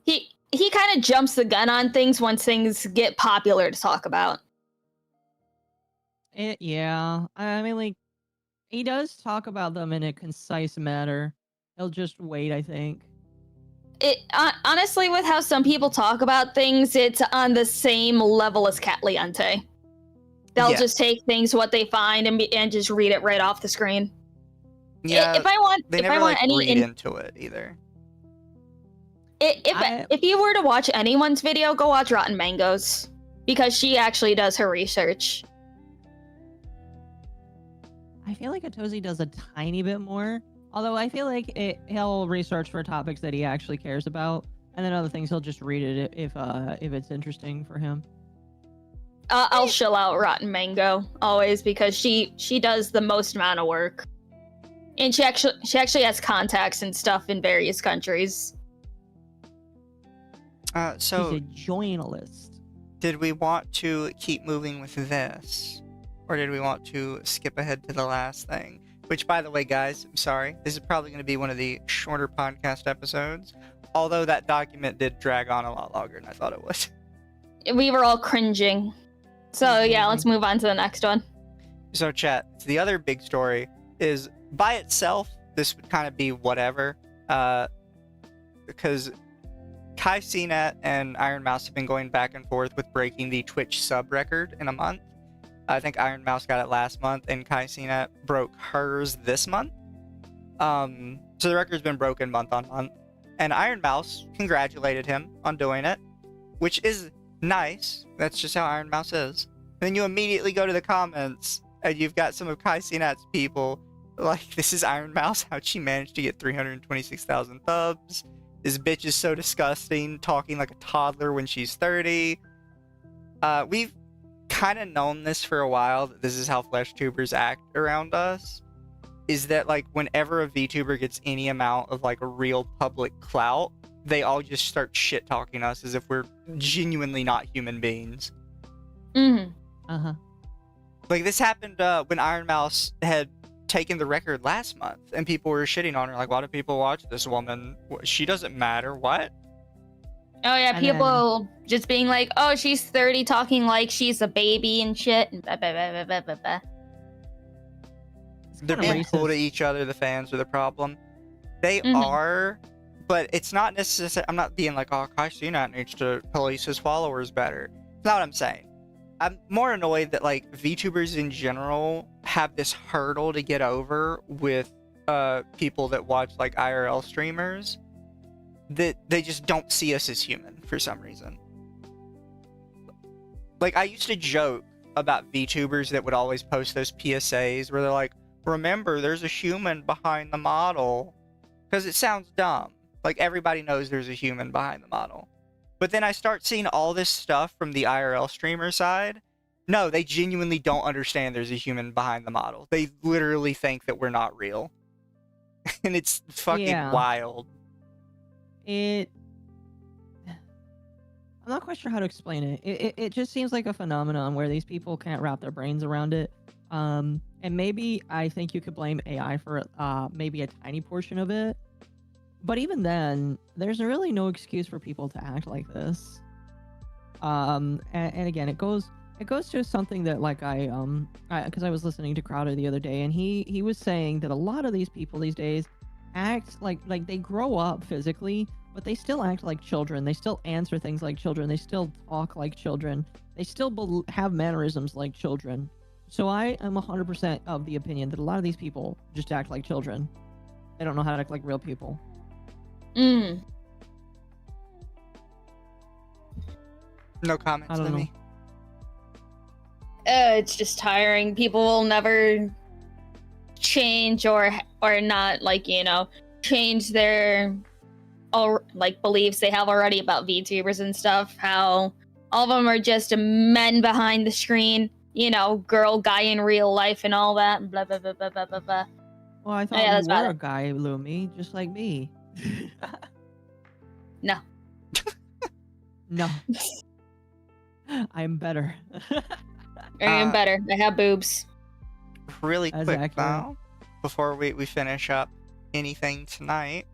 He kind of jumps the gun on things once things get popular to talk about. Yeah. I mean, like, he does talk about them in a concise manner. He'll just wait, I think. Honestly, with how some people talk about things, it's on the same level as Cat Leonte. They'll just take things what they find and just read it right off the screen. Yeah, if I want, they if never I want like any read into it either. If you were to watch anyone's video, go watch Rotten Mangoes, because she actually does her research. I feel like Itozy does a tiny bit more. Although I feel like he'll research for topics that he actually cares about, and then other things he'll just read it if it's interesting for him. I'll shill out Rotten Mango always, because she does the most amount of work, and she actually has contacts and stuff in various countries. So He's a journalist. did we want to keep moving with this, or did we want to skip ahead to the last thing? Which, by the way, guys, I'm sorry. This is probably going to be one of the shorter podcast episodes. Although that document did drag on a lot longer than I thought it would. We were all cringing. So yeah, let's move on to the next one. So, chat, the other big story is, by itself, this would kind of be whatever. Because Kai CNET and Iron Mouse have been going back and forth with breaking the Twitch sub record in a month. I think Iron Mouse got it last month, and Kai CNET broke hers this month. So the record's been broken month on month. And Iron Mouse congratulated him on doing it, which is nice. That's just how Iron Mouse is. Then you immediately go to the comments, and you've got some of Kai CNET's people like, this is Iron Mouse, how'd she manage to get 326,000 thumbs? This bitch is so disgusting, talking like a toddler when she's 30. We've kind of known this for a while, that this is how flesh tubers act around us, is that like whenever a VTuber gets any amount of like a real public clout, they all just start shit talking us as if we're genuinely not human beings. Like this happened when Iron Mouse had taken the record last month, and people were shitting on her, like, why do people watch this woman? She doesn't matter. What? Oh yeah, And people just being like, "Oh, she's 30, talking like she's a baby and shit." And They're being cool to each other. The fans are the problem. They are, but it's not necessarily. I'm not being like, "Oh, Kai CNET needs to police his followers better." That's not what I'm saying. I'm more annoyed that like VTubers in general have this hurdle to get over with people that watch like IRL streamers, that they just don't see us as human for some reason. Like, I used to joke about VTubers that would always post those PSAs where they're like, remember, there's a human behind the model. Because it sounds dumb. Like, everybody knows there's a human behind the model. But then I start seeing all this stuff from the IRL streamer side. No, they genuinely don't understand there's a human behind the model. They literally think that we're not real. And it's fucking wild. I'm not quite sure how to explain it. It just seems like a phenomenon where these people can't wrap their brains around it. And maybe I think you could blame AI for maybe a tiny portion of it. But even then, there's really no excuse for people to act like this. And again, it goes to something that like because I was listening to Crowder the other day, and he was saying that a lot of these people these days act like they grow up physically, but they still act like children. They still answer things like children. They still talk like children. They still have mannerisms like children. So I am 100% of the opinion that a lot of these people just act like children. They don't know how to act like real people. No comments I don't from know. me. it's just tiring. People will never change or not, like, you know, change their like beliefs they have already about VTubers and stuff. How all of them are just men behind the screen, you know, girl, guy in real life and all that. Blah blah blah blah blah blah blah. Well, I thought Yeah, you that's were about a guy, Lumi, just like me. No. No. I'm better. I am better. I have boobs. Really That's quick accurate. now, before we finish up anything tonight,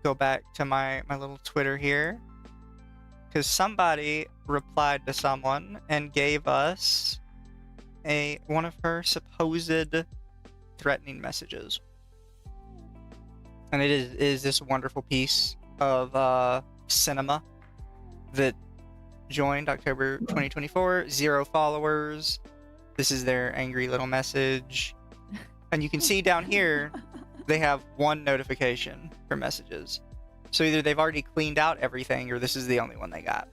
go back to my little Twitter here, because somebody replied to someone and gave us one of her supposed threatening messages, and it is this wonderful piece of cinema that joined October 2024, 0 followers. This is their angry little message. And you can see down here, they have 1 notification for messages. So either they've already cleaned out everything, or this is the only one they got.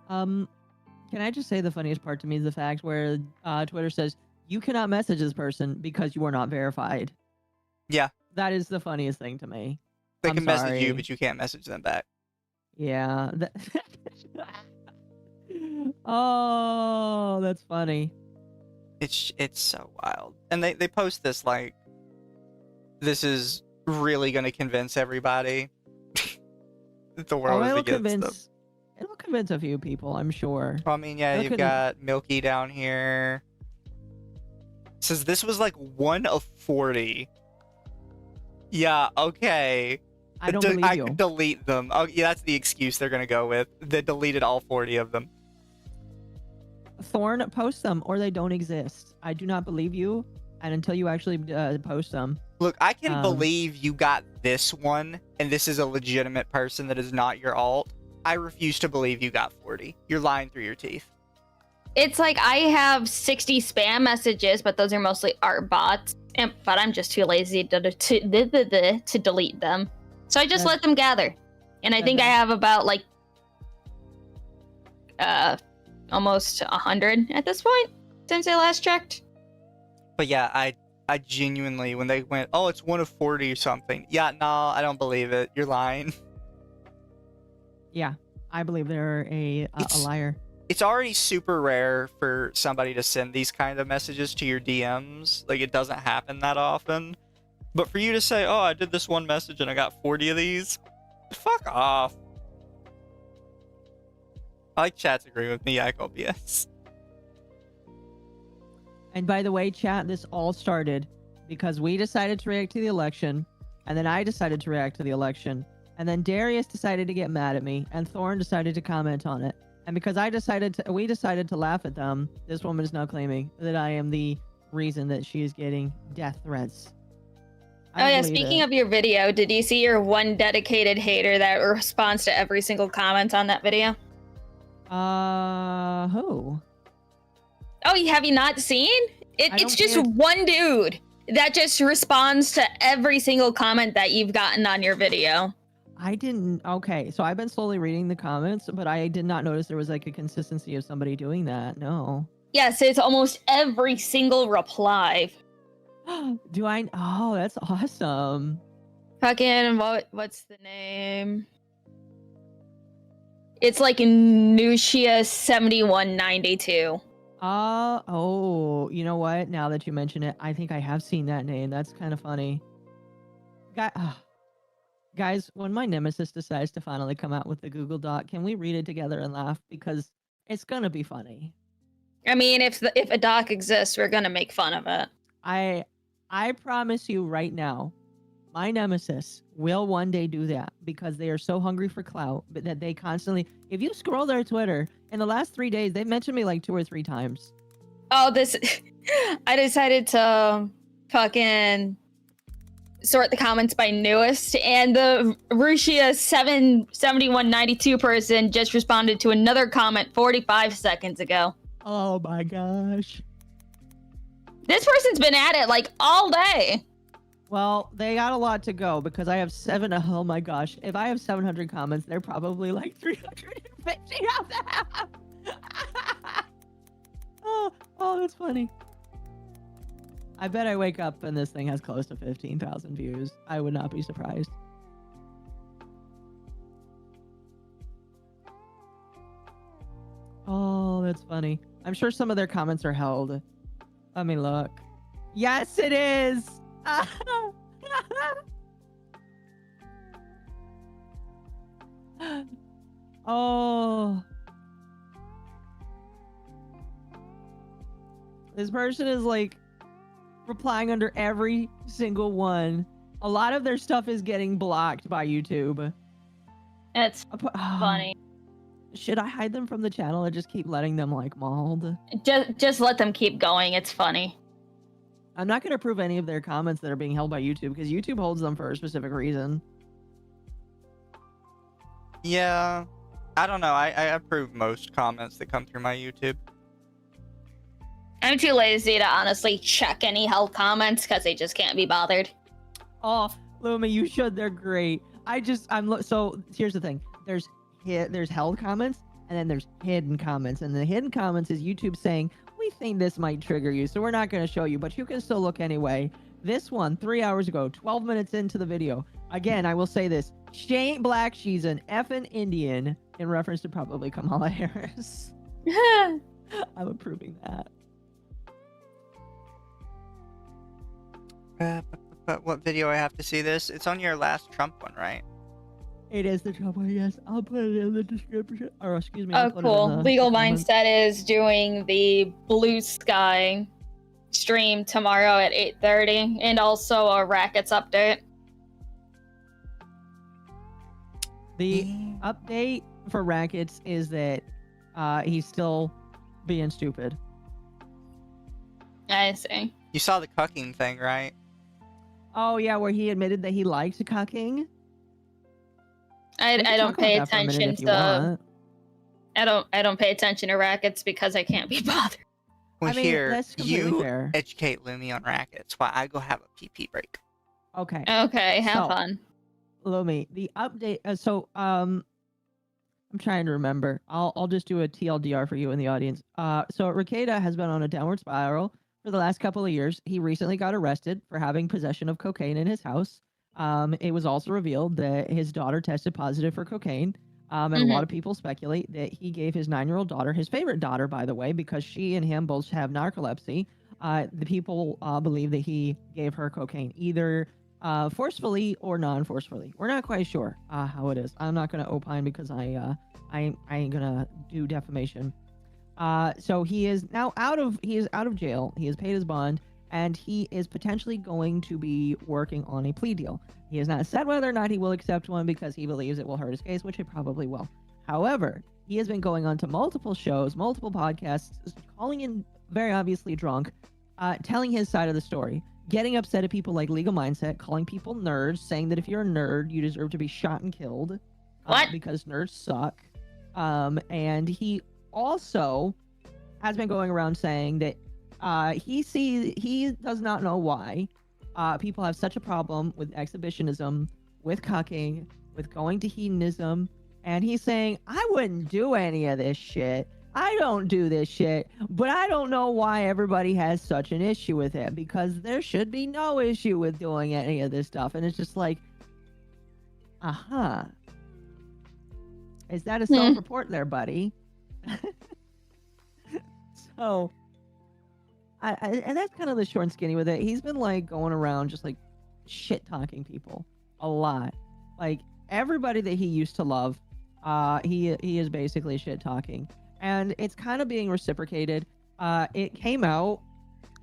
Can I just say the funniest part to me is the fact where Twitter says, you cannot message this person because you are not verified. Yeah. That is the funniest thing to me. They I'm can message sorry. you, but you can't message them back. Yeah. Oh, that's funny. It's so wild. And they post this like, this is really going to convince everybody that the world is against them. It'll convince a few people, I'm sure. Well, I mean, yeah, you've got Milky down here. It says this was like 1 of 40. Yeah, okay. I don't believe you. I could delete them. Oh, yeah, that's the excuse they're gonna go with. They deleted all 40 of them. Thorn, post them, or they don't exist. I do not believe you, and until you actually post them. Look, I can believe you got this one, and this is a legitimate person that is not your alt. I refuse to believe you got 40. You're lying through your teeth. It's like I have 60 spam messages, but those are mostly art bots. But I'm just too lazy to delete them. So I just let them gather. And I think I have about like almost 100 at this point since I last checked. But yeah, I genuinely, when they went, oh, it's 1 of 40 or something. Yeah, no, I don't believe it. You're lying. Yeah, I believe they're a liar. It's already super rare for somebody to send these kind of messages to your DMs. Like, it doesn't happen that often. But for you to say, oh, I did this one message and I got 40 of these, fuck off. I like chat's agreeing with me. I call BS. And by the way, chat, this all started because we decided to react to the election, and then I decided to react to the election, and then Darius decided to get mad at me, and Thorn decided to comment on it. And because we decided to laugh at them, this woman is now claiming that I am the reason that she is getting death threats. Oh yeah, speaking of your video, did you see your one dedicated hater that responds to every single comment on that video? Who? Oh, have you not seen? It's just one dude that just responds to every single comment that you've gotten on your video. I didn't. Okay, so I've been slowly reading the comments, but I did not notice there was like a consistency of somebody doing that. No. Yes, it's almost every single reply. Do I? Oh, that's awesome. Fucking what's the name? It's like Nushia 7192. Oh, you know what? Now that you mention it, I think I have seen that name. That's kind of funny. Guys, when my nemesis decides to finally come out with the Google Doc, can we read it together and laugh? Because it's gonna be funny. I mean, if a doc exists, we're gonna make fun of it. I promise you right now, my nemesis will one day do that because they are so hungry for clout, but that they constantly, if you scroll their Twitter, in the last 3 days, they've mentioned me like 2 or 3 times. Oh, I decided to fucking sort the comments by newest, and the Rushia 7192 person just responded to another comment 45 seconds ago. Oh my gosh. This person's been at it like all day. Well, they got a lot to go because I have 7. Oh my gosh. If I have 700 comments, they're probably like 350 of them. Oh, that's funny. I bet I wake up and this thing has close to 15,000 views. I would not be surprised. Oh, that's funny. I'm sure some of their comments are held. Let me look. Yes, it is. Oh. This person is like replying under every single one. A lot of their stuff is getting blocked by YouTube. It's funny. Should I hide them from the channel or just keep letting them like mauled? Just let them keep going. It's funny. I'm not going to approve any of their comments that are being held by YouTube because YouTube holds them for a specific reason. Yeah, I don't know. I approve most comments that come through my YouTube. I'm too lazy to honestly check any held comments because they just can't be bothered. Oh, Luma, you should. They're great. So here's the thing. There's held comments and then there's hidden comments. And the hidden comments is YouTube saying, we think this might trigger you, so we're not going to show you, but you can still look anyway. This one, 3 hours ago, 12 minutes into the video. Again, I will say this. She ain't black, she's an effing Indian, in reference to probably Kamala Harris. I'm approving that. But what video I have to see this? It's on your last Trump one, right? It is the Trump one, yes. I'll put it in the description. Or excuse me. Oh, cool. Legal Mindset is doing the Blue Sky stream tomorrow at 8:30, and also a Rackets update. The update for Rackets is that he's still being stupid. I see. You saw the cucking thing, right? Oh yeah, where he admitted that he likes cucking. I don't pay attention to. I don't pay attention to Rackets because I can't be bothered. Well, I mean, here, that's completely you fair. educate Lumi on Rackets while I go have a pee break. Okay. Okay, have fun. Lumi, the update. I'm trying to remember. I'll just do a TLDR for you in the audience. So Ricada has been on a downward spiral for the last couple of years. He recently got arrested for having possession of cocaine in his house. It was also revealed that his daughter tested positive for cocaine. And a lot of people speculate that he gave his 9-year-old daughter, his favorite daughter, by the way, because she and him both have narcolepsy. The people believe that he gave her cocaine, either forcefully or non-forcefully. We're not quite sure how it is. I'm not going to opine because I ain't gonna do defamation. So he is now out of jail. He has paid his bond, and he is potentially going to be working on a plea deal. He has not said whether or not he will accept one because he believes it will hurt his case, which it probably will. However, he has been going on to multiple shows, multiple podcasts, calling in very obviously drunk, telling his side of the story, getting upset at people like Legal Mindset, calling people nerds, saying that if you're a nerd, you deserve to be shot and killed. What? Because nerds suck. And he also has been going around saying that he does not know why people have such a problem with exhibitionism, with cucking, with going to hedonism, and he's saying, I wouldn't do any of this shit. I don't do this shit, but I don't know why everybody has such an issue with it, because there should be no issue with doing any of this stuff. And it's just like, is that a self-report there, buddy? So, and that's kind of the short and skinny with it. He's been like going around just like shit-talking people a lot. Like everybody that he used to love, he is basically shit-talking. And it's kind of being reciprocated. It came out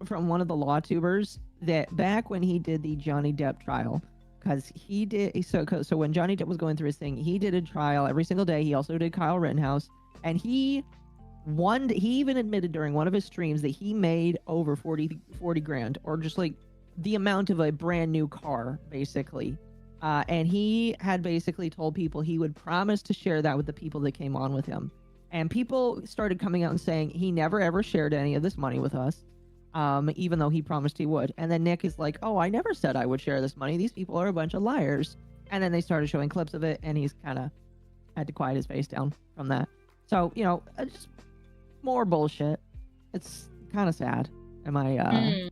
from one of the law tubers that back when he did the Johnny Depp trial, because he did, so when Johnny Depp was going through his thing, he did a trial every single day. He also did Kyle Rittenhouse, and he even admitted during one of his streams that he made over 40 grand, or just like the amount of a brand new car, basically. And he had basically told people he would promise to share that with the people that came on with him. And people started coming out and saying he never ever shared any of this money with us, even though he promised he would. And then Nick is like, oh, I never said I would share this money. These people are a bunch of liars. And then they started showing clips of it, and he's kind of had to quiet his face down from that. So, you know, just more bullshit. It's kind of sad, in my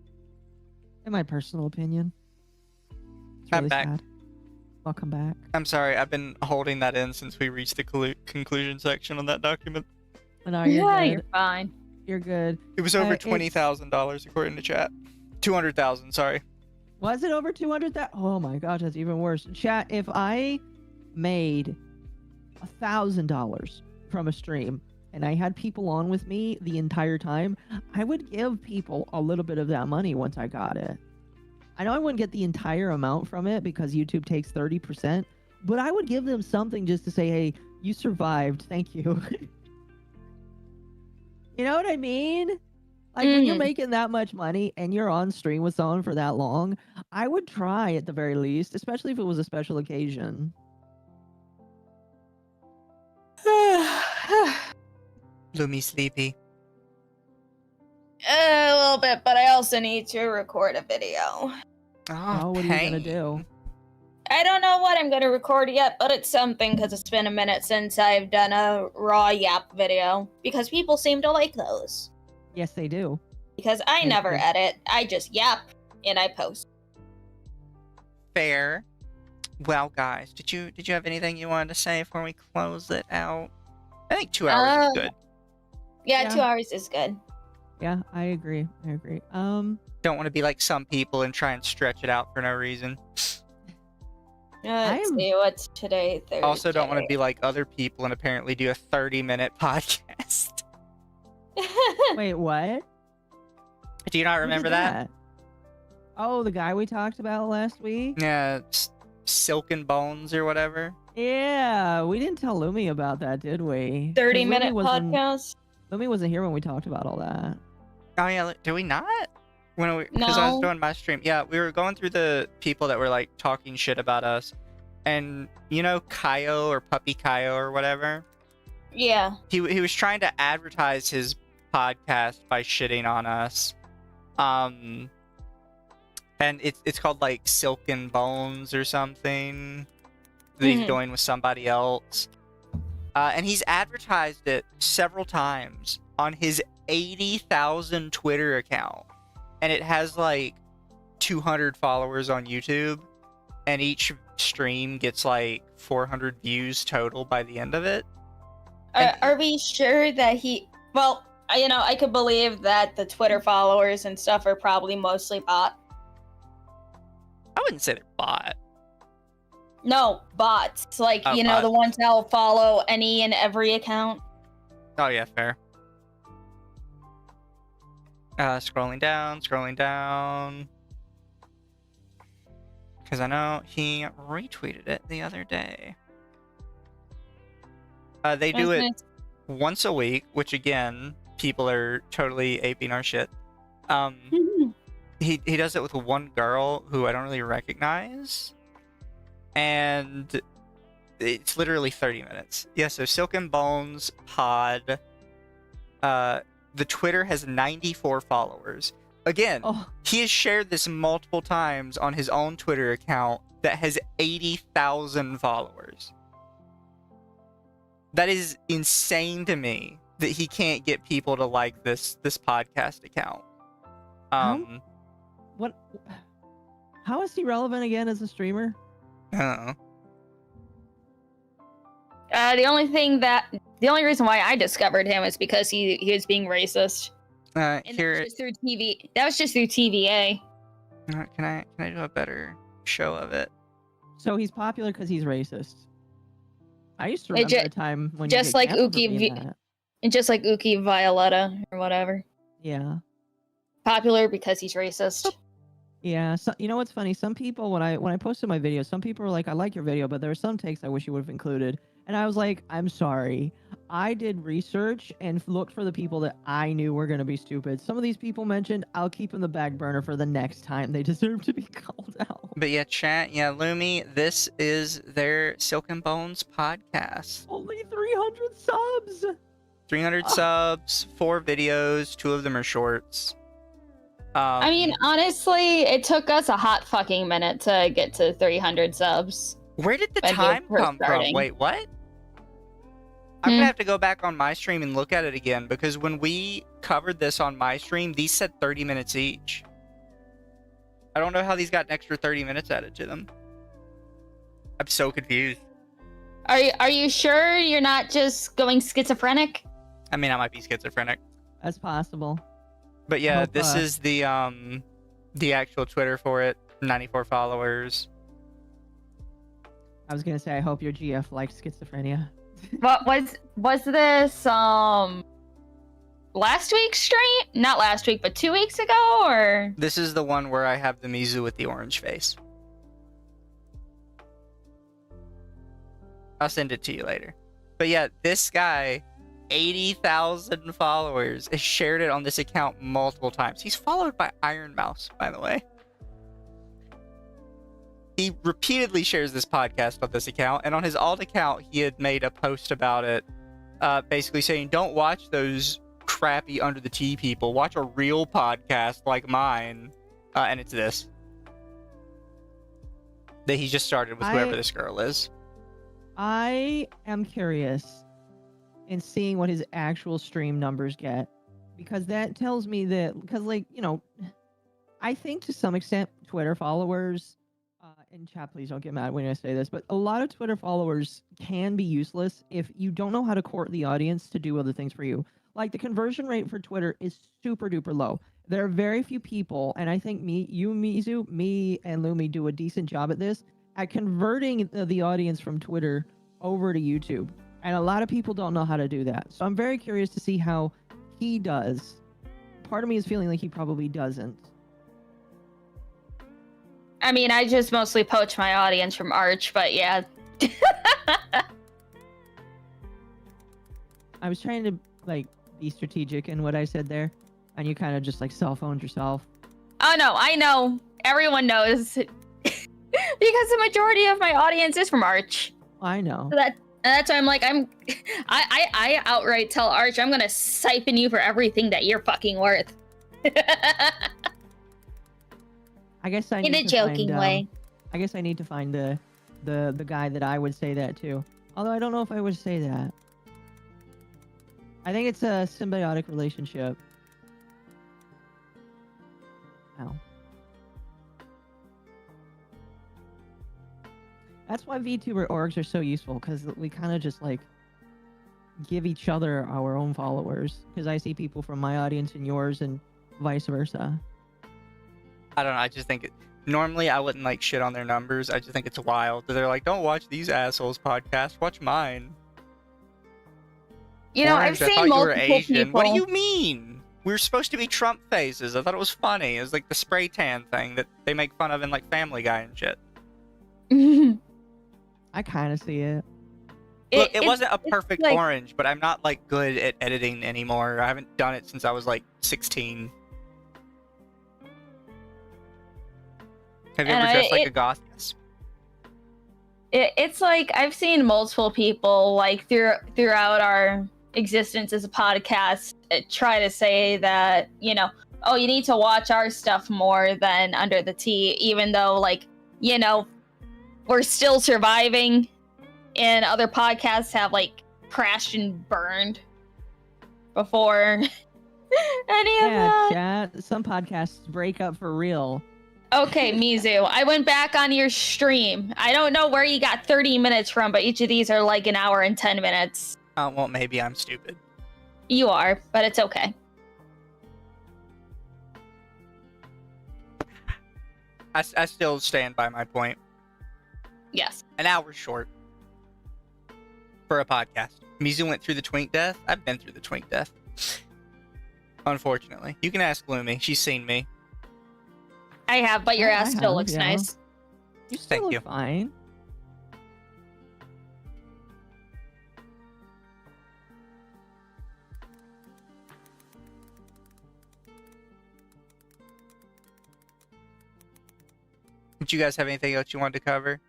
personal opinion. It's really I'm back. sad. Welcome back. I'm sorry, I've been holding that in since we reached the conclusion section on that document. No, you're good. You're fine. You're good. It was over $20,000 according to chat. 200,000, sorry. Was it over 200,000? Oh my gosh, that's even worse. Chat, if I made $1,000 from a stream and I had people on with me the entire time, I would give people a little bit of that money once I got it. I know I wouldn't get the entire amount from it because YouTube takes 30%, but I would give them something just to say, hey, you survived. Thank you. You know what I mean? Like when you're making that much money and you're on stream with someone for that long, I would try at the very least, especially if it was a special occasion. Lumi sleepy. A little bit, but I also need to record a video. Oh, what are you gonna do? I don't know what I'm gonna record yet, but it's something because it's been a minute since I've done a raw yap video. Because people seem to like those. Yes, they do. Because I never edit, I just yap and I post. Fair. Well, guys, did you have anything you wanted to say before we close it out? I think 2 hours is good. Yeah, 2 hours is good. Yeah, I agree. Don't want to be like some people and try and stretch it out for no reason. Let's see, what's today? Thursday. Also, don't want to be like other people and apparently do a 30-minute podcast. Wait, what? Do you not remember that? Oh, the guy we talked about last week? Yeah, Silken Bones or whatever. Yeah, we didn't tell Lumi about that, did we? 30-minute podcast? Lumi wasn't here when we talked about all that. Oh, yeah, did we not? Because I was doing my stream. Yeah, we were going through the people that were like talking shit about us. And you know Kaio or Puppy Kaio or whatever? Yeah. He was trying to advertise his podcast by shitting on us. And it's called like Silken Bones or something. That he's going with somebody else. And he's advertised it several times on his 80,000 Twitter account. And it has like 200 followers on YouTube. And each stream gets like 400 views total by the end of it. Are we sure that he... Well, you know, I could believe that the Twitter followers and stuff are probably mostly bot. I wouldn't say they're bot. No, bots. Like, you know, bots. the ones that will follow any and every account. Oh, yeah, fair. Scrolling down. Because I know he retweeted it the other day. They do it once a week, which again, people are totally aping our shit. He does it with one girl who I don't really recognize. And it's literally 30 minutes. Yeah, so Silken Bones Pod. The Twitter has 94 followers. Again, he has shared this multiple times on his own Twitter account that has 80,000 followers. That is insane to me that he can't get people to like this podcast account. What? How is he relevant again as a streamer? I The only reason why I discovered him is because he was being racist. And here, that was just through TV. That was just through TVA. Can I do a better show of it? So he's popular because he's racist. I used to remember a time when just like Uki, and just like Uki Violetta or whatever. Yeah. Popular because he's racist. Yeah, so you know what's funny? Some people when I posted my video, some people were like, "I like your video, but there are some takes I wish you would have included." And I was like, "I'm sorry. I did research and looked for the people that I knew were going to be stupid. Some of these people mentioned, I'll keep in the back burner for the next time they deserve to be called out." But yeah, chat, yeah, Lumi, this is their Silken Bones podcast. Only 300 subs. 300 subs, 4 videos, 2 of them are shorts. I mean, honestly, it took us a hot fucking minute to get to 300 subs. Where did the time come from? Wait, what? I'm gonna have to go back on my stream and look at it again, because when we covered this on my stream, these said 30 minutes each. I don't know how these got an extra 30 minutes added to them. I'm so confused. Are you sure you're not just going schizophrenic? I mean, I might be schizophrenic. That's possible. But yeah, this is the actual Twitter for it. 94 followers. I was gonna say, I hope your GF likes schizophrenia. What was this last week's stream? Not last week, but 2 weeks ago, or This is the one where I have the Mizu with the orange face. I'll send it to you later. But yeah, this guy, 80,000 followers, has shared it on this account multiple times. He's followed by Iron Mouse, by the way. He repeatedly shares this podcast on this account, and on his alt account, he had made a post about it, basically saying, don't watch those crappy Under the Tea people. Watch a real podcast like mine. And it's this. That he just started with whoever this girl is. I am curious in seeing what his actual stream numbers get, because that tells me that, because like, you know, I think to some extent Twitter followers, and chat, please don't get mad when I say this, but a lot of Twitter followers can be useless if you don't know how to court the audience to do other things for you. Like the conversion rate for Twitter is super duper low. There are very few people, and I think Mizu, me, and Lumi do a decent job at this, at converting the audience from Twitter over to YouTube. And a lot of people don't know how to do that. So I'm very curious to see how he does. Part of me is feeling like he probably doesn't. I mean, I just mostly poach my audience from Arch, but yeah. I was trying to like be strategic in what I said there, and you kind of just like cell phoned yourself. Oh no, I know. Everyone knows. Because the majority of my audience is from Arch. I know. So that's why I'm like, I outright tell Arch, I'm gonna siphon you for everything that you're fucking worth. I guess I In need a to joking find, way. I guess I need to find the guy that I would say that to. Although I don't know if I would say that. I think it's a symbiotic relationship. Ow. That's why VTuber orgs are so useful, because we kind of just like give each other our own followers. Because I see people from my audience and yours, and vice versa. I don't know. I just think normally I wouldn't like shit on their numbers. I just think it's wild that they're like, don't watch these assholes' podcasts. Watch mine. You know, Orange, I've I thought seen you were multiple Asian. people. What do you mean? We were supposed to be Trump faces. I thought it was funny. It was like the spray tan thing that they make fun of in like Family Guy and shit. I kind of see it. Look, it wasn't a perfect like- orange, but I'm not like good at editing anymore. I haven't done it since I was like 16. Have you And ever dressed like a goth? Yes. It's like I've seen multiple people like throughout our existence as a podcast try to say that, you know, oh, you need to watch our stuff more than Under the Tea, even though, like, you know, we're still surviving and other podcasts have like crashed and burned before any of that. Chat. Some podcasts break up for real. Okay, Mizu, I went back on your stream. I don't know where you got 30 minutes from, but each of these are like an hour and 10 minutes. Well, maybe I'm stupid. You are, but it's okay. I still stand by my point. Yes. An hour short for a podcast. Mizu went through the twink death. I've been through the twink death. Unfortunately. You can ask Lumi. She's seen me. I have, but your Yeah, ass I still have, looks yeah. nice. You still Thank look you. fine. Did you guys have anything else you wanted to cover?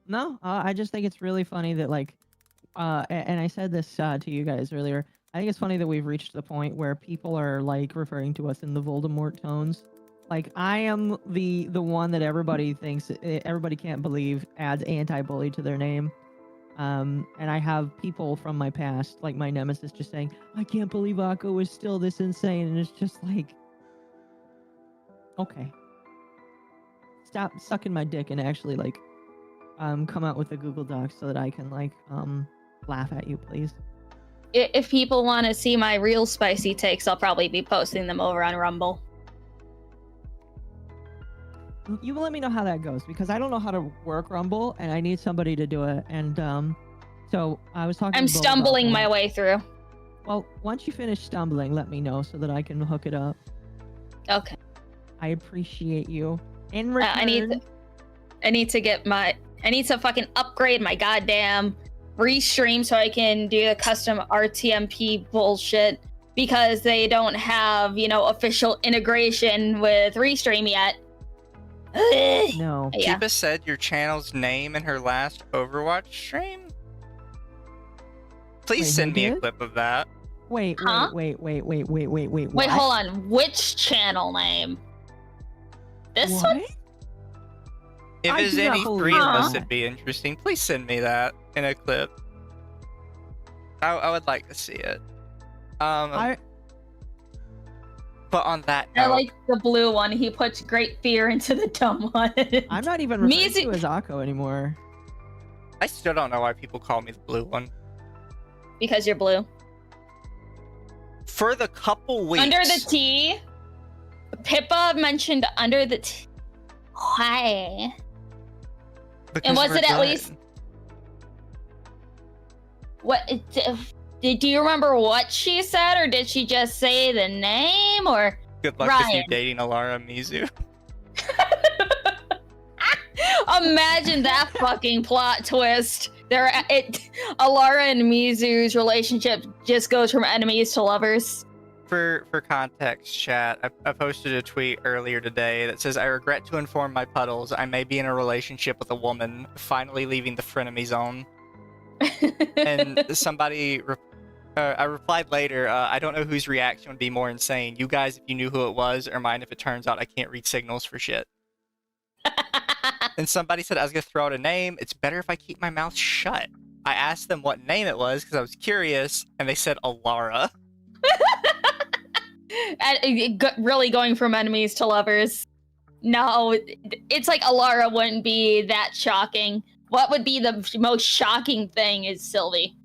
No, I just think it's really funny that like, and I said this to you guys earlier. I think it's funny that we've reached the point where people are like referring to us in the Voldemort tones. Like I am the one that everybody thinks everybody can't believe adds anti-bully to their name. And I have people from my past, like my nemesis, just saying, "I can't believe Occo is still this insane," and it's just like, okay, stop sucking my dick and actually like, come out with the Google Docs so that I can like, laugh at you, please. If people want to see my real spicy takes, I'll probably be posting them over on Rumble. you let me know how that goes because I don't know how to work Rumble and I need somebody to do it. And so I was talking. I'm to Bo about stumbling that. my way through. Well, once you finish stumbling, let me know so that I can hook it up. Okay. I appreciate you. In return, I need to fucking upgrade my goddamn restream so I can do the custom RTMP bullshit because they don't have, official integration with restream yet. No. Yeah. Kiba said your channel's name in her last Overwatch stream. Please Wait, send who me a did? clip of that. Wait, Huh? wait. Wait, what? hold on. Which channel name? This What? one? If I there's do not any believe three of us, that. it'd be interesting. Please send me that in a clip. I would like to see it. But on that I note, like the blue one. He puts great fear into the dumb one. I'm not even referring Mizu- to as Occo anymore. I still don't know why people call me the blue one. Because you're blue. For the couple weeks. Under the T. Pippa mentioned under the T. Why? Because And was we're it at good. least- What? Do you remember what she said, or did she just say the name, or? Good luck with you Ryan. dating Alara Mizu. Imagine that fucking plot twist. Alara and Mizu's relationship just goes from enemies to lovers. For context, chat, I posted a tweet earlier today that says, I regret to inform my puddles I may be in a relationship with a woman, finally leaving the frenemy zone. And I replied later, I don't know whose reaction would be more insane. You guys, if you knew who it was, or mine if it turns out I can't read signals for shit. And somebody said I was going to throw out a name. It's better if I keep my mouth shut. I asked them what name it was because I was curious, and they said Alara. Really going from enemies to lovers. No, it's like Alara wouldn't be that shocking. What would be the most shocking thing is Sylvie.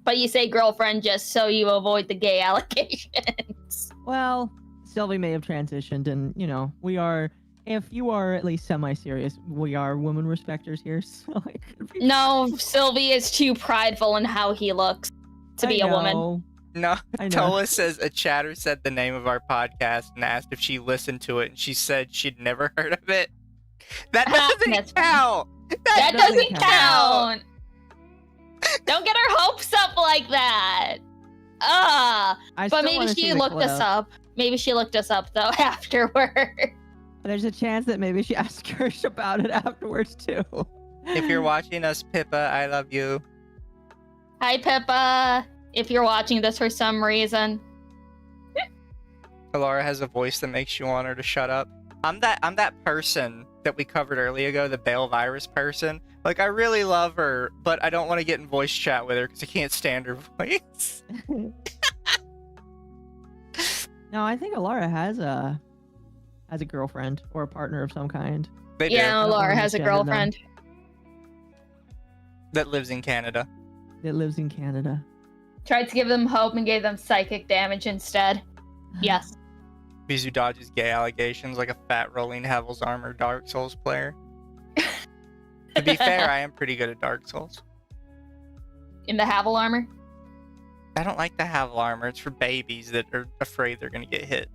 But you say girlfriend just so you avoid the gay allegations. Well, Sylvie may have transitioned, and we are. If you are at least semi-serious, we are women respecters here. So it could be. No, Sylvie is too prideful in how he looks to be a woman. No, I know. Toa says a chatter said the name of our podcast and asked if she listened to it, and she said she'd never heard of it. That That's doesn't count! That doesn't doesn't count. Don't get her hopes up like that. I But still maybe wanna see she the looked us clip. up. Maybe she looked us up though afterward. There's a chance that maybe she asked her about it afterwards too. If you're watching us, Pippa, I love you. Hi Pippa, if you're watching this for some reason. Alara has a voice that makes you want her to shut up. I'm that person that we covered earlier ago, the Bale virus person. Like, I really love her, but I don't want to get in voice chat with her because I can't stand her voice. No, I think Alara has a girlfriend or a partner of some kind. They do. Yeah, don't Laura wanna has a misgender them. girlfriend. That lives in Canada. That lives in Canada. Tried to give them hope and gave them psychic damage instead. Yes. Mizu dodges gay allegations like a fat rolling Heaven's Armor Dark Souls player. To be fair, I am pretty good at Dark Souls. In the Havel armor. I don't like the Havel armor. It's for babies that are afraid they're gonna get hit.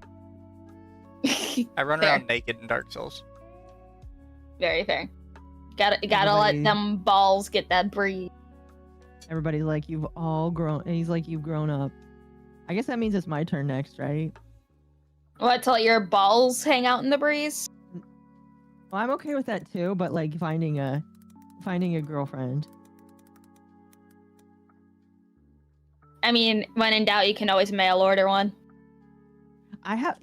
I run Fair. around naked in Dark Souls. Very fair. Gotta Everybody- let them balls get that breeze. Everybody's like, you've all grown. And he's like, you've grown up. I guess that means it's my turn next, right? What, to let your balls hang out in the breeze? Well, I'm okay with that too, but like finding a girlfriend. I mean, when in doubt, you can always mail order one. I have,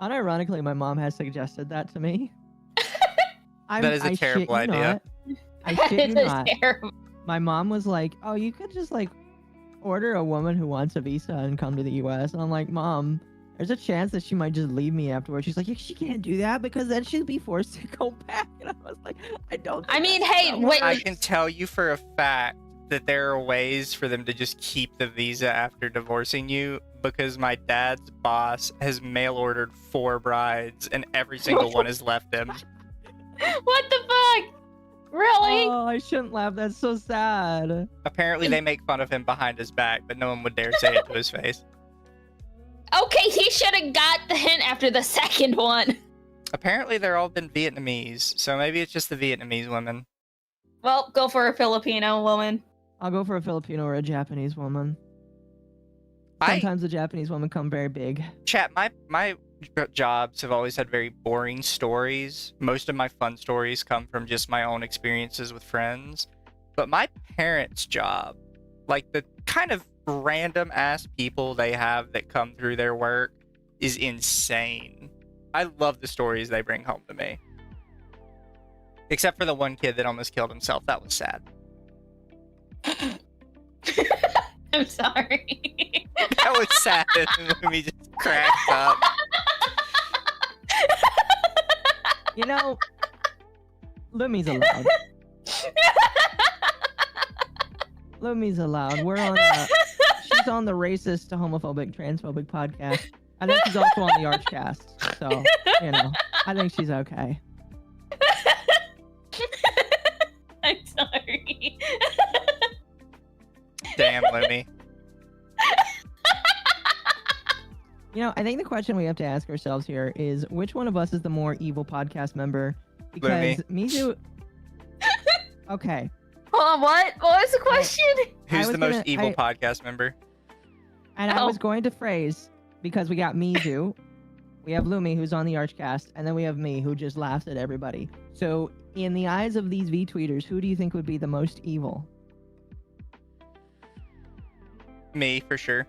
unironically, my mom has suggested that to me. That is a terrible idea. I shit you It's not. terrible. My mom was like, "Oh, you could just like order a woman who wants a visa and come to the U.S." And I'm like, "Mom, there's a chance that she might just leave me afterwards." She's like, "Yeah, she can't do that because then she'd be forced to go back." And I was like, "I don't." I think mean, that's hey, how it wait- I works." can tell you for a fact that there are ways for them to just keep the visa after divorcing you because my dad's boss has mail ordered 4 brides and every single one has left him. What the fuck? Really? Oh, I shouldn't laugh. That's so sad. Apparently, they make fun of him behind his back, but no one would dare say it to his face. Okay, he should have got the hint after the second one. Apparently, they're all been Vietnamese, so maybe it's just the Vietnamese women. Well, go for a Filipino woman. I'll go for a Filipino or a Japanese woman. Sometimes the Japanese women come very big. Chat, my jobs have always had very boring stories. Most of my fun stories come from just my own experiences with friends. But my parents' job, like the kind of random ass people they have that come through their work, is insane. I love the stories they bring home to me. Except for the one kid that almost killed himself. That was sad. I'm sorry. That was sad. And Lumi just cracked up. You know, Lumi's allowed. Lumi's allowed. She's on the racist, homophobic, transphobic podcast. I think she's also on the Archcast. So, I think she's okay. I'm sorry. Damn, Lumi. I think the question we have to ask ourselves here is which one of us is the more evil podcast member? Because Mizu. Okay. Hold on, what? What was the question? Who's the most evil podcast member? And I was going to phrase, because we got Mizu, we have Lumi, who's on the Archcast, and then we have me, who just laughs at everybody. So, in the eyes of these VTweeters, who do you think would be the most evil? Me, for sure.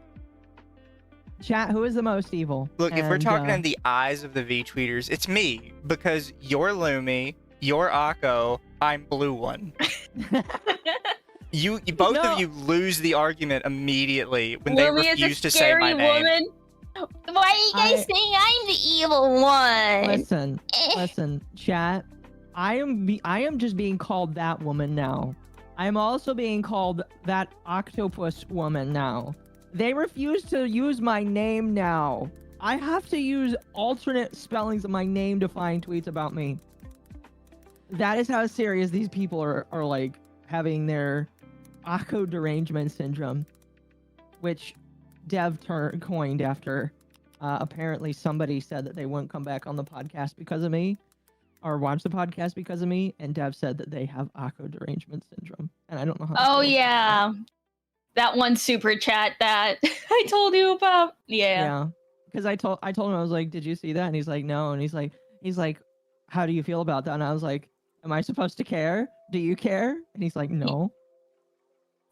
Chat, who is the most evil? Look, if we're talking in the eyes of the V-tweeters, it's me, because you're Lumi, you're Occo, I'm Blue One. You both of you lose the argument immediately when they refuse to say my name. Why are you guys saying I'm the evil one? Listen, chat. I am just being called that woman now. I am also being called that octopus woman now. They refuse to use my name now. I have to use alternate spellings of my name to find tweets about me. That is how serious these people are like having their Occo derangement syndrome, which Dev coined after apparently somebody said that they wouldn't come back on the podcast because of me, or watch the podcast because of me, and Dev said that they have Occo derangement syndrome, and I don't know how. Oh yeah, that one super chat that I told you about. Yeah. Because I told him, I was like, "Did you see that?" And he's like, "No." And he's like, "How do you feel about that?" And I was like, "Am I supposed to care? Do you care?" And he's like, "No."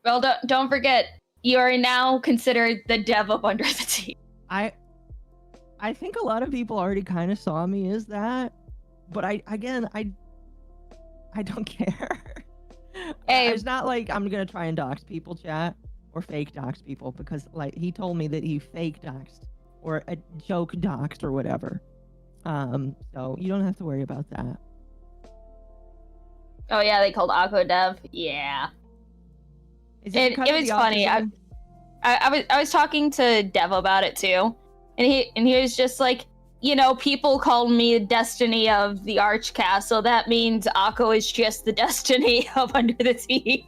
Well, don't forget, you are now considered the dev of Underthetea. I think a lot of people already kind of saw me as that, but I don't care. Hey, it's not like I'm gonna try and dox people, chat, or fake dox people, because like he told me that he fake doxed or a joke doxed or whatever. So you don't have to worry about that. Oh yeah, they called Occo dev. Yeah. It was funny. I was talking to Dev about it too, and he was just like, people called me the destiny of the Archcast, so that means Occo is just the destiny of Underthetea.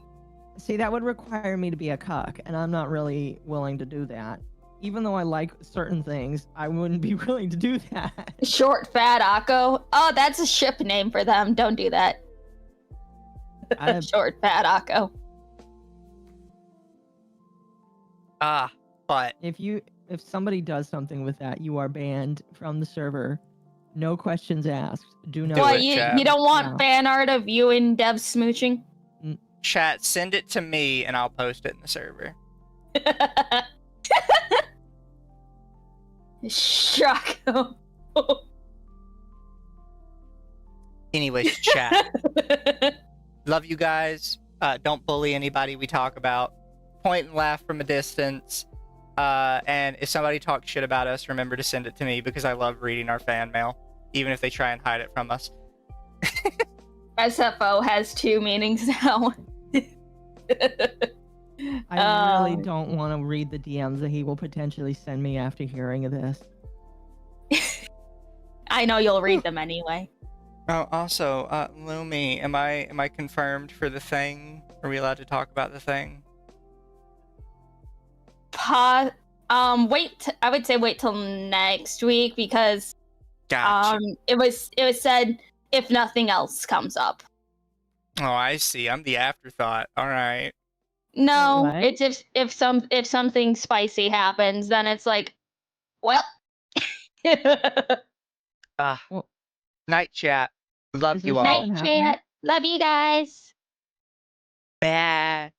See, that would require me to be a cuck, and I'm not really willing to do that. Even though I like certain things, I wouldn't be willing to do that. Short fat Occo. Oh, that's a ship name for them. Don't do that. Short fat Occo. But if somebody does something with that, you are banned from the server. No questions asked. Do not. What, you don't want fan art of you and Dev smooching? Chat, send it to me and I'll post it in the server. Shock. Anyways, chat. Love you guys. Don't bully anybody we talk about. Point and laugh from a distance. And if somebody talks shit about us, remember to send it to me because I love reading our fan mail, even if they try and hide it from us. SFO has 2 meanings now. I really don't want to read the DMs that he will potentially send me after hearing of this. I know you'll read them anyway. Oh, also, Lumi, am I confirmed for the thing? Are we allowed to talk about the thing? I would say wait till next week because Gotcha. it was said if nothing else comes up. Oh, I see. I'm the afterthought. All right. No, what? it's if something spicy happens, then it's like, well. Well, Night chat. Love is you there all. something happening? Love you guys. Bye.